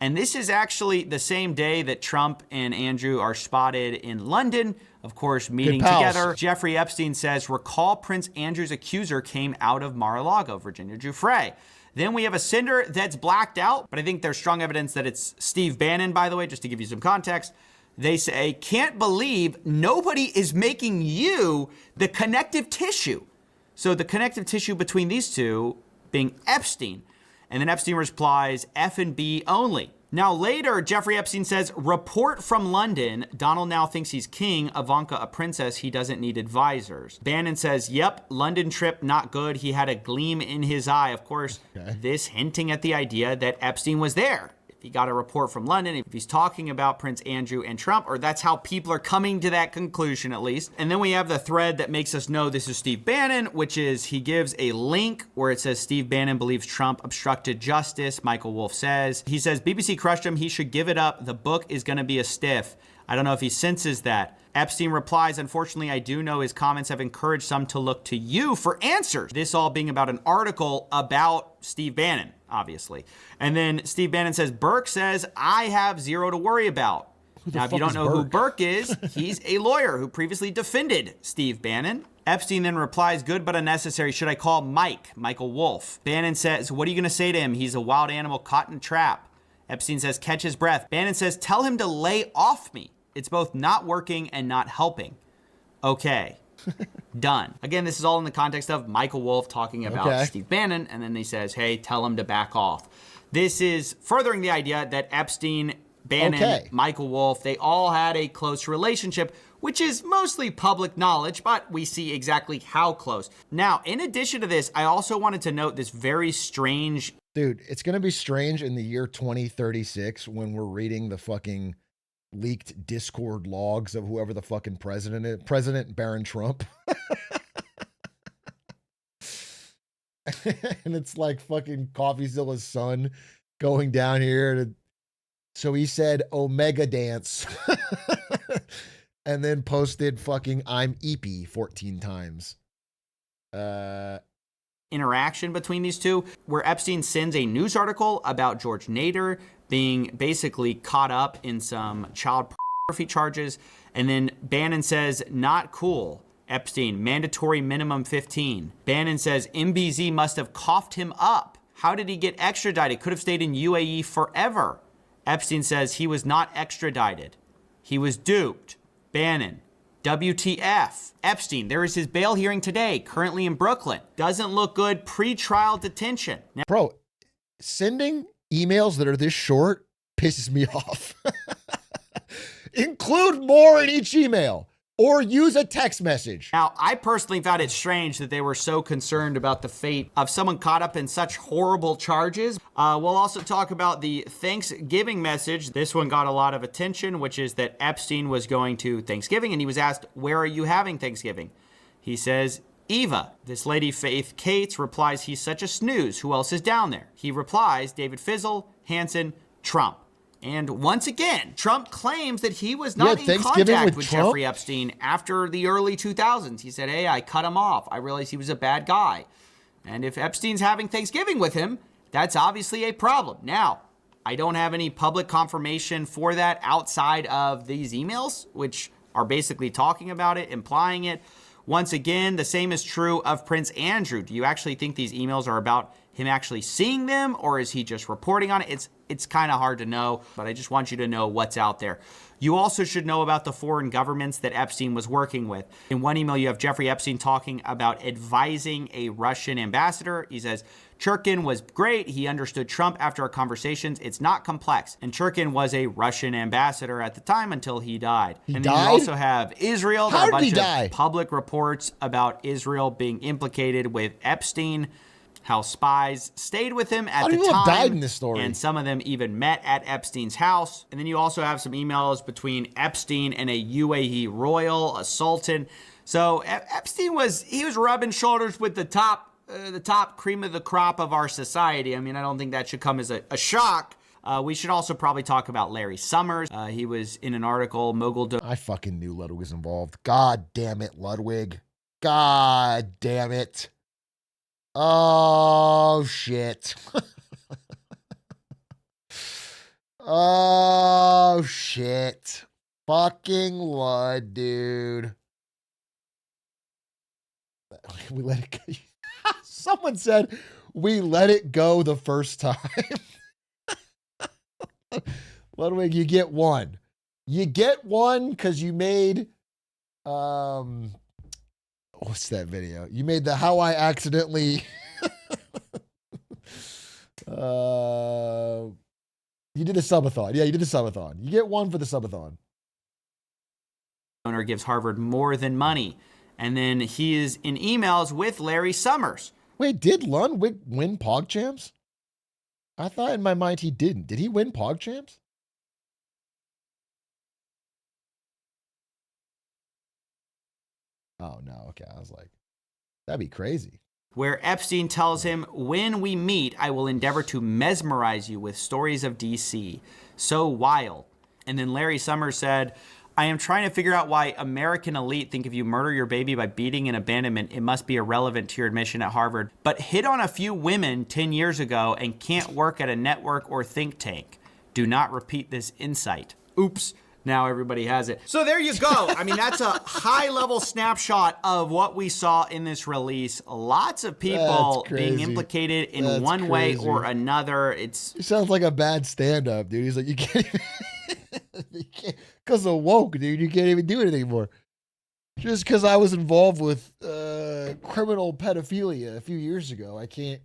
And this is actually the same day that Trump and Andrew are spotted in London, of course, meeting together. Jeffrey Epstein says, recall Prince Andrew's accuser came out of Mar-a-Lago, Virginia Giuffre. Then we have a sender that's blacked out, but I think there's strong evidence that it's Steve Bannon, by the way, just to give you some context. They say, can't believe nobody is making you the connective tissue. So the connective tissue between these two being Epstein. And then Epstein replies, F&B only. Now later, Jeffrey Epstein says, report from London. Donald now thinks he's king. Ivanka a princess. He doesn't need advisors. Bannon says, yep, London trip not good. He had a gleam in his eye. Of course, this hinting at the idea that Epstein was there. He got a report from London, if he's talking about Prince Andrew and Trump, or that's how people are coming to that conclusion at least. And then we have the thread that makes us know this is Steve Bannon, which is he gives a link where it says Steve Bannon believes Trump obstructed justice. Michael Wolff says, he says, BBC crushed him. He should give it up. The book is going to be a stiff. I don't know if he senses that. Epstein replies, unfortunately, I do know his comments have encouraged some to look to you for answers. This all being about an article about Steve Bannon, obviously. And then Steve Bannon says, Burke says, I have zero to worry about. Now, if you don't know who Burke is, he's a lawyer who previously defended Steve Bannon. Epstein then replies, good but unnecessary. Should I call Michael Wolff? Bannon says, what are you going to say to him? He's a wild animal caught in a trap. Epstein says, catch his breath. Bannon says, tell him to lay off me. It's both not working and not helping. Okay. Done. Again, this is all in the context of Michael Wolff talking about Steve Bannon, and then he says, hey, tell him to back off. This is furthering the idea that Epstein, Bannon, Michael Wolff, they all had a close relationship, which is mostly public knowledge, but we see exactly how close. Now, in addition to this, I also wanted to note this very strange... Dude, it's going to be strange in the year 2036 when we're reading the fucking leaked Discord logs of whoever the fucking president is. President Barron Trump. And it's like fucking CoffeeZilla's son going down here to... So he said Omega Dance. And then posted fucking I'm Eepy 14 times. Interaction between these two, where Epstein sends a news article about George Nader being basically caught up in some child pornography charges. And then Bannon says, not cool. Epstein, mandatory minimum 15. Bannon says, MBZ must have coughed him up. How did he get extradited? Could have stayed in UAE forever. Epstein says he was not extradited. He was duped. Bannon, WTF. Epstein, there is his bail hearing today, currently in Brooklyn. Doesn't look good. Pre-trial detention. Now, bro, sending emails that are this short pisses me off. Include more in each email or use a text message. Now, I personally found it strange that they were so concerned about the fate of someone caught up in such horrible charges. We'll also talk about the Thanksgiving message. This one got a lot of attention, which is that Epstein was going to Thanksgiving and he was asked, where are you having Thanksgiving? He says, Eva. This lady, Faith Cates, replies, he's such a snooze. Who else is down there? He replies, David Fizzle, Hansen, Trump. And once again, Trump claims that he was not in contact with Jeffrey Epstein after the early 2000s. He said, hey, I cut him off. I realized he was a bad guy. And if Epstein's having Thanksgiving with him, that's obviously a problem. Now, I don't have any public confirmation for that outside of these emails, which are basically talking about it, implying it. Once again, the same is true of Prince Andrew. Do you actually think these emails are about him actually seeing them, or is he just reporting on it? It's kind of hard to know, but I just want you to know what's out there. You also should know about the foreign governments that Epstein was working with. In one email, you have Jeffrey Epstein talking about advising a Russian ambassador. He says, Churkin was great. He understood Trump after our conversations. It's not complex. And Churkin was a Russian ambassador at the time until he died. And then you also have Israel. How did he die? Public reports about Israel being implicated with Epstein. how spies stayed with him at How the many people time. have died in this story? And some of them even met at Epstein's house. And then you also have some emails between Epstein and a UAE royal, a sultan. So Epstein was rubbing shoulders with the top cream of the crop of our society. I mean, I don't think that should come as a shock. We should also probably talk about Larry Summers. He was in an article, Mogul. I fucking knew Ludwig was involved. God damn it, Ludwig. God damn it. Oh, shit. Oh, shit. Fucking Lud, dude. We let it go. Someone said we let it go the first time. Ludwig, you get one. You get one because you made, what's that video? You made the how I accidentally, you did a subathon. Yeah, you did a subathon. You get one for the subathon. Owner gives Harvard more than money. And then he is in emails with Larry Summers. Wait, did Ludwig win PogChamps? I thought in my mind he didn't. Did he win PogChamps? Oh, no. Okay. I was like, that'd be crazy. Where Epstein tells him, when we meet, I will endeavor to mesmerize you with stories of DC. So wild. And then Larry Summers said, I am trying to figure out why American elite think if you murder your baby by beating in abandonment, it must be irrelevant to your admission at Harvard, but hit on a few women 10 years ago and can't work at a network or think tank. Do not repeat this insight. Oops. Now everybody has it. So there you go. I mean, that's a high-level snapshot of what we saw in this release. Lots of people being implicated in one way or another. It sounds like a bad stand-up, dude. He's like, you can't even, because of woke, dude. You can't even do it anymore. Just because I was involved with criminal pedophilia a few years ago, I can't.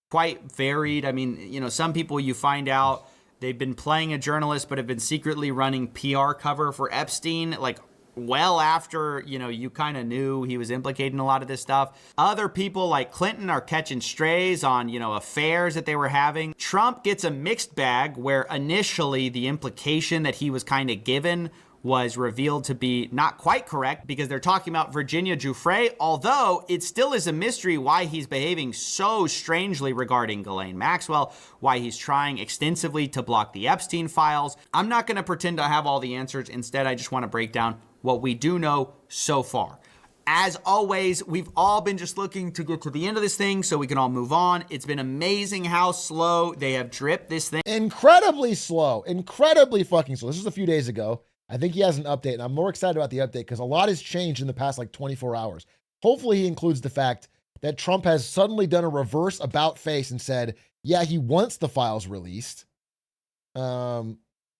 Quite varied. I mean, you know, some people you find out they've been playing a journalist, but have been secretly running PR cover for Epstein, like well after, you know, you kind of knew he was implicated in a lot of this stuff. Other people like Clinton are catching strays on, you know, affairs that they were having. Trump gets a mixed bag where initially the implication that he was kind of given was revealed to be not quite correct because they're talking about Virginia Giuffre, although it still is a mystery why he's behaving so strangely regarding Ghislaine Maxwell, why he's trying extensively to block the Epstein files. I'm not going to pretend I have all the answers. Instead, I just want to break down what we do know so far. As always, we've all been just looking to get to the end of this thing so we can all move on. It's been amazing how slow they have dripped this thing. Incredibly slow. Incredibly fucking slow. This was a few days ago. I think he has an update, and I'm more excited about the update because a lot has changed in the past like 24 hours. Hopefully he includes the fact that Trump has suddenly done a reverse about face and said, yeah, he wants the files released,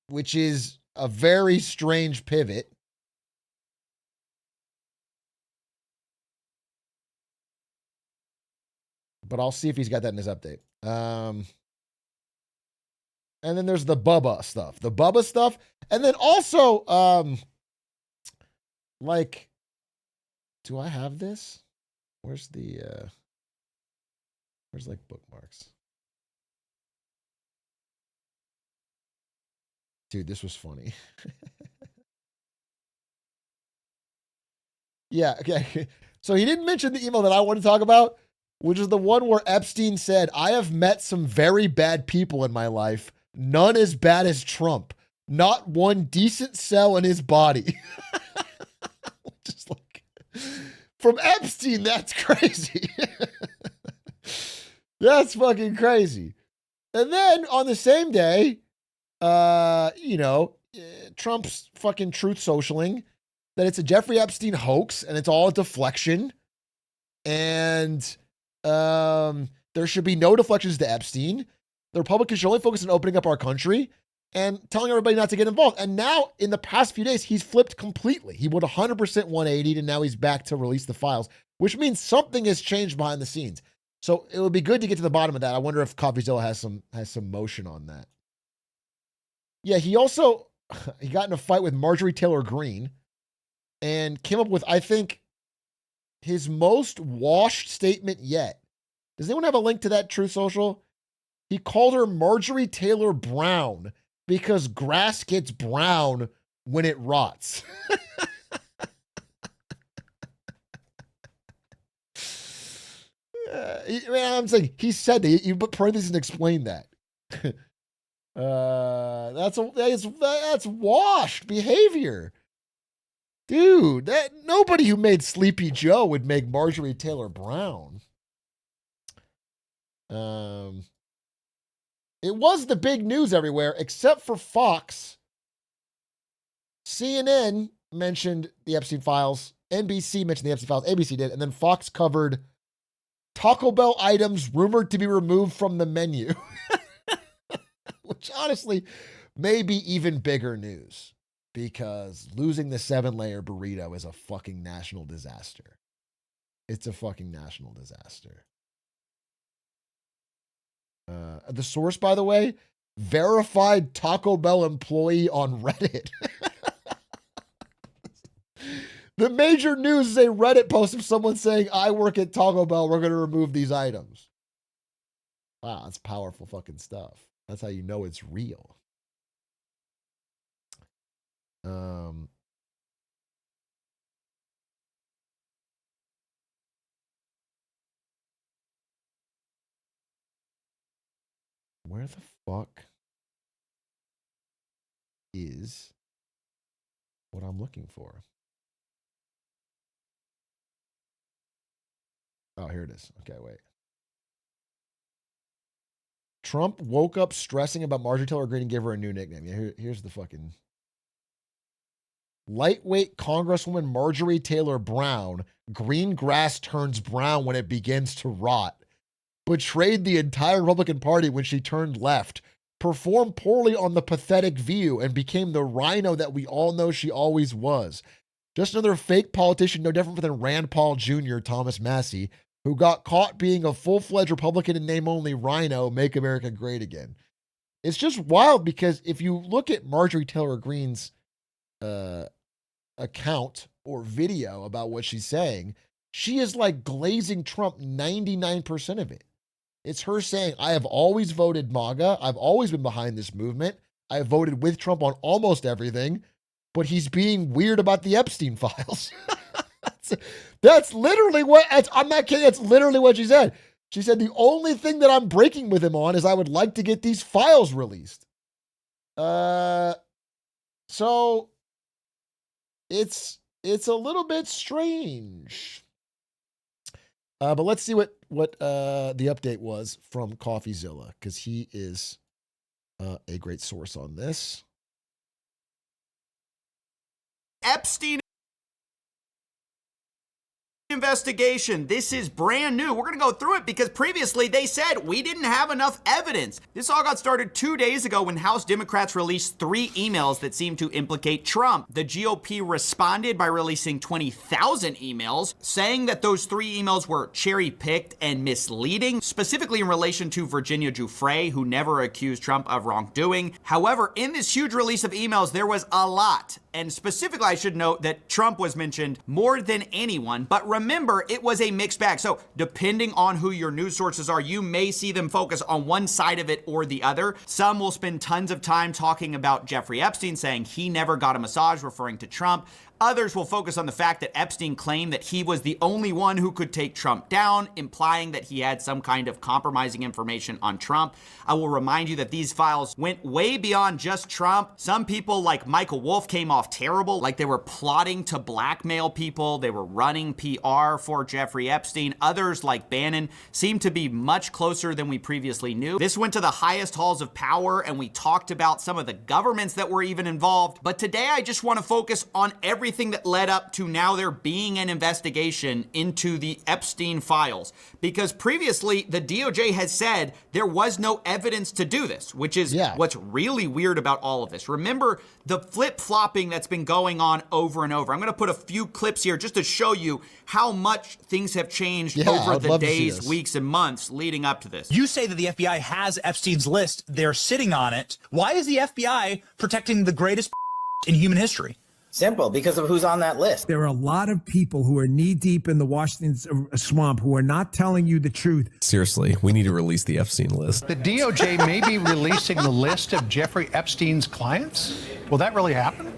which is a very strange pivot. But I'll see if he's got that in his update. And then there's the Bubba stuff. And then also, like, do I have this? Where's like bookmarks? Dude, this was funny. Yeah, okay. So he didn't mention the email that I want to talk about, which is the one where Epstein said, I have met some very bad people in my life. None as bad as Trump. Not one decent cell in his body. Just like, from Epstein, that's crazy. That's fucking crazy. And then on the same day, Trump's fucking truth socialing that it's a Jeffrey Epstein hoax and it's all a deflection. And there should be no deflections to Epstein. The Republicans should only focus on opening up our country and telling everybody not to get involved. And now, in the past few days, he's flipped completely. He went 100% 180, and now he's back to release the files, which means something has changed behind the scenes. So it would be good to get to the bottom of that. I wonder if CoffeeZilla has some motion on that. Yeah, he got in a fight with Marjorie Taylor Greene and came up with, I think, his most washed statement yet. Does anyone have a link to that True Social? He called her Marjorie Taylor Brown because grass gets brown when it rots. I'm saying he said that. You put parentheses and explain that. That's washed behavior, dude. That nobody who made Sleepy Joe would make Marjorie Taylor Brown. It was the big news everywhere except for Fox. CNN mentioned the Epstein files. NBC mentioned the Epstein files. ABC did, and then Fox covered Taco Bell items rumored to be removed from the menu. Which honestly may be even bigger news because losing the 7-layer burrito is a fucking national disaster. It's a fucking national disaster. The source, by the way, verified Taco Bell employee on Reddit. The major news is a Reddit post of someone saying, I work at Taco Bell, we're going to remove these items. Wow, that's powerful fucking stuff. That's how you know it's real. Where the fuck is what I'm looking for? Oh, here it is. Okay, wait. Trump woke up stressing about Marjorie Taylor Greene and gave her a new nickname. Yeah, here's the fucking lightweight Congresswoman Marjorie Taylor Brown. Green grass turns brown when it begins to rot. Betrayed the entire Republican Party when she turned left. Performed poorly on The Pathetic View and became the rhino that we all know she always was. Just another fake politician, no different than Rand Paul Jr., Thomas Massey, who got caught being a full-fledged Republican in name-only rhino, Make America Great Again. It's just wild because if you look at Marjorie Taylor Greene's account or video about what she's saying, she is like glazing Trump 99% of it. It's her saying, I have always voted MAGA. I've always been behind this movement. I have voted with Trump on almost everything, but he's being weird about the Epstein files. That's literally what, I'm not kidding. That's literally what she said. She said, the only thing that I'm breaking with him on is I would like to get these files released. So it's a little bit strange. But let's see what the update was from CoffeeZilla, because he is a great source on this. Epstein investigation. This is brand new. We're going to go through it because previously they said we didn't have enough evidence. This all got started 2 days ago when House Democrats released 3 emails that seemed to implicate Trump. The GOP responded by releasing 20,000 emails, saying that those 3 emails were cherry-picked and misleading, specifically in relation to Virginia Giuffre, who never accused Trump of wrongdoing. However, in this huge release of emails, there was a lot. And specifically, I should note that Trump was mentioned more than anyone, but remember, it was a mixed bag. So depending on who your news sources are, you may see them focus on one side of it or the other. Some will spend tons of time talking about Jeffrey Epstein, saying he never got a massage, referring to Trump. Others will focus on the fact that Epstein claimed that he was the only one who could take Trump down, implying that he had some kind of compromising information on Trump. I will remind you that these files went way beyond just Trump. Some people like Michael Wolff came off terrible, like they were plotting to blackmail people. They were running PR for Jeffrey Epstein. Others like Bannon seemed to be much closer than we previously knew. This went to the highest halls of power, and we talked about some of the governments that were even involved. But today I just want to focus on everything that led up to now there being an investigation into the Epstein files. Because previously, the DOJ has said there was no evidence to do this, which is what's really weird about all of this. Remember the flip-flopping that's been going on over and over. I'm going to put a few clips here just to show you how much things have changed over the days, weeks, and months leading up to this. You say that the FBI has Epstein's list. They're sitting on it. Why is the FBI protecting the greatest in human history? Simple, because of who's on that list. There are a lot of people who are knee deep in the Washington swamp who are not telling you the truth. Seriously, we need to release the Epstein list. The DOJ may be releasing the list of Jeffrey Epstein's clients. Will that really happen?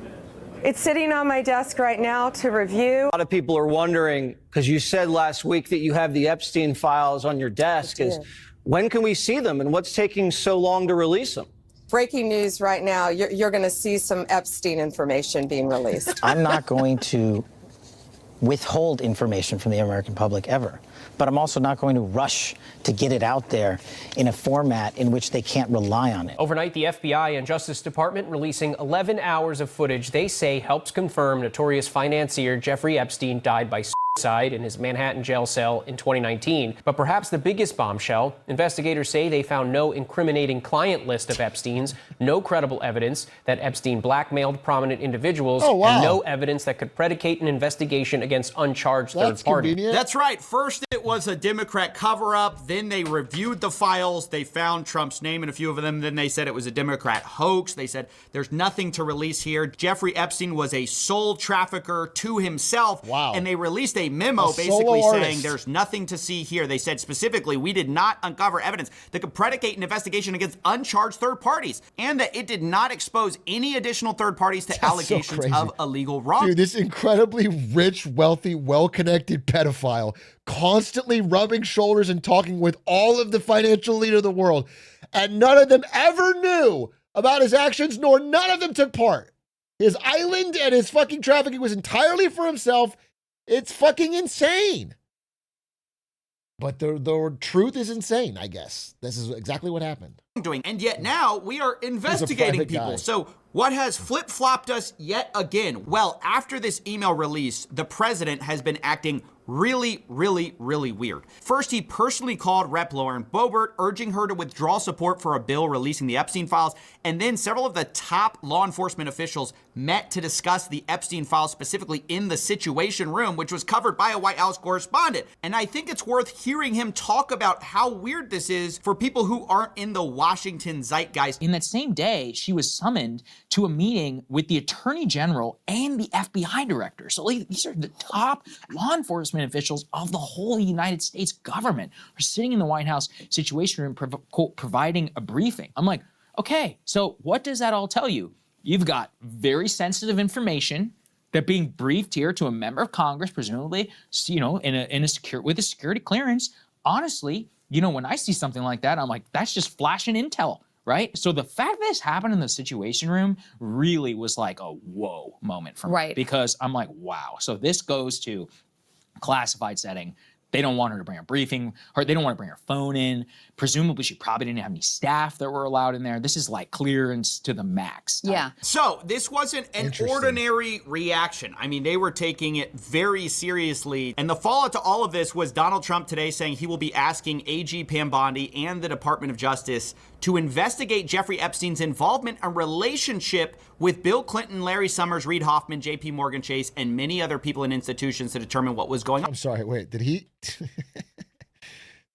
It's sitting on my desk right now to review. A lot of people are wondering, because you said last week that you have the Epstein files on your desk, is when can we see them and what's taking so long to release them? Breaking news right now, you're going to see some Epstein information being released. I'm not going to withhold information from the American public ever, but I'm also not going to rush to get it out there in a format in which they can't rely on it. Overnight, the FBI and Justice Department releasing 11 hours of footage they say helps confirm notorious financier Jeffrey Epstein died by suicide in his Manhattan jail cell in 2019. But perhaps the biggest bombshell, investigators say they found no incriminating client list of Epstein's, no credible evidence that Epstein blackmailed prominent individuals, and no evidence that could predicate an investigation against uncharged third parties. That's right. First, it was a Democrat cover-up. Then they reviewed the files. They found Trump's name in a few of them. Then they said it was a Democrat hoax. They said there's nothing to release here. Jeffrey Epstein was a soul trafficker to himself. Wow. And they released a memo basically saying there's nothing to see here. They said specifically, we did not uncover evidence that could predicate an investigation against uncharged third parties, and that it did not expose any additional third parties to allegations of illegal wrongdoing. Dude, this incredibly rich, wealthy, well-connected pedophile constantly rubbing shoulders and talking with all of the financial leaders of the world, and none of them ever knew about his actions, nor none of them took part. His island and his fucking trafficking was entirely for himself. It's fucking insane. But the truth is insane, I guess. This is exactly what happened. And yet now we are investigating people. Guy. So what has flip-flopped us yet again? Well, after this email release, the president has been acting really weird. First, he personally called Rep. Lauren Boebert, urging her to withdraw support for a bill releasing the Epstein files. And then several of the top law enforcement officials met to discuss the Epstein files, specifically in the Situation Room, which was covered by a White House correspondent. And I think it's worth hearing him talk about how weird this is for people who aren't in the Washington zeitgeist. In that same day, she was summoned to a meeting with the Attorney General and the FBI Director. So these are the top law enforcement officials of the whole United States government are sitting in the White House Situation Room, providing a briefing. I'm like, okay, so what does that all tell you? You've got very sensitive information that being briefed here to a member of Congress, presumably, with a security clearance. Honestly, when I see something like that, I'm like, that's just flashing intel, right? So the fact that this happened in the Situation Room really was like a whoa moment for me. Right. Because I'm like, wow. So this goes to classified setting. They don't want her to bring a briefing, or they don't want to bring her phone in. Presumably, she probably didn't have any staff that were allowed in there. This is like clearance to the max. Yeah. So this wasn't an ordinary reaction. I mean, they were taking it very seriously. And the fallout to all of this was Donald Trump today saying he will be asking AG Pam Bondi and the Department of Justice to investigate Jeffrey Epstein's involvement and relationship with Bill Clinton, Larry Summers, Reid Hoffman, JP Morgan Chase, and many other people and institutions to determine what was going on. I'm sorry, wait, did he...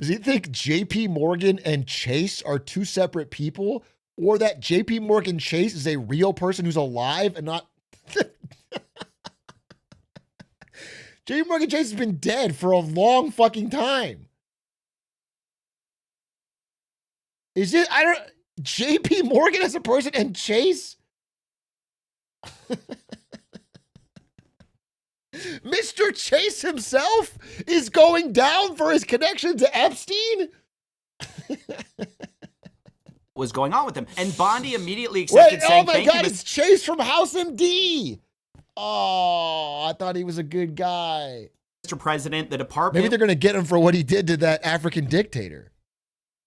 Does he think JP Morgan and Chase are two separate people? Or that JP Morgan Chase is a real person who's alive and not... JP Morgan Chase has been dead for a long fucking time. Is it, JP Morgan as a person and Chase? Mr. Chase himself is going down for his connection to Epstein? Was going on with him. And Bondi immediately accepted saying, oh my God, it's Chase from House MD. Oh, I thought he was a good guy. Mr. President, the department... Maybe they're going to get him for what he did to that African dictator.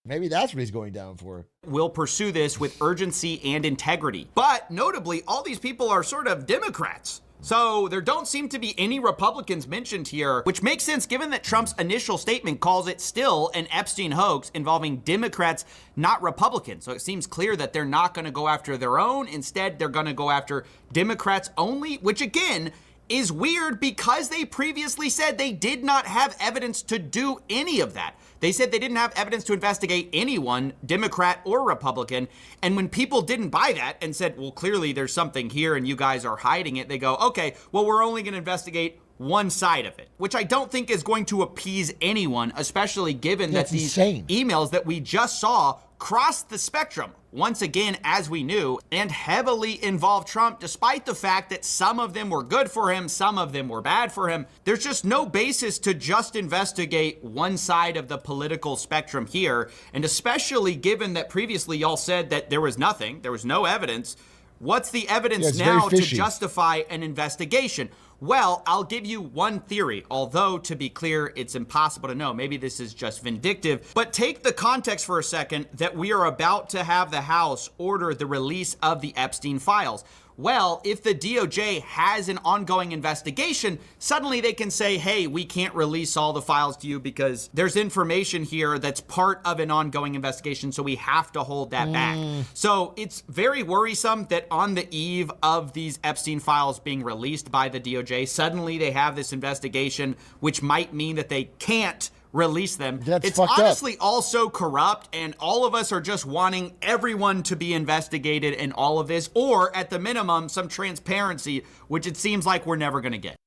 Maybe that's what he's going down for. Will pursue this with urgency and integrity. But notably, all these people are sort of Democrats. So there don't seem to be any Republicans mentioned here, which makes sense given that Trump's initial statement calls it still an Epstein hoax involving Democrats, not Republicans. So it seems clear that they're not going to go after their own. Instead, they're going to go after Democrats only, which again is weird because they previously said they did not have evidence to do any of that. They said they didn't have evidence to investigate anyone, Democrat or Republican. And when people didn't buy that and said, well, clearly there's something here and you guys are hiding it, they go, okay, well, we're only going to investigate one side of it, which I don't think is going to appease anyone, especially given that these emails that we just saw crossed the spectrum, once again, as we knew, and heavily involved Trump, despite the fact that some of them were good for him, some of them were bad for him. There's just no basis to just investigate one side of the political spectrum here, and especially given that previously y'all said that there was nothing, there was no evidence. What's the evidence now to justify an investigation? Well, I'll give you one theory, although to be clear, it's impossible to know. Maybe this is just vindictive, but take the context for a second that we are about to have the House order the release of the Epstein files. Well, if the DOJ has an ongoing investigation, suddenly they can say, hey, we can't release all the files to you because there's information here that's part of an ongoing investigation, so we have to hold that back. So it's very worrisome that on the eve of these Epstein files being released by the DOJ, suddenly they have this investigation, which might mean that they can't release them. It's honestly all so corrupt, and all of us are just wanting everyone to be investigated in all of this, or at the minimum, some transparency, which it seems like we're never going to get.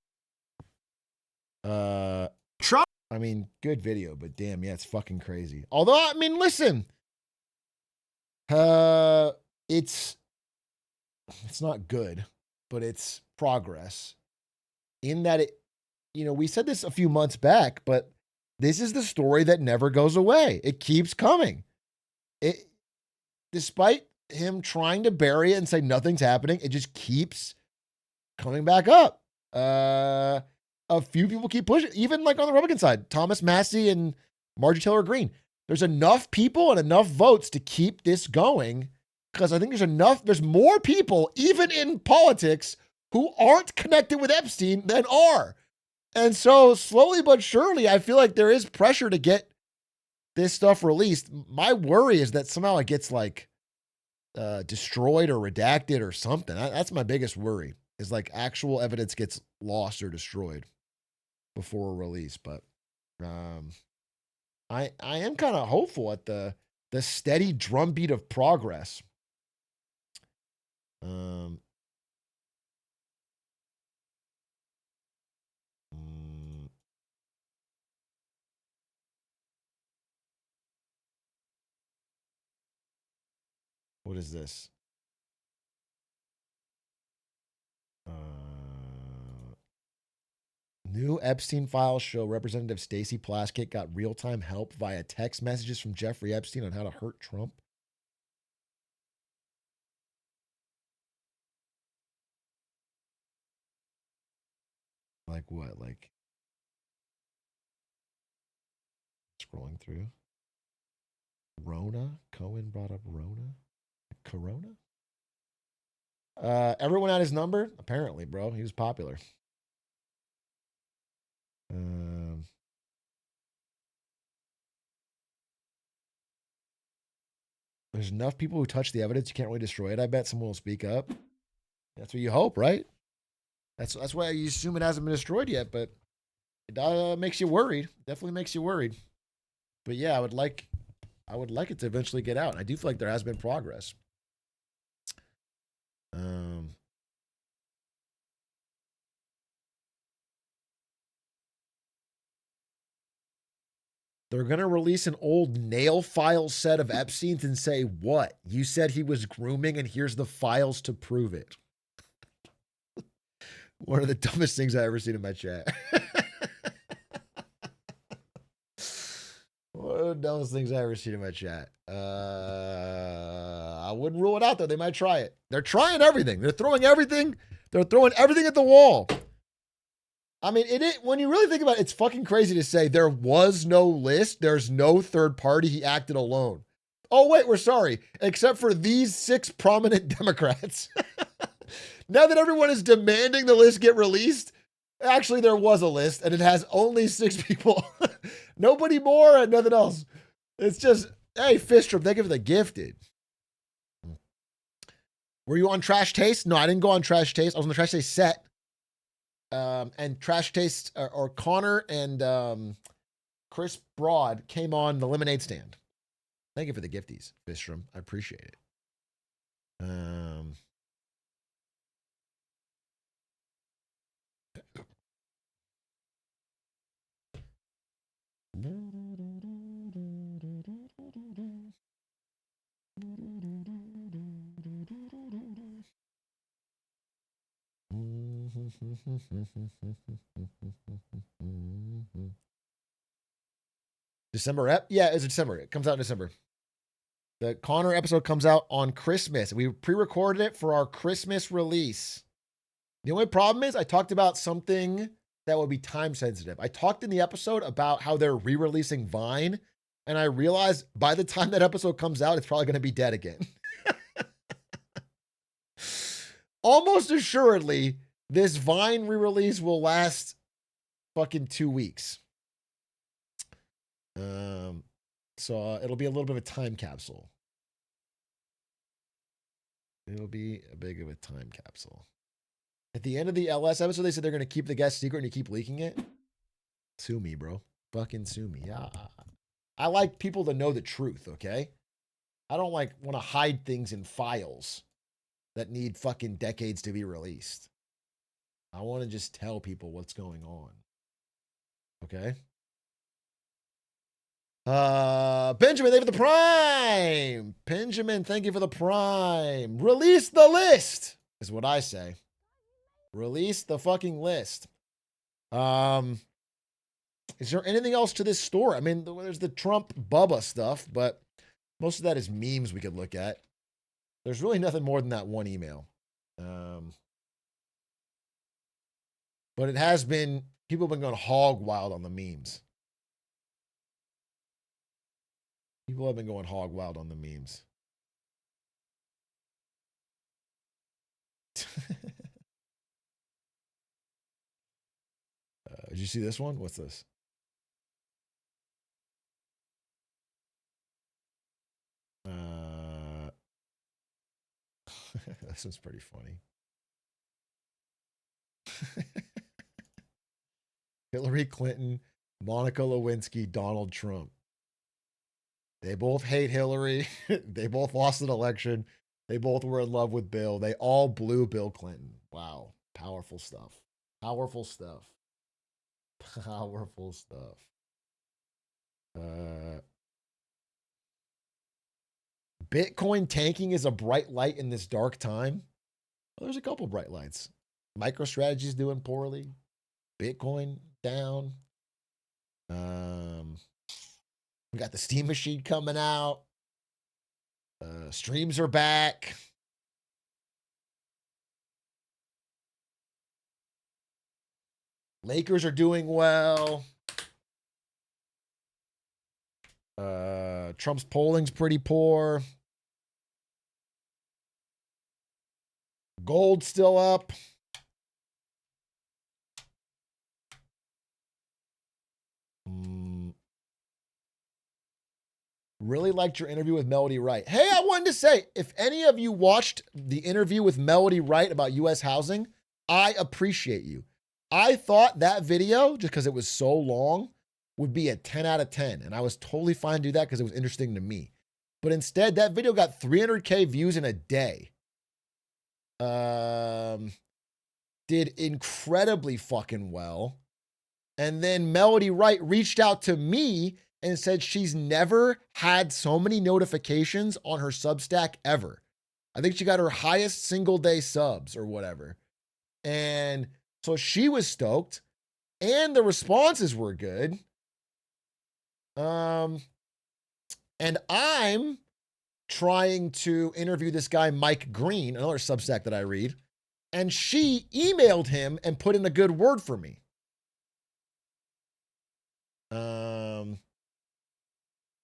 Trump. I mean, good video, but damn, yeah, it's fucking crazy. Although, I mean, listen, it's not good, but it's progress in that it, you know, we said this a few months back, but this is the story that never goes away. It keeps coming. Despite him trying to bury it and say nothing's happening, it just keeps coming back up. A few people keep pushing, even like on the Republican side, Thomas Massey and Marjorie Taylor Greene. There's enough people and enough votes to keep this going, because I think there's more people, even in politics, who aren't connected with Epstein than are. And so slowly but surely, I feel like there is pressure to get this stuff released. My worry is that somehow it gets like destroyed or redacted or something. That's my biggest worry, is like actual evidence gets lost or destroyed before release. But I am kind of hopeful at the steady drumbeat of progress. What is this? New Epstein files show Representative Stacey Plaskett got real-time help via text messages from Jeffrey Epstein on how to hurt Trump. Like what? Like scrolling through. Rona? Cohen brought up Rona? Corona? Everyone had his number? Apparently, bro. He was popular. There's enough people who touch the evidence, you can't really destroy it. I bet someone will speak up. That's what you hope, right? That's why you assume it hasn't been destroyed yet, but it makes you worried. Definitely makes you worried. But yeah, I would like it to eventually get out. I do feel like there has been progress. They're going to release an old nail file set of Epstein's and say, what? You said he was grooming and here's the files to prove it. One of the dumbest things I've ever seen in my chat. One of the dumbest things I've ever seen in my chat. I wouldn't rule it out, though. They might try it. They're trying everything. They're throwing everything. They're throwing everything at the wall. I mean, when you really think about it, it's fucking crazy to say there was no list. There's no third party. He acted alone. Oh, wait, we're sorry. Except for these 6 prominent Democrats. Now that everyone is demanding the list get released, actually there was a list and it has only 6 people. Nobody more and nothing else. It's just, hey, Fistrom, thank you for the gifted. Were you on Trash Taste? No, I didn't go on Trash Taste. I was on the Trash Taste set. And Trash Taste, or Connor and Chris Broad came on the lemonade stand. Thank you for the gifties, Fistrom. I appreciate it. December ep? Yeah, it's December. It comes out in December. The Connor episode comes out on Christmas. We pre-recorded it for our Christmas release. The only problem is I talked about something that would be time sensitive. I talked in the episode about how they're re-releasing Vine, and I realized by the time that episode comes out, it's probably going to be dead again. Almost assuredly, this Vine re-release will last fucking 2 weeks. So it'll be a little bit of a time capsule. It'll be a big of a time capsule. At the end of the LS episode, they said they're going to keep the guest secret and you keep leaking it. Sue me, bro. Fucking sue me. Yeah. I like people to know the truth, okay? I don't like want to hide things in files that need fucking decades to be released. I want to just tell people what's going on. Okay? Benjamin, thank you for the prime. Benjamin, thank you for the prime. Release the list is what I say. Release the fucking list. Is there anything else to this story? I mean, there's the Trump Bubba stuff, but most of that is memes we could look at. There's really nothing more than that one email. But it has been, people have been going hog wild on the memes. People have been going hog wild on the memes. Did you see this one? What's this? This one's pretty funny. Hillary Clinton, Monica Lewinsky, Donald Trump. They both hate Hillary. They both lost an election. They both were in love with Bill. They all blew Bill Clinton. Wow. Powerful stuff. Powerful stuff. Powerful stuff. Bitcoin tanking is a bright light in this dark time. Well, there's a couple bright lights. MicroStrategy's doing poorly. Bitcoin down. We got the Steam Machine coming out. Streams are back. Lakers are doing well. Trump's polling's pretty poor. Gold's still up. Really liked your interview with Melody Wright. Hey, I wanted to say, if any of you watched the interview with Melody Wright about U.S. housing, I appreciate you. I thought that video, just because it was so long, would be a 10 out of 10. And I was totally fine to do that because it was interesting to me. But instead, that video got 300K views in a day. Did incredibly fucking well. And then Melody Wright reached out to me and said she's never had so many notifications on her Substack ever. I think she got her highest single day subs or whatever. And so she was stoked and the responses were good. And I'm trying to interview this guy, Mike Green, another Substack that I read, and she emailed him and put in a good word for me.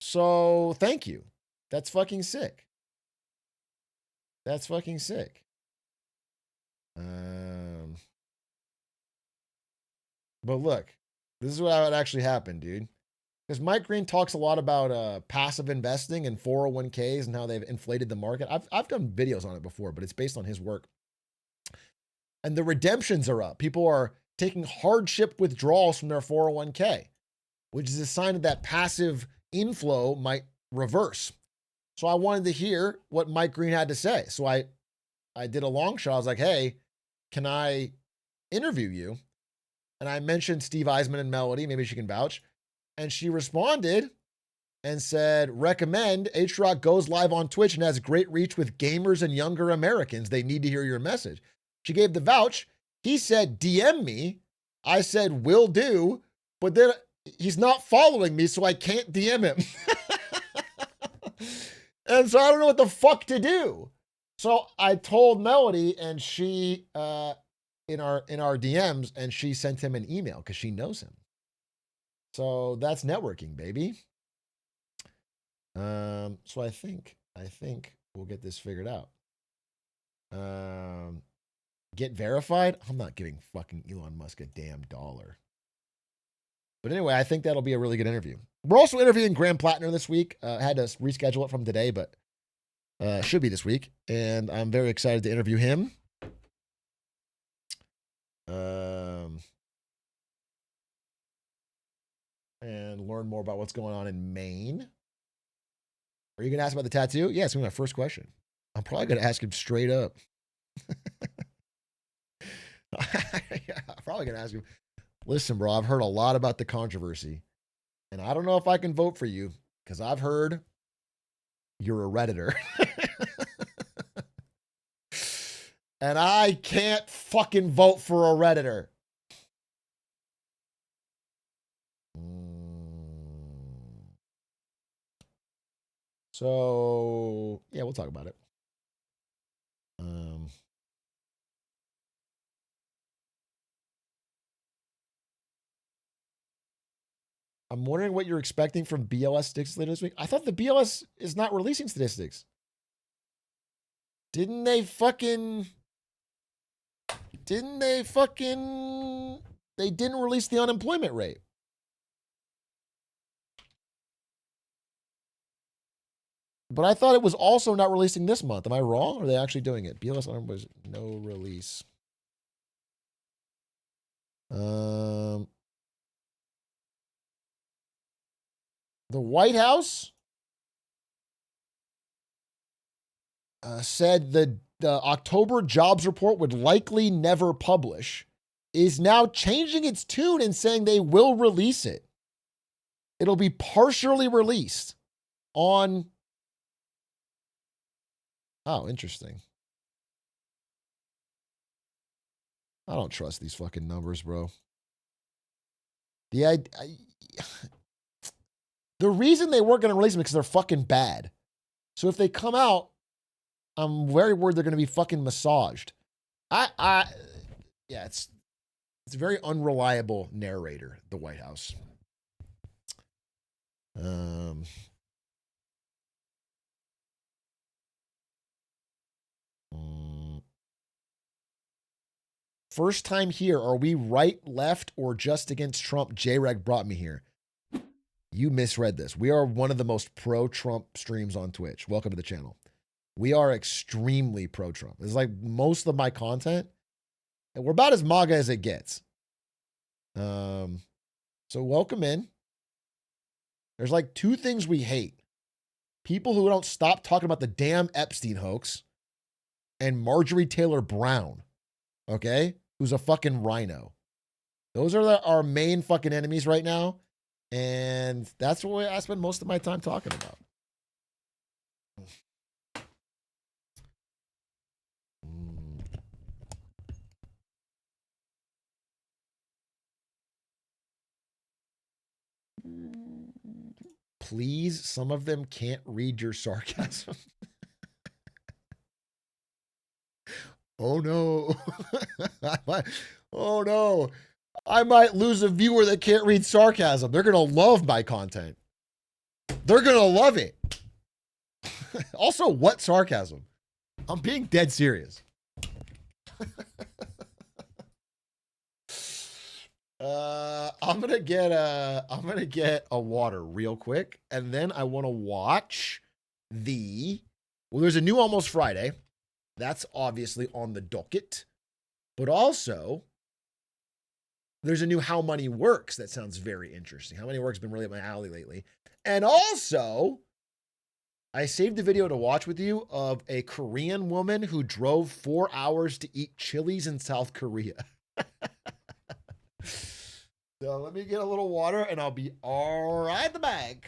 So thank you. That's fucking sick. That's fucking sick. But look, this is what actually happened, dude. Because Mike Green talks a lot about passive investing and 401ks and how they've inflated the market. I've done videos on it before, but it's based on his work. And the redemptions are up. People are taking hardship withdrawals from their 401k. which is a sign that passive inflow might reverse. So I wanted to hear what Mike Green had to say. So I did a long shot. I was like, hey, can I interview you? And I mentioned Steve Eisman and Melody. Maybe she can vouch. And she responded and said, recommend. Atrioc goes live on Twitch and has great reach with gamers and younger Americans. They need to hear your message. She gave the vouch. He said, DM me. I said, will do. But then he's not following me, so I can't DM him. And so I don't know what the fuck to do. So I told Melody, and she in our DMs, and she sent him an email because she knows him. So that's networking, baby. So I think we'll get this figured out. Get verified? I'm not giving fucking Elon Musk a damn dollar. But anyway, I think that'll be a really good interview. We're also interviewing Graham Plattner this week. I had to reschedule it from today, but should be this week. And I'm very excited to interview him. And learn more about what's going on in Maine. Are you going to ask about the tattoo? Yeah, it's going to be my first question. I'm probably going to ask him straight up. Yeah, I'm probably going to ask him, listen, bro, I've heard a lot about the controversy, and I don't know if I can vote for you because I've heard you're a Redditor. And I can't fucking vote for a Redditor. So, yeah, we'll talk about it. I'm wondering what you're expecting from BLS statistics later this week. I thought the BLS is not releasing statistics. They didn't release the unemployment rate. But I thought it was also not releasing this month. Am I wrong? Or are they actually doing it? BLS was no release. The White House said the October jobs report would likely never publish, is now changing its tune and saying they will release it. It'll be partially released on... Oh, interesting. I don't trust these fucking numbers, bro. The reason they weren't going to release them is because they're fucking bad. So if they come out, I'm very worried they're going to be fucking massaged. Yeah, it's a very unreliable narrator, the White House. First time here. Are we right, left, or just against Trump? J-Reg brought me here. You misread this. We are one of the most pro-Trump streams on Twitch. Welcome to the channel. We are extremely pro-Trump. It's like most of my content. And we're about as MAGA as it gets. So welcome in. There's like two things we hate. People who don't stop talking about the damn Epstein hoax and Marjorie Taylor Brown. Okay? Who's a fucking rhino. Those are our main fucking enemies right now. And that's what I spend most of my time talking about. Please, some of them can't read your sarcasm. Oh no. Oh no. I might lose a viewer that can't read sarcasm. They're going to love my content. They're going to love it. Also, what sarcasm? I'm being dead serious. I'm gonna get a water real quick, and then I want to watch there's a new Almost Friday. That's obviously on the docket, but also there's a new How Money Works that sounds very interesting. How Money Works has been really up my alley lately. And also, I saved a video to watch with you of a Korean woman who drove 4 hours to eat Chili's in South Korea. So let me get a little water and I'll be all right in the bag.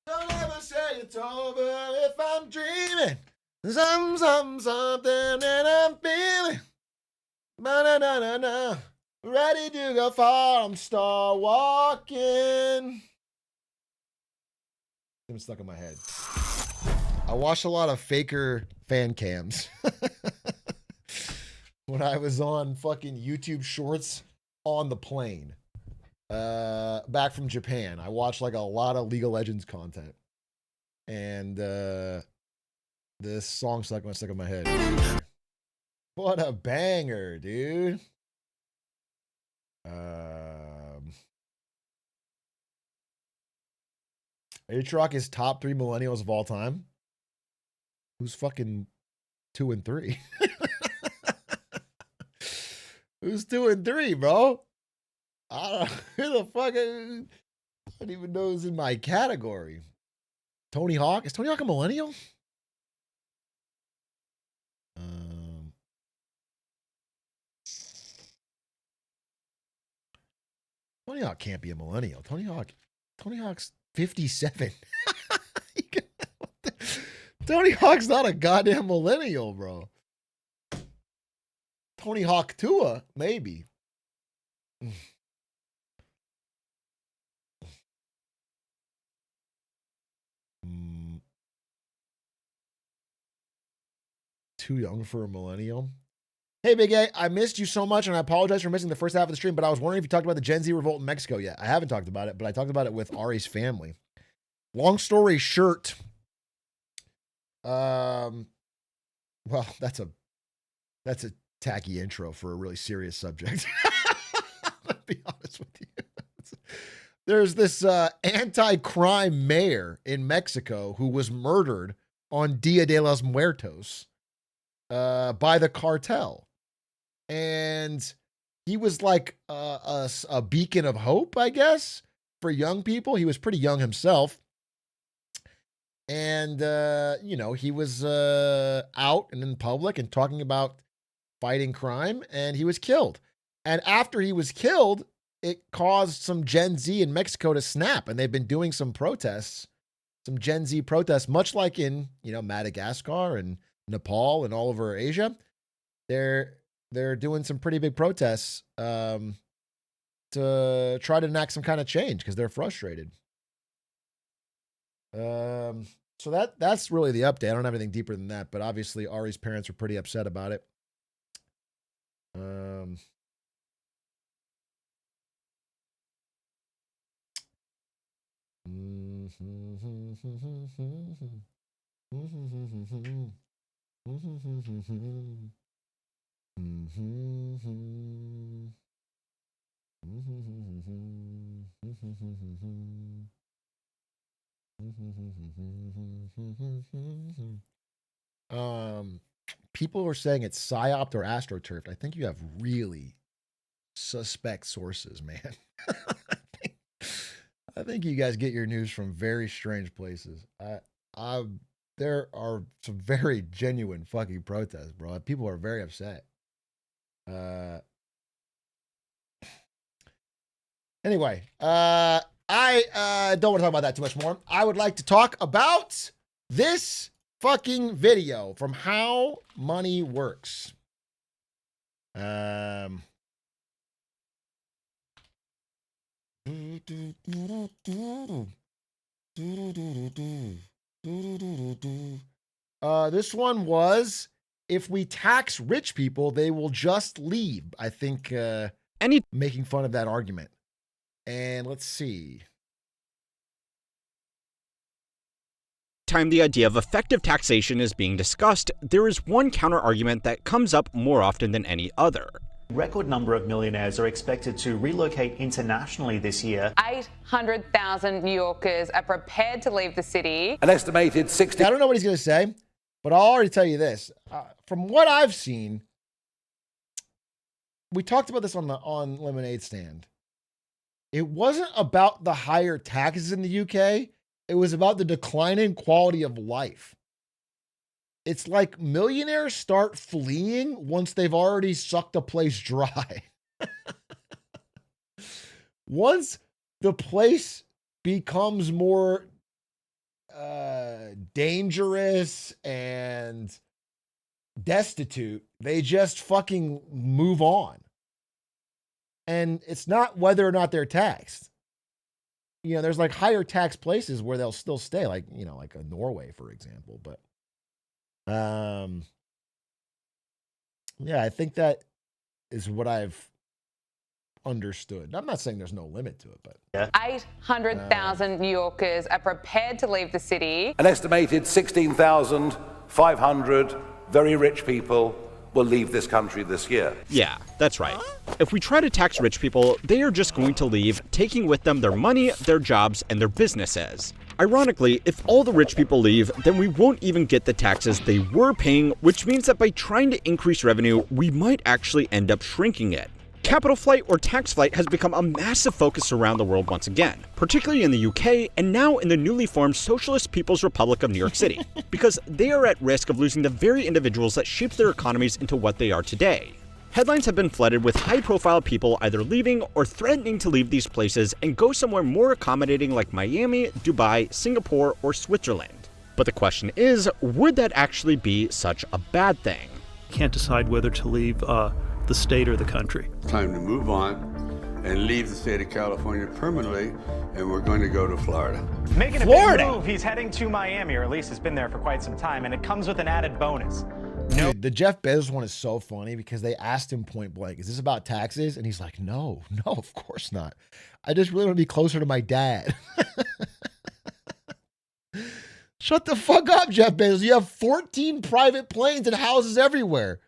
Don't ever say it's over if I'm dreaming. Something that I'm feeling. Ba-na-na-na-na. Ready to go far, I'm star walking. I'm stuck in my head. I watched a lot of faker fan cams when I was on fucking YouTube Shorts on the plane. Back from Japan. I watched like a lot of League of Legends content. And this song stuck in my head. What a banger, dude. Atrioc is top 3 millennials of all time. Who's fucking 2 and 3? Who's 2 and 3, bro? I don't know. Who the fuck? I don't even know who's in my category. Tony Hawk? Is Tony Hawk a millennial? Tony Hawk can't be a millennial. Tony Hawk's 57. Tony Hawk's not a goddamn millennial, bro. Tony Hawk Tua, maybe. Too young for a millennial. Hey, Big A, I missed you so much, and I apologize for missing the first half of the stream, but I was wondering if you talked about the Gen Z revolt in Mexico yet. I haven't talked about it, but I talked about it with Ari's family. Long story short, well, that's a tacky intro for a really serious subject. I'll be honest with you. There's this anti-crime mayor in Mexico who was murdered on Dia de los Muertos by the cartel. And he was like a beacon of hope, I guess, for young people. He was pretty young himself. And, he was out and in public and talking about fighting crime, and he was killed. And after he was killed, it caused some Gen Z in Mexico to snap, and they've been doing some protests, some Gen Z protests, much like in, Madagascar and Nepal and all over Asia. They're doing some pretty big protests to try to enact some kind of change because they're frustrated. So that's really the update. I don't have anything deeper than that, but obviously Ari's parents were pretty upset about it. People were saying it's psyoped or astroturfed. I think you have really suspect sources, man. I think you guys get your news from very strange places. There are some very genuine fucking protests, bro. People are very upset. Anyway, I don't want to talk about that too much more. I would like to talk about this fucking video from How Money Works. This one was, if we tax rich people, they will just leave. I think any making fun of that argument. And let's see. time the idea of effective taxation is being discussed, there is one counter-argument that comes up more often than any other. Record number of millionaires are expected to relocate internationally this year. 800,000 New Yorkers are prepared to leave the city. An estimated 60. I don't know what he's going to say, but I'll already tell you this. From what I've seen, we talked about this on Lemonade Stand. It wasn't about the higher taxes in the UK. It was about the declining quality of life. It's like millionaires start fleeing once they've already sucked a place dry. Once the place becomes more dangerous and destitute, they just fucking move on. And it's not whether or not they're taxed. You know, there's like higher tax places where they'll still stay, like, you know, like Norway, for example. But yeah, I think that is what I've understood. I'm not saying there's no limit to it, but 800,000 New Yorkers are prepared to leave the city. An estimated 16,500 very rich people will leave this country this year. Yeah, that's right. If we try to tax rich people, they are just going to leave, taking with them their money, their jobs, and their businesses. Ironically, if all the rich people leave, then we won't even get the taxes they were paying, which means that by trying to increase revenue, we might actually end up shrinking it. Capital flight or tax flight has become a massive focus around the world once again, particularly in the UK and now in the newly formed Socialist People's Republic of New York City, because they are at risk of losing the very individuals that shaped their economies into what they are today. Headlines have been flooded with high-profile people either leaving or threatening to leave these places and go somewhere more accommodating like Miami, Dubai, Singapore, or Switzerland. But the question is, would that actually be such a bad thing? Can't decide whether to leave the state or the country. Time to move on and leave the state of California permanently, and we're going to go to Florida. Making a big move, he's heading to Miami, or at least has been there for quite some time, and it comes with an added bonus. Dude, the Jeff Bezos one is so funny because they asked him point blank, is this about taxes? And he's like, no, of course not. I just really want to be closer to my dad. Shut the fuck up, Jeff Bezos. You have 14 private planes and houses everywhere.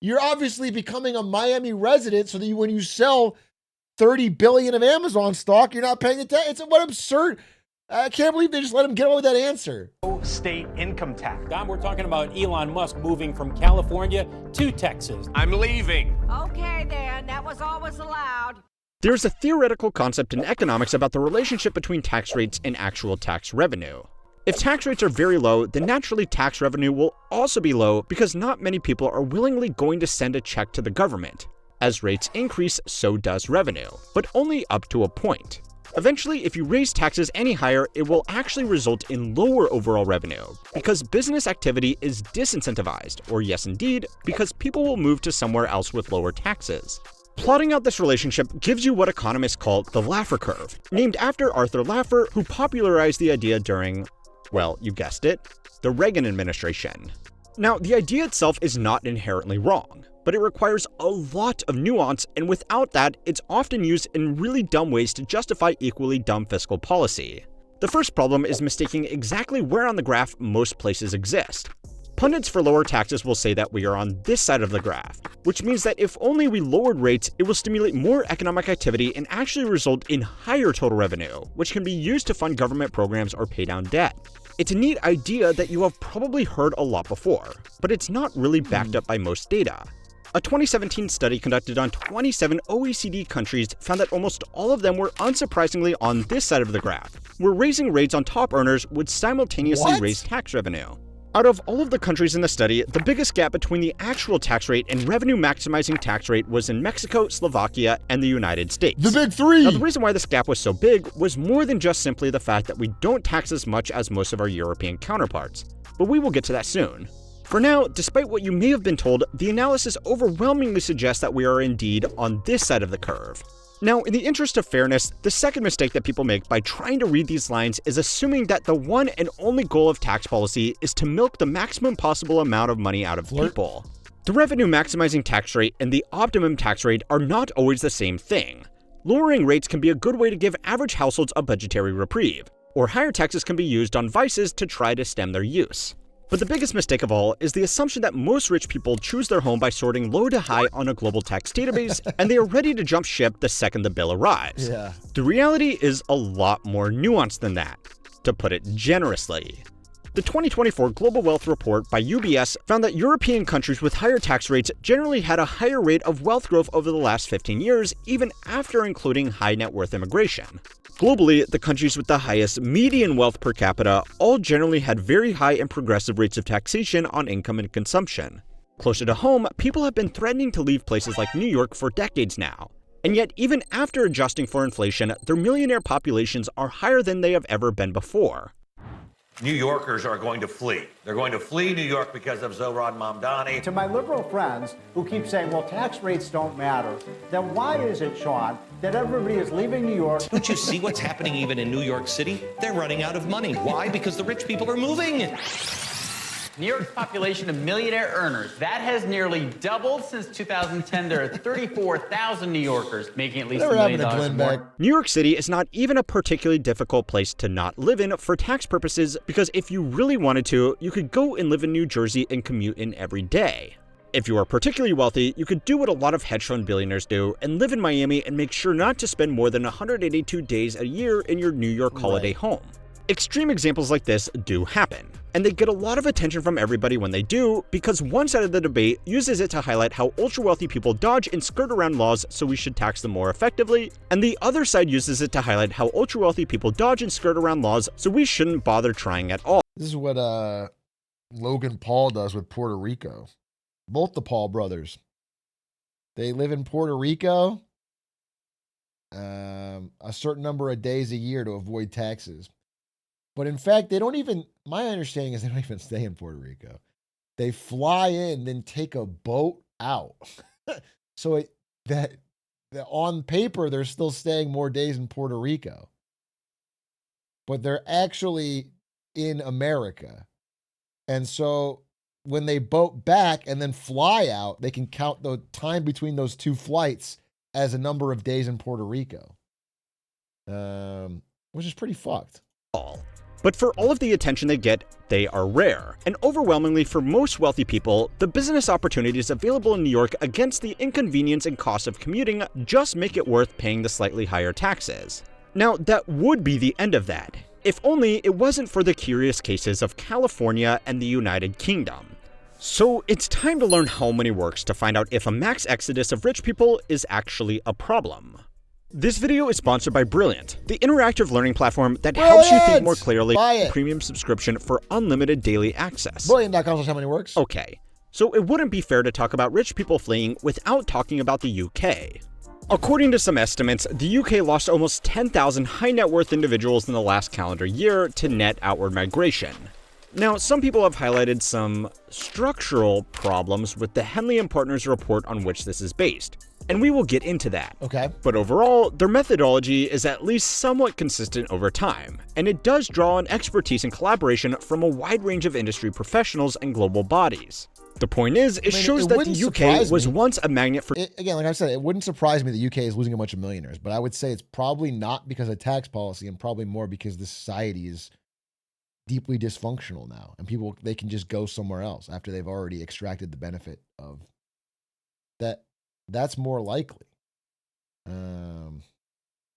You're obviously becoming a Miami resident so that when you sell 30 billion of Amazon stock, you're not paying the tax. It's what absurd. I can't believe they just let him get away with that answer. State income tax. Don, we're talking about Elon Musk moving from California to Texas. I'm leaving. Okay, then. That was always allowed. There's a theoretical concept in economics about the relationship between tax rates and actual tax revenue. If tax rates are very low, then naturally tax revenue will also be low because not many people are willingly going to send a check to the government. As rates increase, so does revenue, but only up to a point. Eventually, if you raise taxes any higher, it will actually result in lower overall revenue because business activity is disincentivized, or yes indeed, because people will move to somewhere else with lower taxes. Plotting out this relationship gives you what economists call the Laffer curve, named after Arthur Laffer, who popularized the idea during, well, you guessed it, the Reagan administration. Now, the idea itself is not inherently wrong, but it requires a lot of nuance, and without that, it's often used in really dumb ways to justify equally dumb fiscal policy. The first problem is mistaking exactly where on the graph most places exist. Pundits for lower taxes will say that we are on this side of the graph, which means that if only we lowered rates, it will stimulate more economic activity and actually result in higher total revenue, which can be used to fund government programs or pay down debt. It's a neat idea that you have probably heard a lot before, but it's not really backed up by most data. A 2017 study conducted on 27 OECD countries found that almost all of them were unsurprisingly on this side of the graph, where raising rates on top earners would simultaneously raise tax revenue. Out of all of the countries in the study, the biggest gap between the actual tax rate and revenue maximizing tax rate was in Mexico, Slovakia, and the United States. The big three! Now, the reason why this gap was so big was more than just simply the fact that we don't tax as much as most of our European counterparts, but we will get to that soon. For now, despite what you may have been told, the analysis overwhelmingly suggests that we are indeed on this side of the curve. Now, in the interest of fairness, the second mistake that people make by trying to read these lines is assuming that the one and only goal of tax policy is to milk the maximum possible amount of money out of people. The revenue maximizing tax rate and the optimum tax rate are not always the same thing. Lowering rates can be a good way to give average households a budgetary reprieve, or higher taxes can be used on vices to try to stem their use. But the biggest mistake of all is the assumption that most rich people choose their home by sorting low to high on a global tax database, and they are ready to jump ship the second the bill arrives. Yeah. The reality is a lot more nuanced than that, to put it generously. The 2024 Global Wealth Report by UBS found that European countries with higher tax rates generally had a higher rate of wealth growth over the last 15 years, even after including high net worth immigration. Globally, the countries with the highest median wealth per capita all generally had very high and progressive rates of taxation on income and consumption. Closer to home, people have been threatening to leave places like New York for decades now. And yet, even after adjusting for inflation, their millionaire populations are higher than they have ever been before. New Yorkers are going to flee. They're going to flee New York because of Zohran Mamdani. To my liberal friends who keep saying, well, tax rates don't matter, then why is it, Sean, that everybody is leaving New York? Don't you see what's happening even in New York City? They're running out of money. Why? Because the rich people are moving. New York's population of millionaire earners, that has nearly doubled since 2010. There are 34,000 New Yorkers making at least $1 million more. New York City is not even a particularly difficult place to not live in for tax purposes, because if you really wanted to, you could go and live in New Jersey and commute in every day. If you are particularly wealthy, you could do what a lot of hedge fund billionaires do and live in Miami and make sure not to spend more than 182 days a year in your New York holiday home. Extreme examples like this do happen, and they get a lot of attention from everybody when they do, because one side of the debate uses it to highlight how ultra-wealthy people dodge and skirt around laws so we should tax them more effectively, and the other side uses it to highlight how ultra-wealthy people dodge and skirt around laws so we shouldn't bother trying at all. This is what Logan Paul does with Puerto Rico. Both the Paul brothers. They live in Puerto Rico a certain number of days a year to avoid taxes. But in fact, they don't even, my understanding is they don't even stay in Puerto Rico. They fly in, then take a boat out. So that on paper, they're still staying more days in Puerto Rico. But they're actually in America. And so when they boat back and then fly out, they can count the time between those two flights as a number of days in Puerto Rico. Which is pretty fucked. But for all of the attention they get, they are rare. And overwhelmingly for most wealthy people, the business opportunities available in New York against the inconvenience and cost of commuting just make it worth paying the slightly higher taxes. Now, that would be the end of that, if only it wasn't for the curious cases of California and the United Kingdom. So it's time to learn how money works to find out if a max exodus of rich people is actually a problem. This video is sponsored by Brilliant, the interactive learning platform that helps you think more clearly. Premium subscription for unlimited daily access. Brilliant.com is how money works. Okay, so it wouldn't be fair to talk about rich people fleeing without talking about the UK. According to some estimates, the UK lost almost 10,000 high net worth individuals in the last calendar year to net outward migration. Now, some people have highlighted some structural problems with the Henley & Partners report on which this is based, and we will get into that. Okay. But overall, their methodology is at least somewhat consistent over time, and it does draw on expertise and collaboration from a wide range of industry professionals and global bodies. The point is, it shows that the UK was once a magnet for... Again, like I said, it wouldn't surprise me the UK is losing a bunch of millionaires, but I would say it's probably not because of tax policy and probably more because the society is deeply dysfunctional now, and people, they can just go somewhere else after they've already extracted the benefit of that. That's more likely.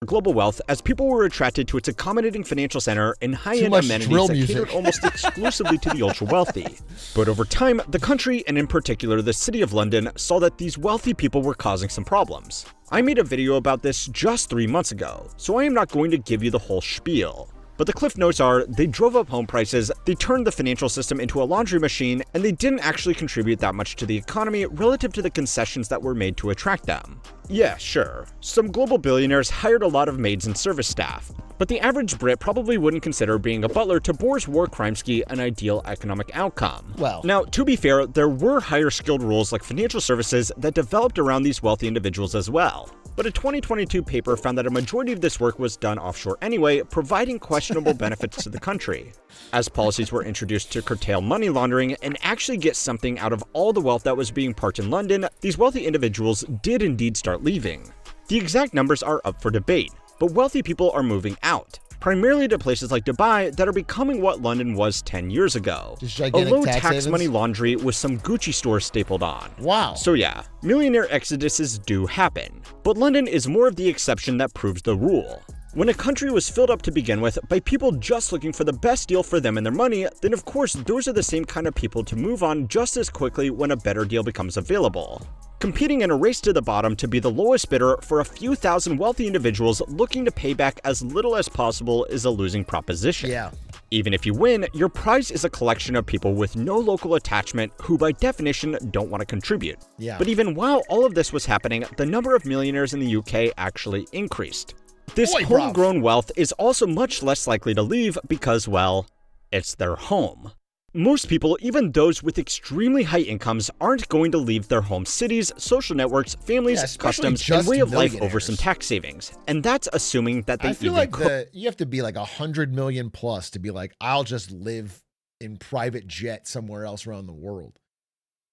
Global wealth, as people were attracted to its accommodating financial center and high-end amenities that catered almost exclusively to the ultra-wealthy. But over time, the country, and in particular the city of London, saw that these wealthy people were causing some problems. I made a video about this just 3 months ago, so I am not going to give you the whole spiel. But the cliff notes are, they drove up home prices, they turned the financial system into a laundry machine, and they didn't actually contribute that much to the economy relative to the concessions that were made to attract them. Yeah, sure, some global billionaires hired a lot of maids and service staff, but the average Brit probably wouldn't consider being a butler to Boris war crime ski an ideal economic outcome. Well, now, to be fair, there were higher skilled roles like financial services that developed around these wealthy individuals as well. But a 2022 paper found that a majority of this work was done offshore anyway, providing questionable benefits to the country. As policies were introduced to curtail money laundering and actually get something out of all the wealth that was being parked in London, these wealthy individuals did indeed start leaving. The exact numbers are up for debate, but wealthy people are moving out, primarily to places like Dubai that are becoming what London was 10 years ago. A low-tax money laundry with some Gucci stores stapled on. Wow. So yeah, millionaire exoduses do happen, but London is more of the exception that proves the rule. When a country was filled up to begin with by people just looking for the best deal for them and their money, then of course those are the same kind of people to move on just as quickly when a better deal becomes available. Competing in a race to the bottom to be the lowest bidder for a few thousand wealthy individuals looking to pay back as little as possible is a losing proposition. Yeah. Even if you win, your prize is a collection of people with no local attachment who by definition don't want to contribute. Yeah. But even while all of this was happening, the number of millionaires in the UK actually increased. This homegrown wealth is also much less likely to leave because, well, it's their home. Most people, even those with extremely high incomes, aren't going to leave their home cities, social networks, families, customs, and way of life over some tax savings. And that's assuming that they I feel like you have to be like 100 million plus to be like, I'll just live in private jet somewhere else around the world.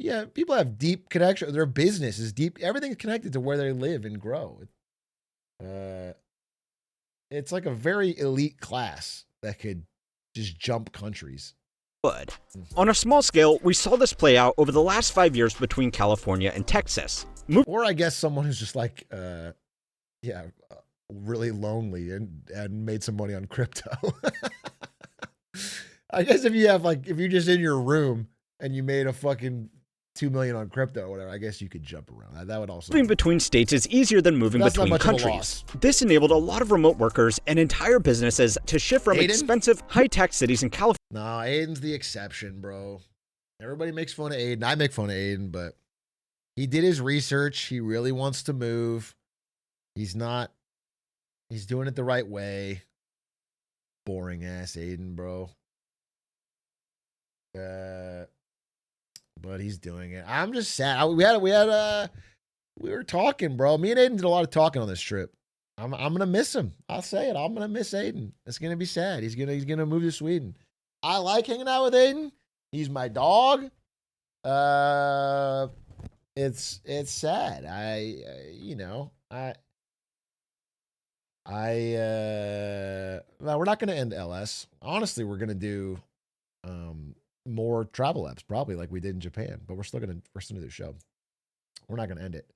Yeah, people have deep connection. Their business is deep. Everything's connected to where they live and grow. It's like a very elite class that could just jump countries. Would. On a small scale, we saw this play out over the last 5 years between California and Texas. Or I guess someone who's just like, really lonely and made some money on crypto. I guess if you're just in your room and you made a fucking 2 million on crypto or whatever, I guess you could jump around. That would also. Moving between states is easier than moving between countries. This enabled a lot of remote workers and entire businesses to shift from expensive, high-tax cities in California. No, Aiden's the exception, bro. Everybody makes fun of Aiden. I make fun of Aiden, but he did his research. He really wants to move. He's doing it the right way. Boring ass Aiden, bro. But he's doing it. I'm just sad. We were talking, bro. Me and Aiden did a lot of talking on this trip. I'm gonna miss him. I'll say it. I'm gonna miss Aiden. It's gonna be sad. He's gonna move to Sweden. I like hanging out with Aiden. He's my dog. It's sad. No, we're not gonna end LS. Honestly, we're gonna do more travel apps, probably like we did in Japan, but we're still gonna do the show. We're not gonna end it.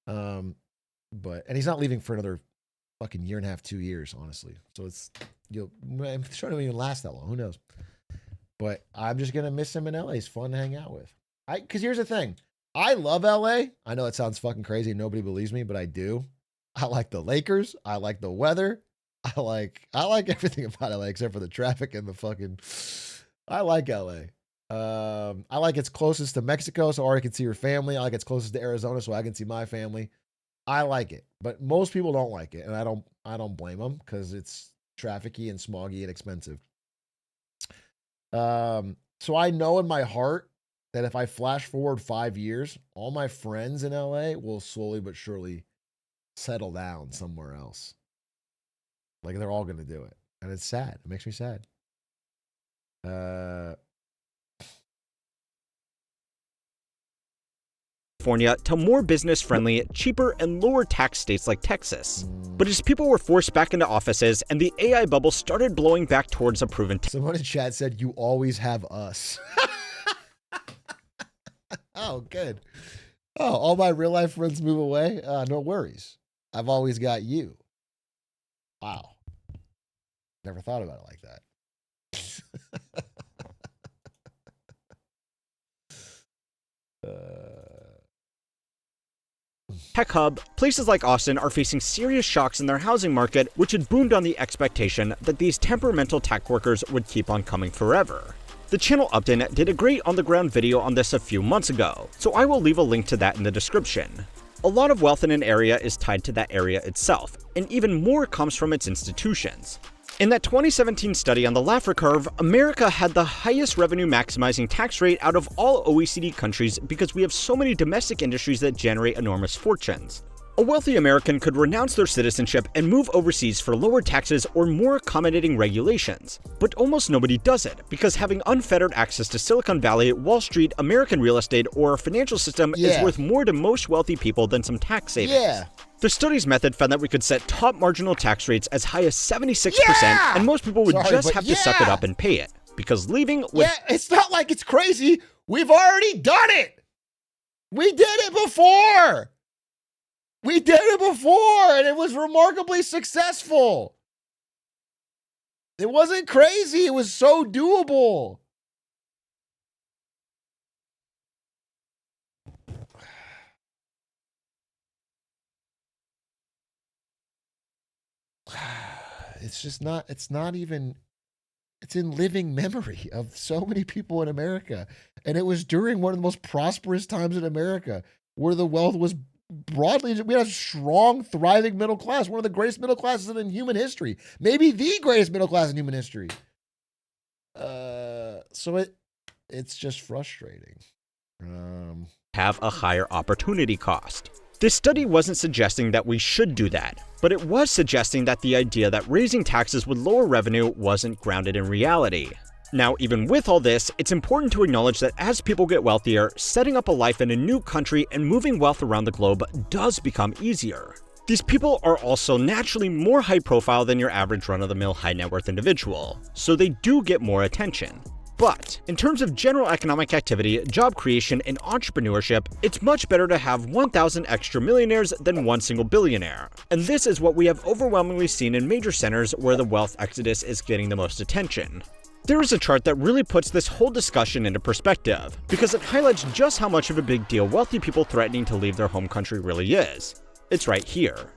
And he's not leaving for another fucking year and a half, 2 years, honestly. So I'm sure it won't even last that long. Who knows? But I'm just gonna miss him in LA. He's fun to hang out with. Because here's the thing. I love LA. I know it sounds fucking crazy. Nobody believes me, but I do. I like the Lakers. I like the weather. I like everything about LA except for the traffic and the fucking. I like LA. I like it's closest to Mexico, so Ari can see her family. I like it's closest to Arizona, so I can see my family. I like it, but most people don't like it, and I don't blame them because it's trafficy and smoggy and expensive. So I know in my heart that if I flash forward 5 years, all my friends in LA will slowly but surely settle down somewhere else. Like they're all gonna do it, and it's sad. It makes me sad. California to more business-friendly, cheaper, and lower-tax states like Texas. But as people were forced back into offices and the AI bubble started blowing back towards a proven. Someone in chat said, "You always have us." Oh, good. Oh, all my real-life friends move away? No worries. I've always got you. Wow. Never thought about it like that. Tech hub, places like Austin are facing serious shocks in their housing market, which had boomed on the expectation that these temperamental tech workers would keep on coming forever. The channel Upton did a great on-the-ground video on this a few months ago, so I will leave a link to that in the description. A lot of wealth in an area is tied to that area itself, and even more comes from its institutions. In that 2017 study on the Laffer curve, America had the highest revenue maximizing tax rate out of all OECD countries because we have so many domestic industries that generate enormous fortunes. A wealthy American could renounce their citizenship and move overseas for lower taxes or more accommodating regulations. But almost nobody does it, because having unfettered access to Silicon Valley, Wall Street, American real estate, or our financial system is worth more to most wealthy people than some tax savings. The study's method found that we could set top marginal tax rates as high as 76%, and most people would just have to suck it up and pay it. Because leaving would... it's not like it's crazy. We've already done it. We did it before. We did it before, and it was remarkably successful. It wasn't crazy. It was so doable. It's just not, it's not even, it's in living memory of so many people in America. And it was during one of the most prosperous times in America where the wealth was broadly, we had a strong, thriving middle class, one of the greatest middle classes in human history, maybe the greatest middle class in human history. So it's just frustrating. Have a higher opportunity cost. This study wasn't suggesting that we should do that, but it was suggesting that the idea that raising taxes would lower revenue wasn't grounded in reality. Now, even with all this, it's important to acknowledge that as people get wealthier, setting up a life in a new country and moving wealth around the globe does become easier. These people are also naturally more high profile than your average run-of-the-mill high net worth individual, so they do get more attention. But in terms of general economic activity, job creation, and entrepreneurship, it's much better to have 1,000 extra millionaires than one single billionaire. And this is what we have overwhelmingly seen in major centers where the wealth exodus is getting the most attention. There is a chart that really puts this whole discussion into perspective, because it highlights just how much of a big deal wealthy people threatening to leave their home country really is. It's right here.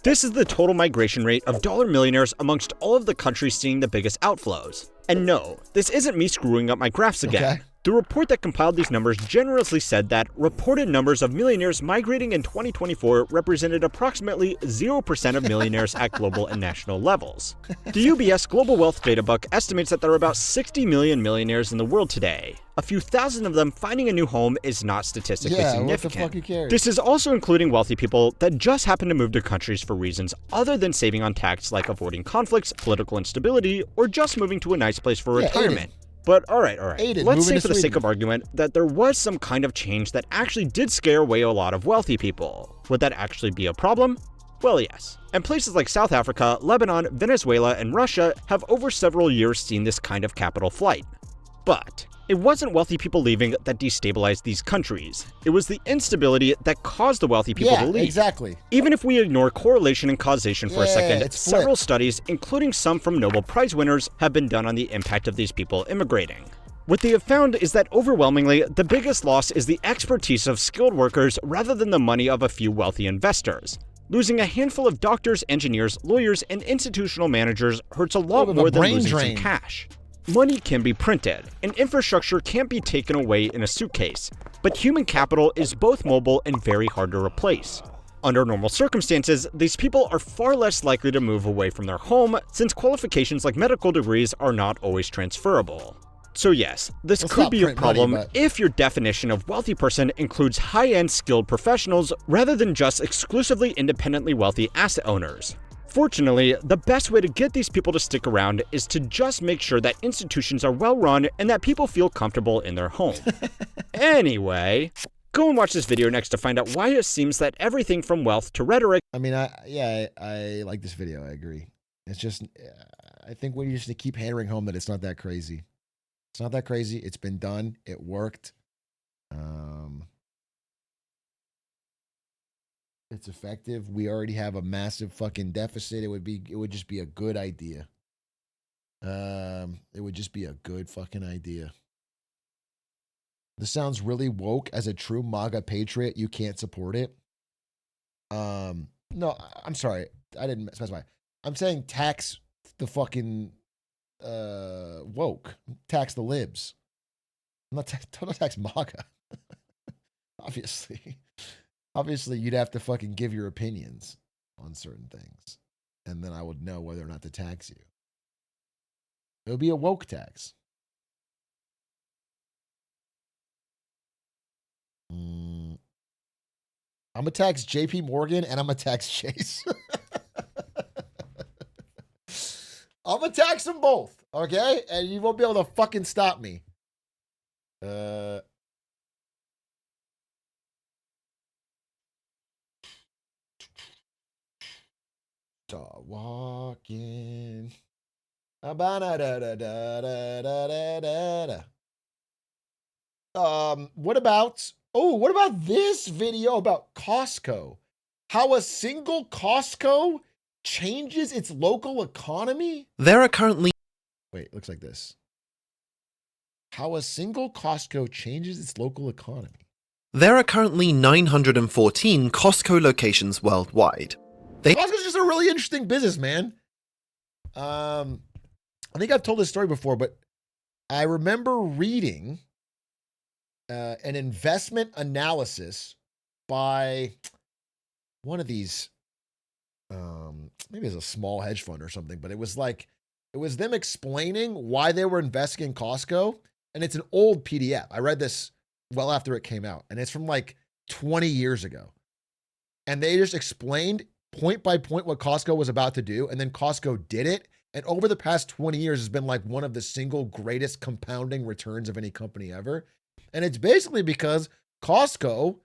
This is the total migration rate of dollar millionaires amongst all of the countries seeing the biggest outflows. And no, this isn't me screwing up my graphs again. Okay. The report that compiled these numbers generously said that reported numbers of millionaires migrating in 2024 represented approximately 0% of millionaires at global and national levels. The UBS Global Wealth Data Book estimates that there are about 60 million millionaires in the world today. A few thousand of them finding a new home is not statistically significant. What the fuck, who cares? This is also including wealthy people that just happen to move to countries for reasons other than saving on tax, like avoiding conflicts, political instability, or just moving to a nice place for retirement. But all right. Aiden, let's say moving to for the sake Sweden. of argument that there was some kind of change that actually did scare away a lot of wealthy people. Would that actually be a problem? Well, yes. And places like South Africa, Lebanon, Venezuela, and Russia have over several years seen this kind of capital flight. But it wasn't wealthy people leaving that destabilized these countries. It was the instability that caused the wealthy people to leave. Exactly. Even if we ignore correlation and causation for a second, it's several studies, including some from Nobel Prize winners, have been done on the impact of these people immigrating. What they have found is that overwhelmingly, the biggest loss is the expertise of skilled workers rather than the money of a few wealthy investors. Losing a handful of doctors, engineers, lawyers, and institutional managers hurts a lot more than losing some cash. Money can be printed, and infrastructure can't be taken away in a suitcase, but human capital is both mobile and very hard to replace. Under normal circumstances, these people are far less likely to move away from their home, since qualifications like medical degrees are not always transferable. So yes, this could be a problem if your definition of wealthy person includes high-end skilled professionals rather than just exclusively independently wealthy asset owners. Fortunately, the best way to get these people to stick around is to just make sure that institutions are well run and that people feel comfortable in their home. Anyway, go and watch this video next to find out why it seems that everything from wealth to rhetoric. I mean, I like this video. I agree. It's just, I think we just need to keep hammering home that it's not that crazy. It's not that crazy. It's been done. It worked. It's effective. We already have a massive fucking deficit. It would just be a good idea. It would just be a good fucking idea. This sounds really woke. As a true MAGA patriot, you can't support it. No, I'm sorry. I didn't specify. I'm saying tax the fucking woke. Tax the libs. Don't tax MAGA. Obviously, you'd have to fucking give your opinions on certain things. And then I would know whether or not to tax you. It would be a woke tax. I'm gonna tax JP Morgan and I'm gonna tax Chase. I'm gonna tax them both, okay? And you won't be able to fucking stop me. Start walking. What about this video about Costco? How a single Costco changes its local economy? There are currently... Wait, it looks like this. How a single Costco changes its local economy. There are currently 914 Costco locations worldwide. Costco's just a really interesting business, man. I think I've told this story before, but I remember reading an investment analysis by one of these, maybe it's a small hedge fund or something, but it was them explaining why they were investing in Costco. And it's an old PDF. I read this well after it came out, and it's from like 20 years ago. And they just explained point by point what Costco was about to do, and then Costco did it. And over the past 20 years has been like one of the single greatest compounding returns of any company ever. And it's basically because Costco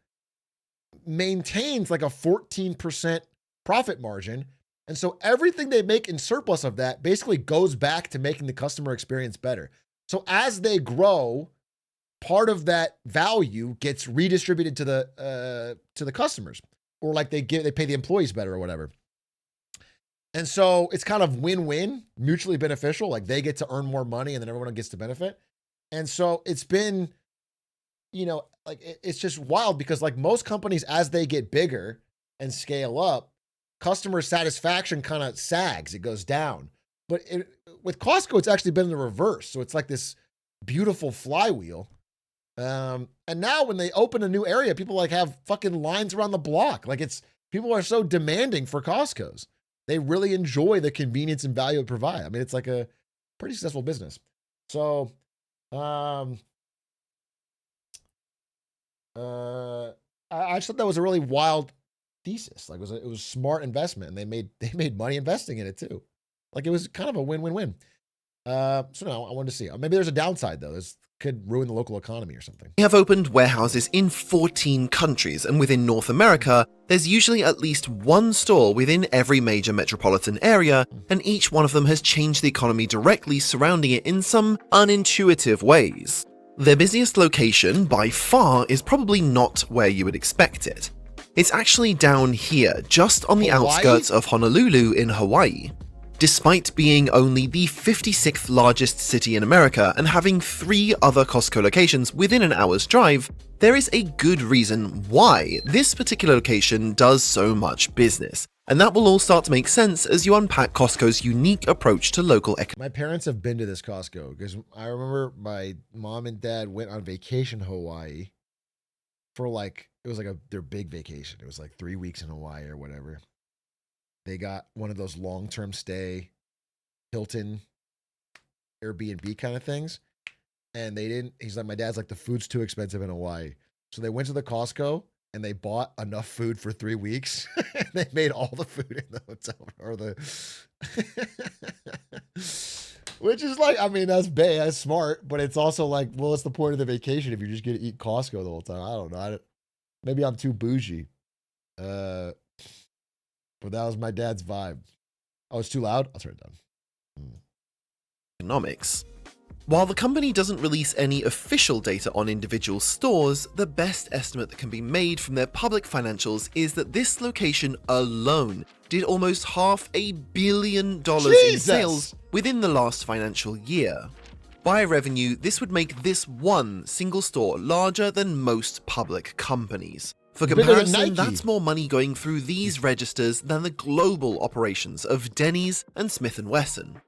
maintains like a 14% profit margin. And so everything they make in surplus of that basically goes back to making the customer experience better. So as they grow, part of that value gets redistributed to the customers, or like they pay the employees better or whatever. And so it's kind of win-win, mutually beneficial. Like they get to earn more money and then everyone gets to benefit. And so it's been, like it's just wild because like most companies, as they get bigger and scale up, customer satisfaction kind of sags, it goes down. But with Costco, it's actually been the reverse. So it's like this beautiful flywheel. And now when they open a new area, people like have fucking lines around the block. Like people are so demanding for Costco's. They really enjoy the convenience and value it provides. I mean, it's like a pretty successful business. So, I just thought that was a really wild thesis. Like it was a smart investment, and they made money investing in it too. Like it was kind of a win-win-win. So now I wanted to see. Maybe there's a downside though. This could ruin the local economy or something. We have opened warehouses in 14 countries, and within North America, there's usually at least one store within every major metropolitan area, and each one of them has changed the economy directly surrounding it in some unintuitive ways. Their busiest location, by far, is probably not where you would expect it. It's actually down here, just on the outskirts of Honolulu in Hawaii. Despite being only the 56th largest city in America and having 3 other Costco locations within an hour's drive, there is a good reason why this particular location does so much business. And that will all start to make sense as you unpack Costco's unique approach to local economy. My parents have been to this Costco because I remember my mom and dad went on vacation to Hawaii for it was like their big vacation. It was like 3 weeks in Hawaii or whatever. They got one of those long-term stay Hilton Airbnb kind of things. And he's like, my dad's like, the food's too expensive in Hawaii. So they went to the Costco and they bought enough food for 3 weeks. They made all the food in the hotel which is like, I mean, that's smart, but it's also like, well, what's the point of the vacation if you're just going to eat Costco the whole time? I don't know. Maybe I'm too bougie. But that was my dad's vibe. Oh, it's too loud? I'll turn it down. Economics. While the company doesn't release any official data on individual stores, the best estimate that can be made from their public financials is that this location alone did almost $500 million in sales within the last financial year. By revenue, this would make this one single store larger than most public companies. For comparison, that's more money going through these registers than the global operations of Denny's and Smith & Wesson.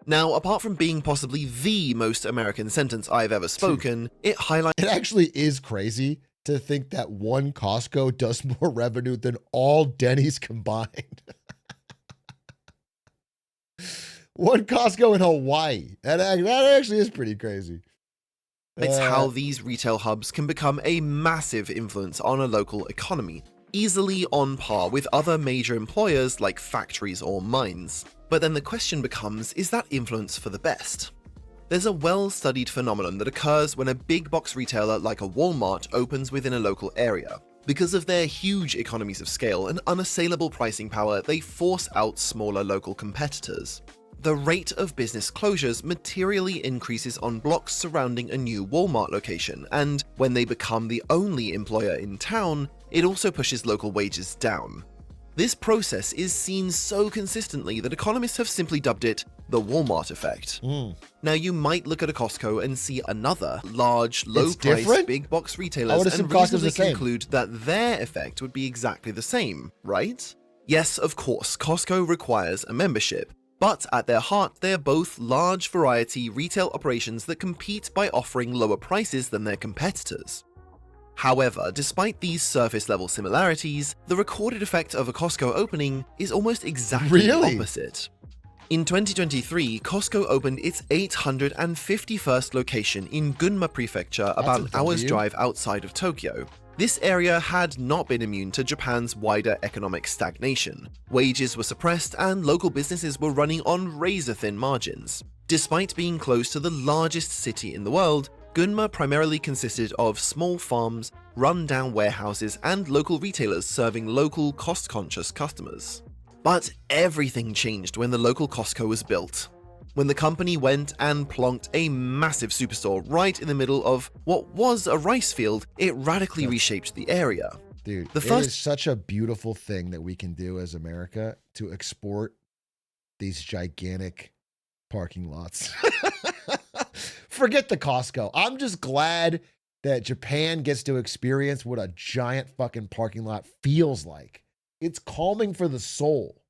Now, apart from being possibly the most American sentence I've ever spoken, it highlights— It actually is crazy to think that one Costco does more revenue than all Denny's combined. One Costco in Hawaii. That actually is pretty crazy. It's how these retail hubs can become a massive influence on a local economy. easily on par with other major employers like factories or mines. But then the question becomes, is that influence for the best? There's a well-studied phenomenon that occurs when a big box retailer like a Walmart opens within a local area. Because of their huge economies of scale and unassailable pricing power, they force out smaller local competitors. The rate of business closures materially increases on blocks surrounding a new Walmart location, and when they become the only employer in town, it also pushes local wages down. This process is seen so consistently that economists have simply dubbed it the Walmart effect. Now, you might look at a Costco and see another large, low-price, big-box retailers and reasonably conclude that their effect would be exactly the same, right? Yes, of course, Costco requires a membership, but at their heart, they're both large variety retail operations that compete by offering lower prices than their competitors. However, despite these surface-level similarities, the recorded effect of a Costco opening is almost exactly the opposite. In 2023, Costco opened its 851st location in Gunma Prefecture, about an hour's drive outside of Tokyo. This area had not been immune to Japan's wider economic stagnation. Wages were suppressed and local businesses were running on razor-thin margins. Despite being close to the largest city in the world, Gunma primarily consisted of small farms, run-down warehouses, and local retailers serving local, cost-conscious customers. But everything changed when the local Costco was built. When the company went and plonked a massive superstore right in the middle of what was a rice field, it radically reshaped the area. Dude, it is such a beautiful thing that we can do as America to export these gigantic parking lots. Forget the Costco. I'm just glad that Japan gets to experience what a giant fucking parking lot feels like. It's calming for the soul.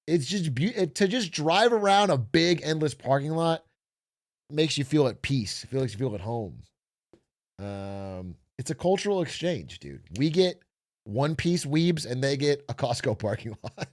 It's just to just drive around a big, endless parking lot makes you feel at peace. It feels like you feel at home. It's a cultural exchange, dude. We get One Piece weebs and they get a Costco parking lot.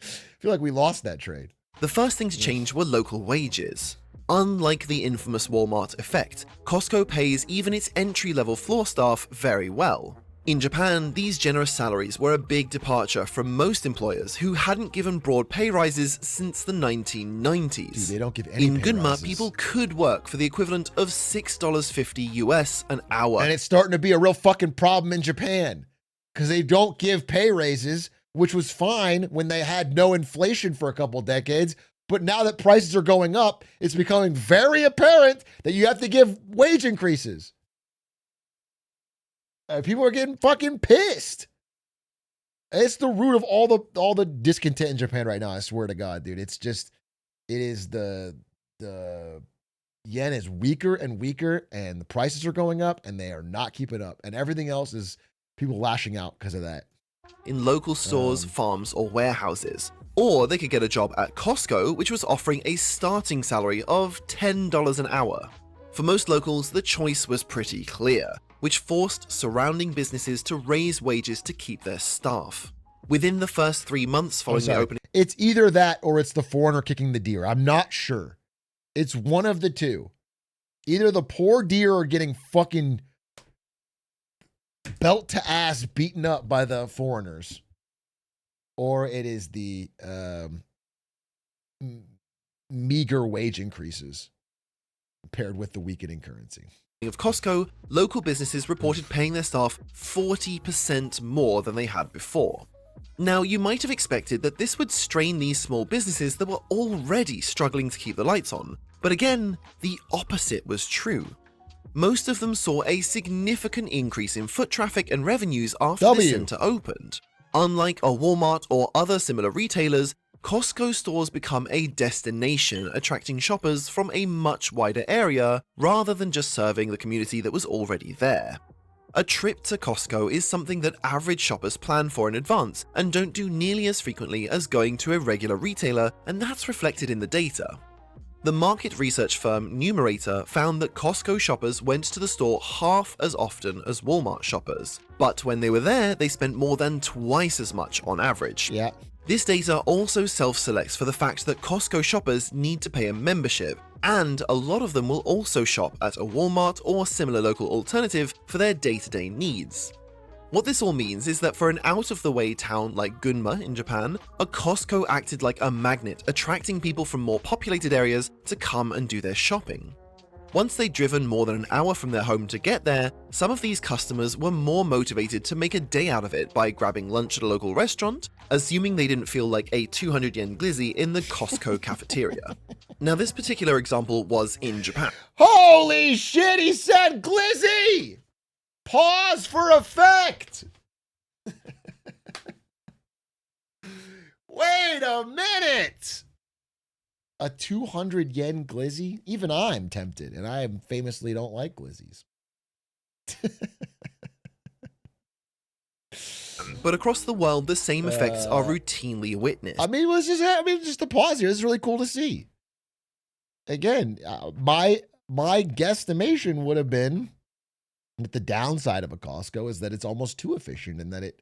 I feel like we lost that trade. The first thing to change were local wages. Unlike the infamous Walmart effect, Costco pays even its entry-level floor staff very well. In Japan, these generous salaries were a big departure from most employers who hadn't given broad pay rises since the 1990s. Dude, they don't give any In pay Gunma, rises. people could work for the equivalent of $6.50 US an hour. And it's starting to be a real fucking problem in Japan because they don't give pay raises, which was fine when they had no inflation for a couple decades. But now that prices are going up, it's becoming very apparent that you have to give wage increases. People are getting fucking pissed. It's the root of all the discontent in Japan right now. I swear to God, dude. It's just, it is the yen is weaker and weaker, and the prices are going up, and they are not keeping up. And everything else is people lashing out because of that. In local stores, farms, or warehouses. Or they could get a job at Costco, which was offering a starting salary of $10 an hour. For most locals, the choice was pretty clear, which forced surrounding businesses to raise wages to keep their staff. Within the first 3 months following the opening, it's either that or it's the foreigner kicking the deer. I'm not sure. It's one of the two. Either the poor deer are getting fucking belt to ass beaten up by the foreigners, or it is the meager wage increases paired with the weakening currency. Of Costco, local businesses reported paying their staff 40% more than they had before. Now, you might have expected that this would strain these small businesses that were already struggling to keep the lights on, but again, the opposite was true. Most of them saw a significant increase in foot traffic and revenues after the center opened. Unlike a Walmart or other similar retailers, Costco stores become a destination, attracting shoppers from a much wider area rather than just serving the community that was already there. A trip to Costco is something that average shoppers plan for in advance and don't do nearly as frequently as going to a regular retailer, and that's reflected in the data. The market research firm Numerator found that Costco shoppers went to the store half as often as Walmart shoppers, but when they were there, they spent more than twice as much on average. Yeah. This data also self-selects for the fact that Costco shoppers need to pay a membership, and a lot of them will also shop at a Walmart or similar local alternative for their day-to-day needs. What this all means is that for an out-of-the-way town like Gunma in Japan, a Costco acted like a magnet, attracting people from more populated areas to come and do their shopping. Once they'd driven more than an hour from their home to get there, some of these customers were more motivated to make a day out of it by grabbing lunch at a local restaurant, assuming they didn't feel like a 200 yen glizzy in the Costco cafeteria. Now, this particular example was in Japan. Holy shit, he said glizzy! Pause for effect! Wait a minute! A 200 yen glizzy? Even I'm tempted, and I famously don't like glizzies. But across the world, the same effects are routinely witnessed. I mean, just to pause here. This is really cool to see. Again, my guesstimation would have been that the downside of a Costco is that it's almost too efficient and that it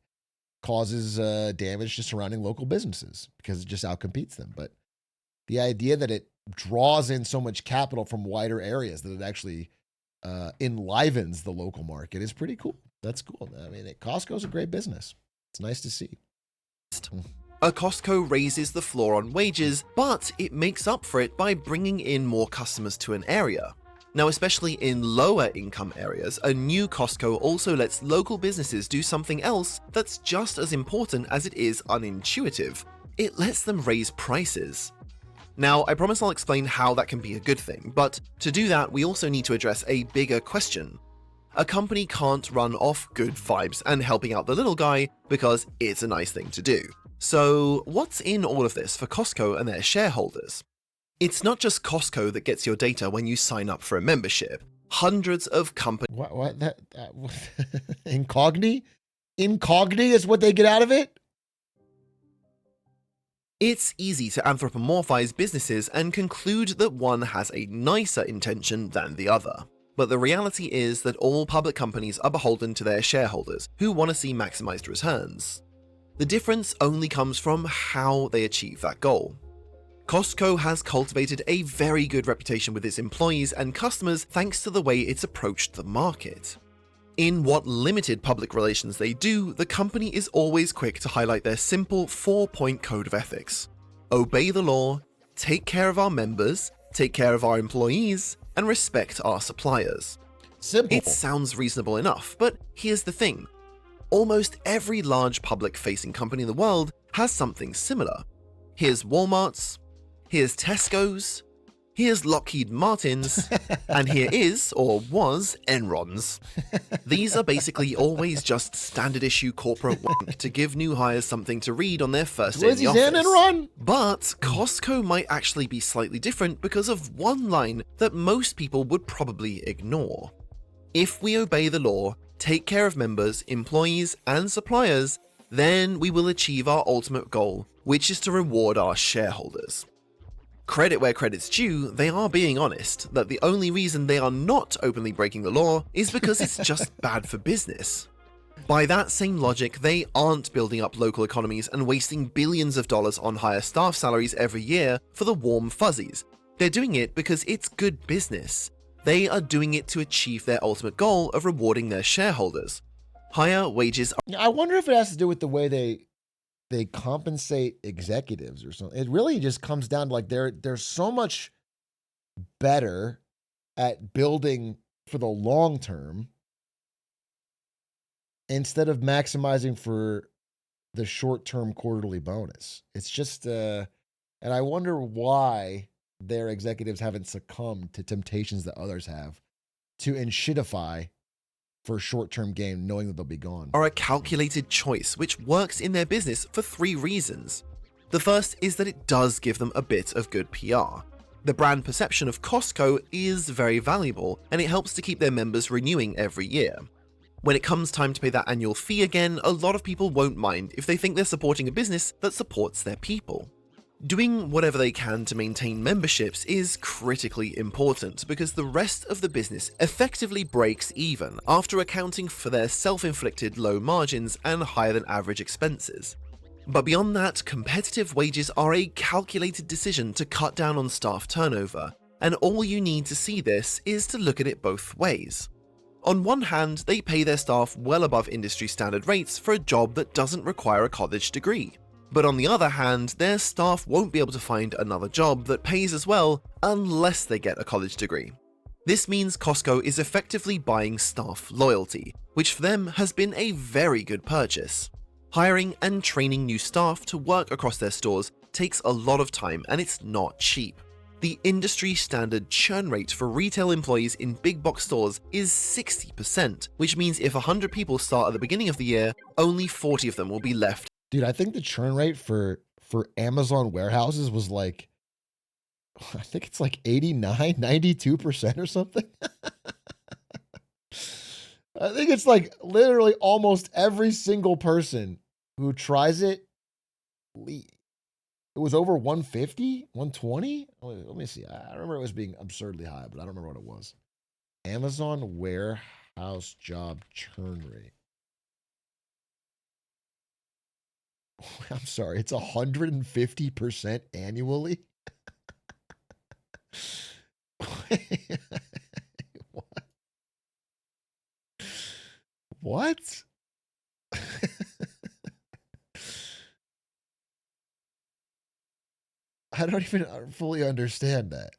causes damage to surrounding local businesses because it just outcompetes them. But the idea that it draws in so much capital from wider areas that it actually enlivens the local market is pretty cool. That's cool. I mean, Costco's a great business. It's nice to see. A Costco raises the floor on wages, but it makes up for it by bringing in more customers to an area. Now, especially in lower income areas, a new Costco also lets local businesses do something else that's just as important as it is unintuitive. It lets them raise prices. Now, I promise I'll explain how that can be a good thing, but to do that, we also need to address a bigger question. A company can't run off good vibes and helping out the little guy because it's a nice thing to do. So, what's in all of this for Costco and their shareholders? It's not just Costco that gets your data when you sign up for a membership. Hundreds of companies... What? Incogni? Incogni is what they get out of it? It's easy to anthropomorphize businesses and conclude that one has a nicer intention than the other. But the reality is that all public companies are beholden to their shareholders, who want to see maximized returns. The difference only comes from how they achieve that goal. Costco has cultivated a very good reputation with its employees and customers thanks to the way it's approached the market. In what limited public relations they do, the company is always quick to highlight their simple 4-point code of ethics. Obey the law, take care of our members, take care of our employees, and respect our suppliers. Simple. It sounds reasonable enough, but here's the thing. Almost every large public-facing company in the world has something similar. Here's Walmart's, here's Tesco's, here's Lockheed Martin's, and here is, or was, Enron's. These are basically always just standard-issue corporate wank to give new hires something to read on their first day in the office. Enron? But Costco might actually be slightly different because of one line that most people would probably ignore. If we obey the law, take care of members, employees, and suppliers, then we will achieve our ultimate goal, which is to reward our shareholders. Credit where credit's due, they are being honest that the only reason they are not openly breaking the law is because it's just bad for business. By that same logic, they aren't building up local economies and wasting billions of dollars on higher staff salaries every year for the warm fuzzies. They're doing it because it's good business. They are doing it to achieve their ultimate goal of rewarding their shareholders. Higher wages are... I wonder if it has to do with the way they compensate executives or something. It really just comes down to like they're so much better at building for the long term instead of maximizing for the short-term quarterly bonus. It's just and I wonder why their executives haven't succumbed to temptations that others have to enshitify for short-term gain, knowing that they'll be gone. Are a calculated choice which works in their business for 3 reasons. The first is that it does give them a bit of good PR. The brand perception of Costco is very valuable, and it helps to keep their members renewing every year. When it comes time to pay that annual fee again, a lot of people won't mind if they think they're supporting a business that supports their people. Doing whatever they can to maintain memberships is critically important because the rest of the business effectively breaks even after accounting for their self-inflicted low margins and higher than average expenses. But beyond that, competitive wages are a calculated decision to cut down on staff turnover, and all you need to see this is to look at it both ways. On one hand, they pay their staff well above industry standard rates for a job that doesn't require a college degree. But on the other hand, their staff won't be able to find another job that pays as well unless they get a college degree. This means Costco is effectively buying staff loyalty, which for them has been a very good purchase. Hiring and training new staff to work across their stores takes a lot of time and it's not cheap. The industry standard churn rate for retail employees in big box stores is 60%, which means if 100 people start at the beginning of the year, only 40 of them will be left. Dude, I think the churn rate for Amazon warehouses was like, I think it's like 89, 92% or something. I think it's like literally almost every single person who tries it, it was over 150, 120. Let me see. I remember it was being absurdly high, but I don't remember what it was. Amazon warehouse job churn rate. I'm sorry, it's 150% annually. What? I don't even fully understand that.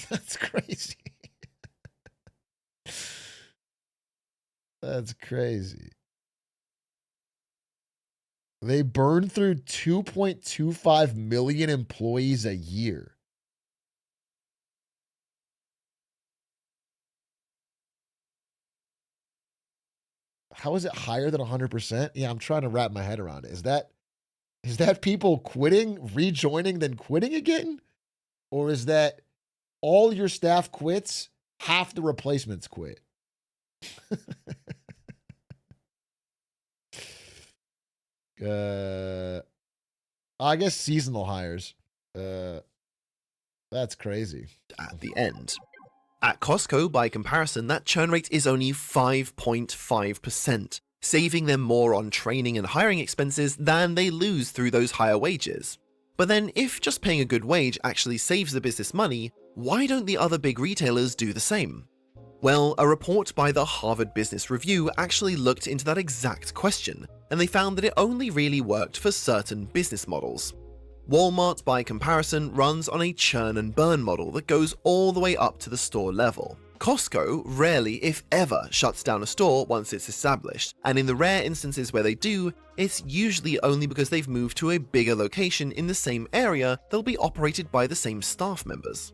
That's crazy. That's crazy. They burn through 2.25 million employees a year. How is it higher than 100%? Yeah, I'm trying to wrap my head around it. Is that people quitting, rejoining, then quitting again? Or is that all your staff quits, half the replacements quit? I guess seasonal hires. That's crazy. At the end. At Costco, by comparison, that churn rate is only 5.5%, saving them more on training and hiring expenses than they lose through those higher wages. But then, if just paying a good wage actually saves the business money, why don't the other big retailers do the same? Well, a report by the Harvard Business Review actually looked into that exact question, and they found that it only really worked for certain business models. Walmart, by comparison, runs on a churn and burn model that goes all the way up to the store level. Costco rarely, if ever, shuts down a store once it's established, and in the rare instances where they do, it's usually only because they've moved to a bigger location in the same area that'll be operated by the same staff members.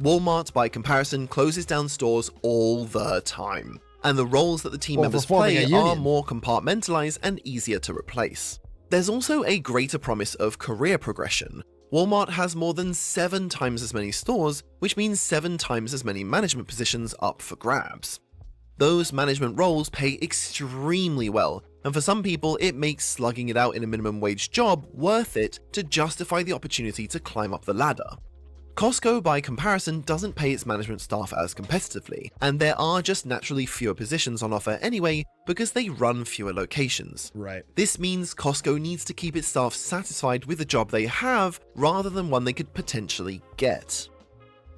Walmart, by comparison, closes down stores all the time, and the roles that the team members play are more compartmentalized and easier to replace. There's also a greater promise of career progression. Walmart has more than 7 times as many stores, which means 7 times as many management positions up for grabs. Those management roles pay extremely well, and for some people it makes slugging it out in a minimum wage job worth it to justify the opportunity to climb up the ladder. Costco, by comparison, doesn't pay its management staff as competitively, and there are just naturally fewer positions on offer anyway because they run fewer locations. Right. This means Costco needs to keep its staff satisfied with the job they have rather than one they could potentially get.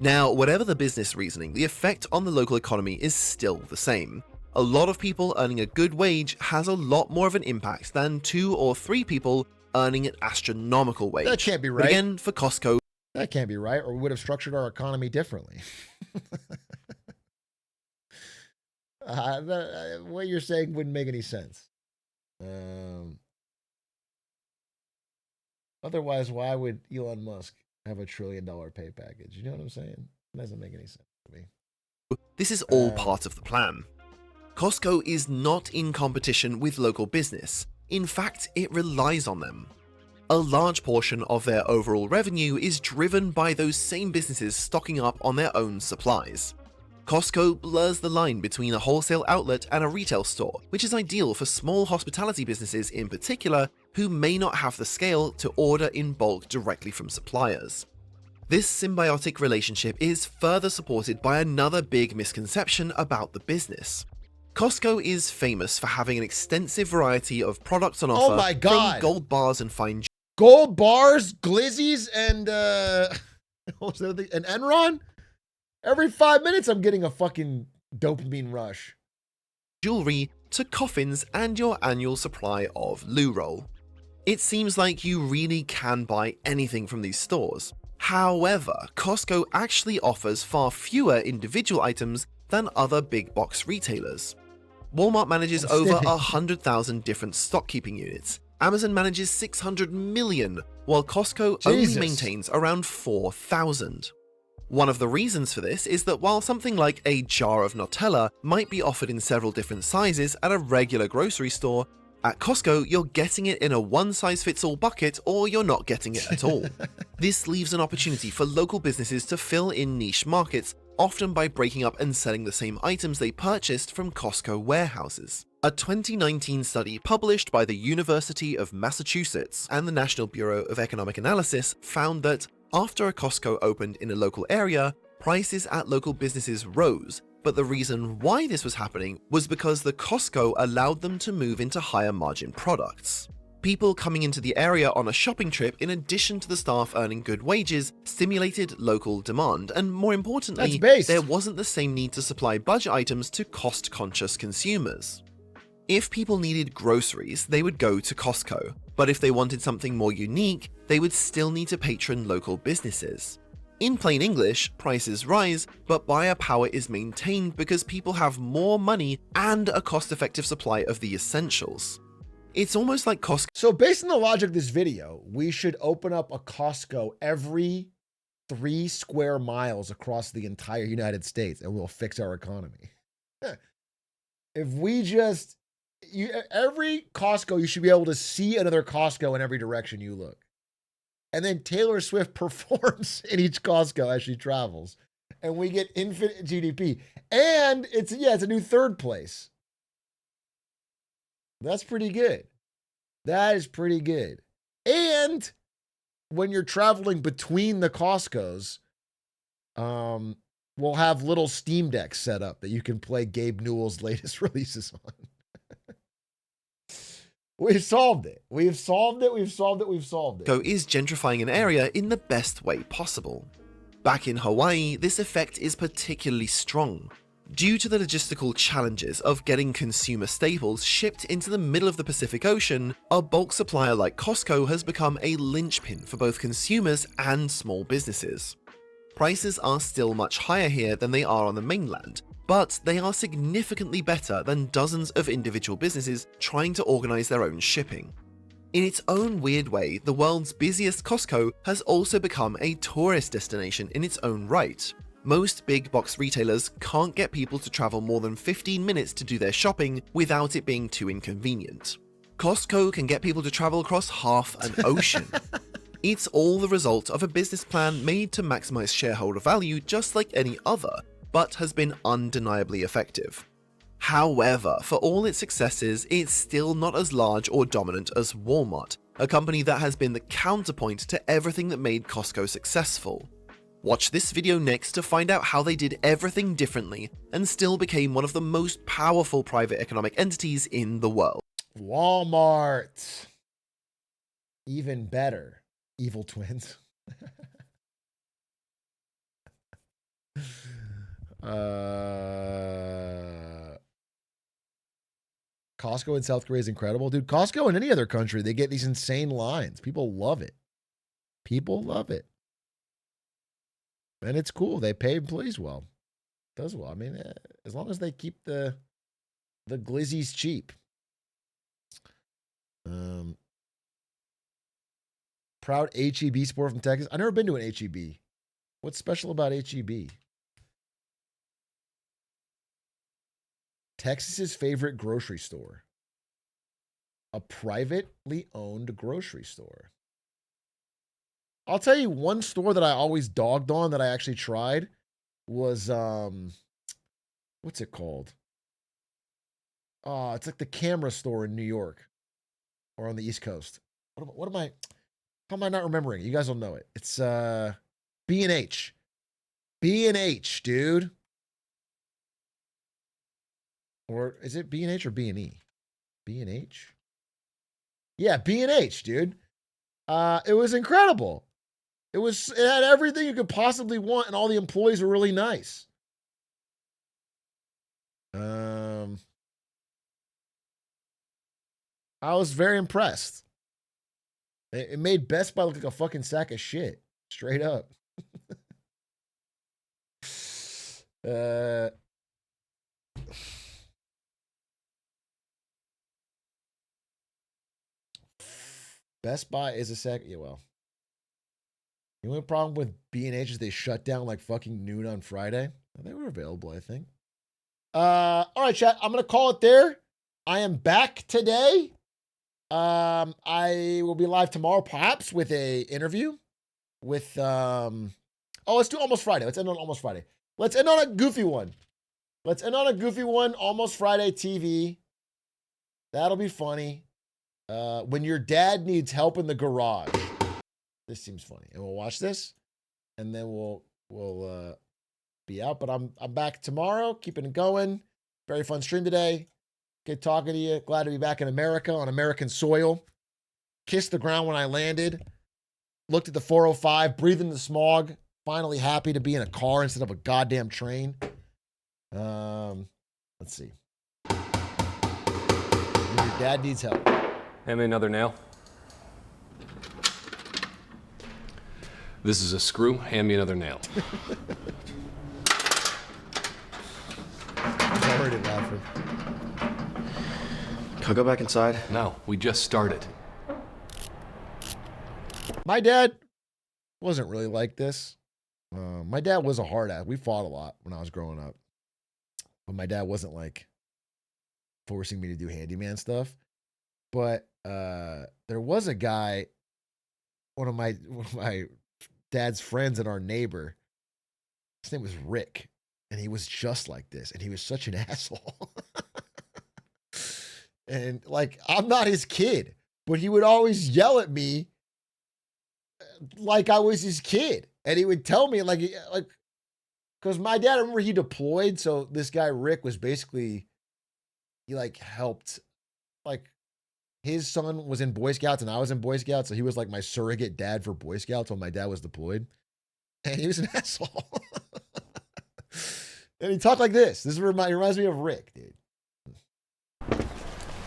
Now, whatever the business reasoning, the effect on the local economy is still the same. A lot of people earning a good wage has a lot more of an impact than 2 or 3 people earning an astronomical wage. That can't be right. But again, for Costco, that can't be right, or we would have structured our economy differently. What you're saying wouldn't make any sense. Otherwise, why would Elon Musk have $1 trillion pay package? You know what I'm saying? It doesn't make any sense to me. This is all part of the plan. Costco is not in competition with local business. In fact, it relies on them. A large portion of their overall revenue is driven by those same businesses stocking up on their own supplies. Costco blurs the line between a wholesale outlet and a retail store, which is ideal for small hospitality businesses in particular who may not have the scale to order in bulk directly from suppliers. This symbiotic relationship is further supported by another big misconception about the business. Costco is famous for having an extensive variety of products on offer, oh my God, from gold bars and fine gold bars, glizzies, and what was the other thing? And Enron? Every 5 minutes, I'm getting a fucking dopamine rush. Jewelry to coffins and your annual supply of loo roll. It seems like you really can buy anything from these stores. However, Costco actually offers far fewer individual items than other big box retailers. Walmart manages over 100,000 different stock keeping units. Amazon manages 600 million, while Costco only maintains around 4,000. One of the reasons for this is that while something like a jar of Nutella might be offered in several different sizes at a regular grocery store, at Costco you're getting it in a one-size-fits-all bucket or you're not getting it at all. This leaves an opportunity for local businesses to fill in niche markets, often by breaking up and selling the same items they purchased from Costco warehouses. A 2019 study published by the University of Massachusetts and the National Bureau of Economic Analysis found that after a Costco opened in a local area, prices at local businesses rose, but the reason why this was happening was because the Costco allowed them to move into higher margin products. People coming into the area on a shopping trip, in addition to the staff earning good wages, stimulated local demand, and more importantly, there wasn't the same need to supply budget items to cost-conscious consumers. If people needed groceries, they would go to Costco, but if they wanted something more unique, they would still need to patron local businesses. In plain English, prices rise, but buyer power is maintained because people have more money and a cost-effective supply of the essentials. It's almost like Costco. So based on the logic of this video, we should open up a Costco every 3 square miles across the entire United States and we'll fix our economy. If we just, every Costco, you should be able to see another Costco in every direction you look. And then Taylor Swift performs in each Costco as she travels. And we get infinite GDP. And it's a new third place. That's pretty good. That is pretty good. And when you're traveling between the Costcos, we'll have little Steam Decks set up that you can play Gabe Newell's latest releases on. We've solved it. We've solved it. We've solved it. We've solved it. Costco is gentrifying an area in the best way possible. Back in Hawaii, this effect is particularly strong. Due to the logistical challenges of getting consumer staples shipped into the middle of the Pacific Ocean, a bulk supplier like Costco has become a linchpin for both consumers and small businesses. Prices are still much higher here than they are on the mainland, but they are significantly better than dozens of individual businesses trying to organize their own shipping. In its own weird way, the world's busiest Costco has also become a tourist destination in its own right. Most big box retailers can't get people to travel more than 15 minutes to do their shopping without it being too inconvenient. Costco can get people to travel across half an ocean. It's all the result of a business plan made to maximize shareholder value just like any other, but has been undeniably effective. However, for all its successes, it's still not as large or dominant as Walmart, a company that has been the counterpoint to everything that made Costco successful. Watch this video next to find out how they did everything differently and still became one of the most powerful private economic entities in the world. Walmart. Even better. Evil twins. Costco in South Korea is incredible. Dude, Costco in any other country, they get these insane lines. People love it. People love it. And it's cool. They pay employees well. Does well. I mean, as long as they keep the glizzies cheap. Proud HEB sport from Texas. I've never been to an HEB. What's special about HEB? Texas's favorite grocery store. A privately owned grocery store. I'll tell you one store that I always dogged on that I actually tried was, what's it called? Oh, it's like the camera store in New York or on the East Coast. What am I, how am I not remembering? You guys will know it. It's, B&H. B&H, dude. Or is it B&H or B&E? B&H? Yeah, B&H, dude. It was incredible. It had everything you could possibly want, and all the employees were really nice. I was very impressed. It made Best Buy look like a fucking sack of shit. Straight up. Best Buy is a sack. Yeah, well. The only problem with B&H is they shut down like fucking noon on Friday. They were available, I think. All right, chat. I'm going to call it there. I am back today. I will be live tomorrow, perhaps, with a interview with, let's do Almost Friday. Let's end on Almost Friday. Let's end on a goofy one. Almost Friday TV. That'll be funny. When your dad needs help in the garage. This seems funny. And we'll watch this. And then we'll be out. But I'm back tomorrow, keeping it going. Very fun stream today. Good talking to you. Glad to be back in America, on American soil. Kissed the ground when I landed. Looked at the 405, breathing the smog. Finally happy to be in a car instead of a goddamn train. Let's see. Your dad needs help. Hand me another nail. This is a screw. Hand me another nail. I'm already laughing. Can I go back inside? No, we just started. My dad wasn't really like this. My dad was a hard ass. We fought a lot when I was growing up. But my dad wasn't like forcing me to do handyman stuff. But there was a guy, one of my dad's friends and our neighbor. His name was Rick. And he was just like this. And he was such an asshole. And like, I'm not his kid, but he would always yell at me like I was his kid. And he would tell me like, because my dad, I remember he deployed. So this guy, Rick, was basically, he like helped, like his son was in Boy Scouts and I was in Boy Scouts. So he was like my surrogate dad for Boy Scouts when my dad was deployed. And he was an asshole. And he talked like this. This reminds me of Rick, dude.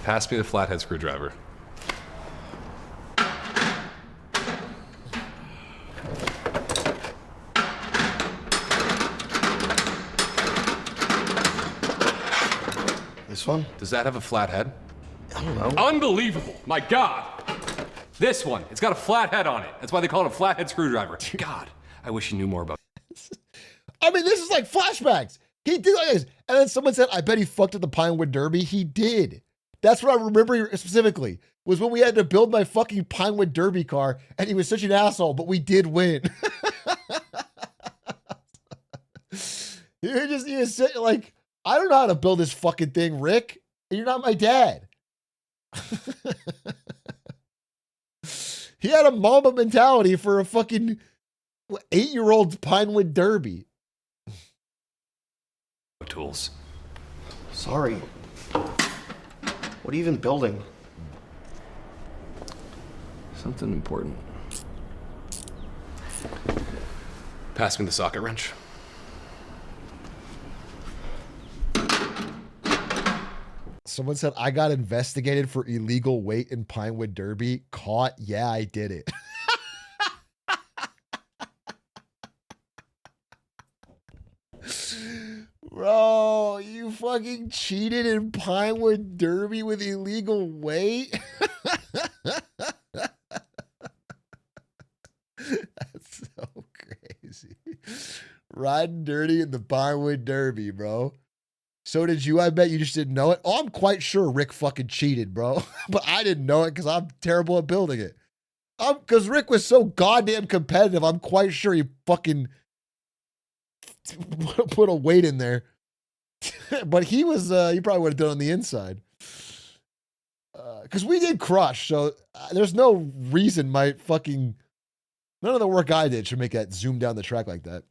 Pass me the flathead screwdriver. This one? Does that have a flathead? I don't know. Unbelievable! My God! This one. It's got a flathead on it. That's why they call it a flathead screwdriver. God, I wish you knew more about it. I mean, this is like flashbacks. He did like this. And then someone said, I bet he fucked at the Pinewood Derby. He did. That's what I remember specifically, was when we had to build my fucking Pinewood Derby car, and he was such an asshole, but we did win. He was like, I don't know how to build this fucking thing, Rick. You're not my dad. He had a mama mentality for a fucking 8-year-old Pinewood Derby. Tools. Sorry. What are you even building? Something important. Pass me the socket wrench. Someone said, I got investigated for illegal weight in Pinewood Derby. Caught? Yeah, I did it. Bro, you fucking cheated in Pinewood Derby with illegal weight? That's so crazy. Riding dirty in the Pinewood Derby, bro. So did you. I bet you just didn't know it. Oh, I'm quite sure Rick fucking cheated, bro. But I didn't know it because I'm terrible at building it. Because Rick was so goddamn competitive, I'm quite sure he fucking put a weight in there. But he was, he probably would have done it on the inside. Because we did crush, so there's no reason none of the work I did should make that zoom down the track like that.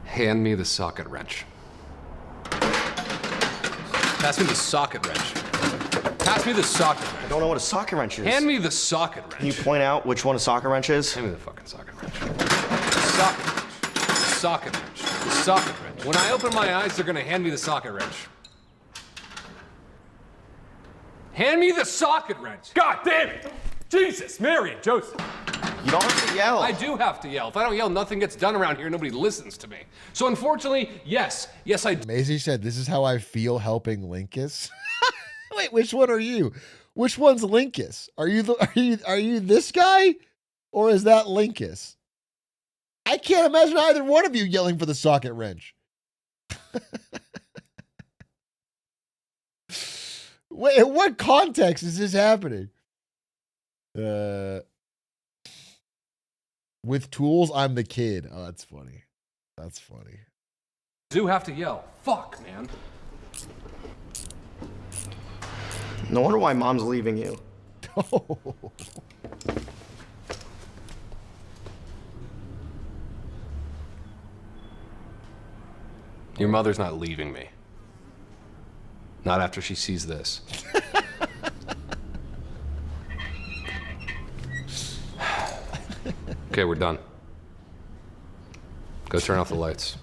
Hand me the socket wrench. Pass me the socket wrench. Pass me the socket wrench. I don't know what a socket wrench is. Hand me the socket wrench. Can you point out which one a socket wrench is? Hand me the fucking socket wrench. Socket wrench. Socket wrench. Socket wrench. When I open my eyes, they're gonna hand me the socket wrench. Hand me the socket wrench. God damn it! Jesus, Mary and Joseph. You don't have to yell. I do have to yell. If I don't yell, nothing gets done around here. Nobody listens to me. So unfortunately, yes, I do. Maisie said, "This is how I feel helping Linkus." Wait, which one are you? Which one's Linkus? Are you this guy, or is that Linkus? I can't imagine either one of you yelling for the socket wrench. Wait, in what context is this happening? With tools, I'm the kid. Oh, that's funny. That's funny. Do have to yell. Fuck, man. No wonder why mom's leaving you. Your mother's not leaving me. Not after she sees this. Okay, we're done. Go turn off the lights.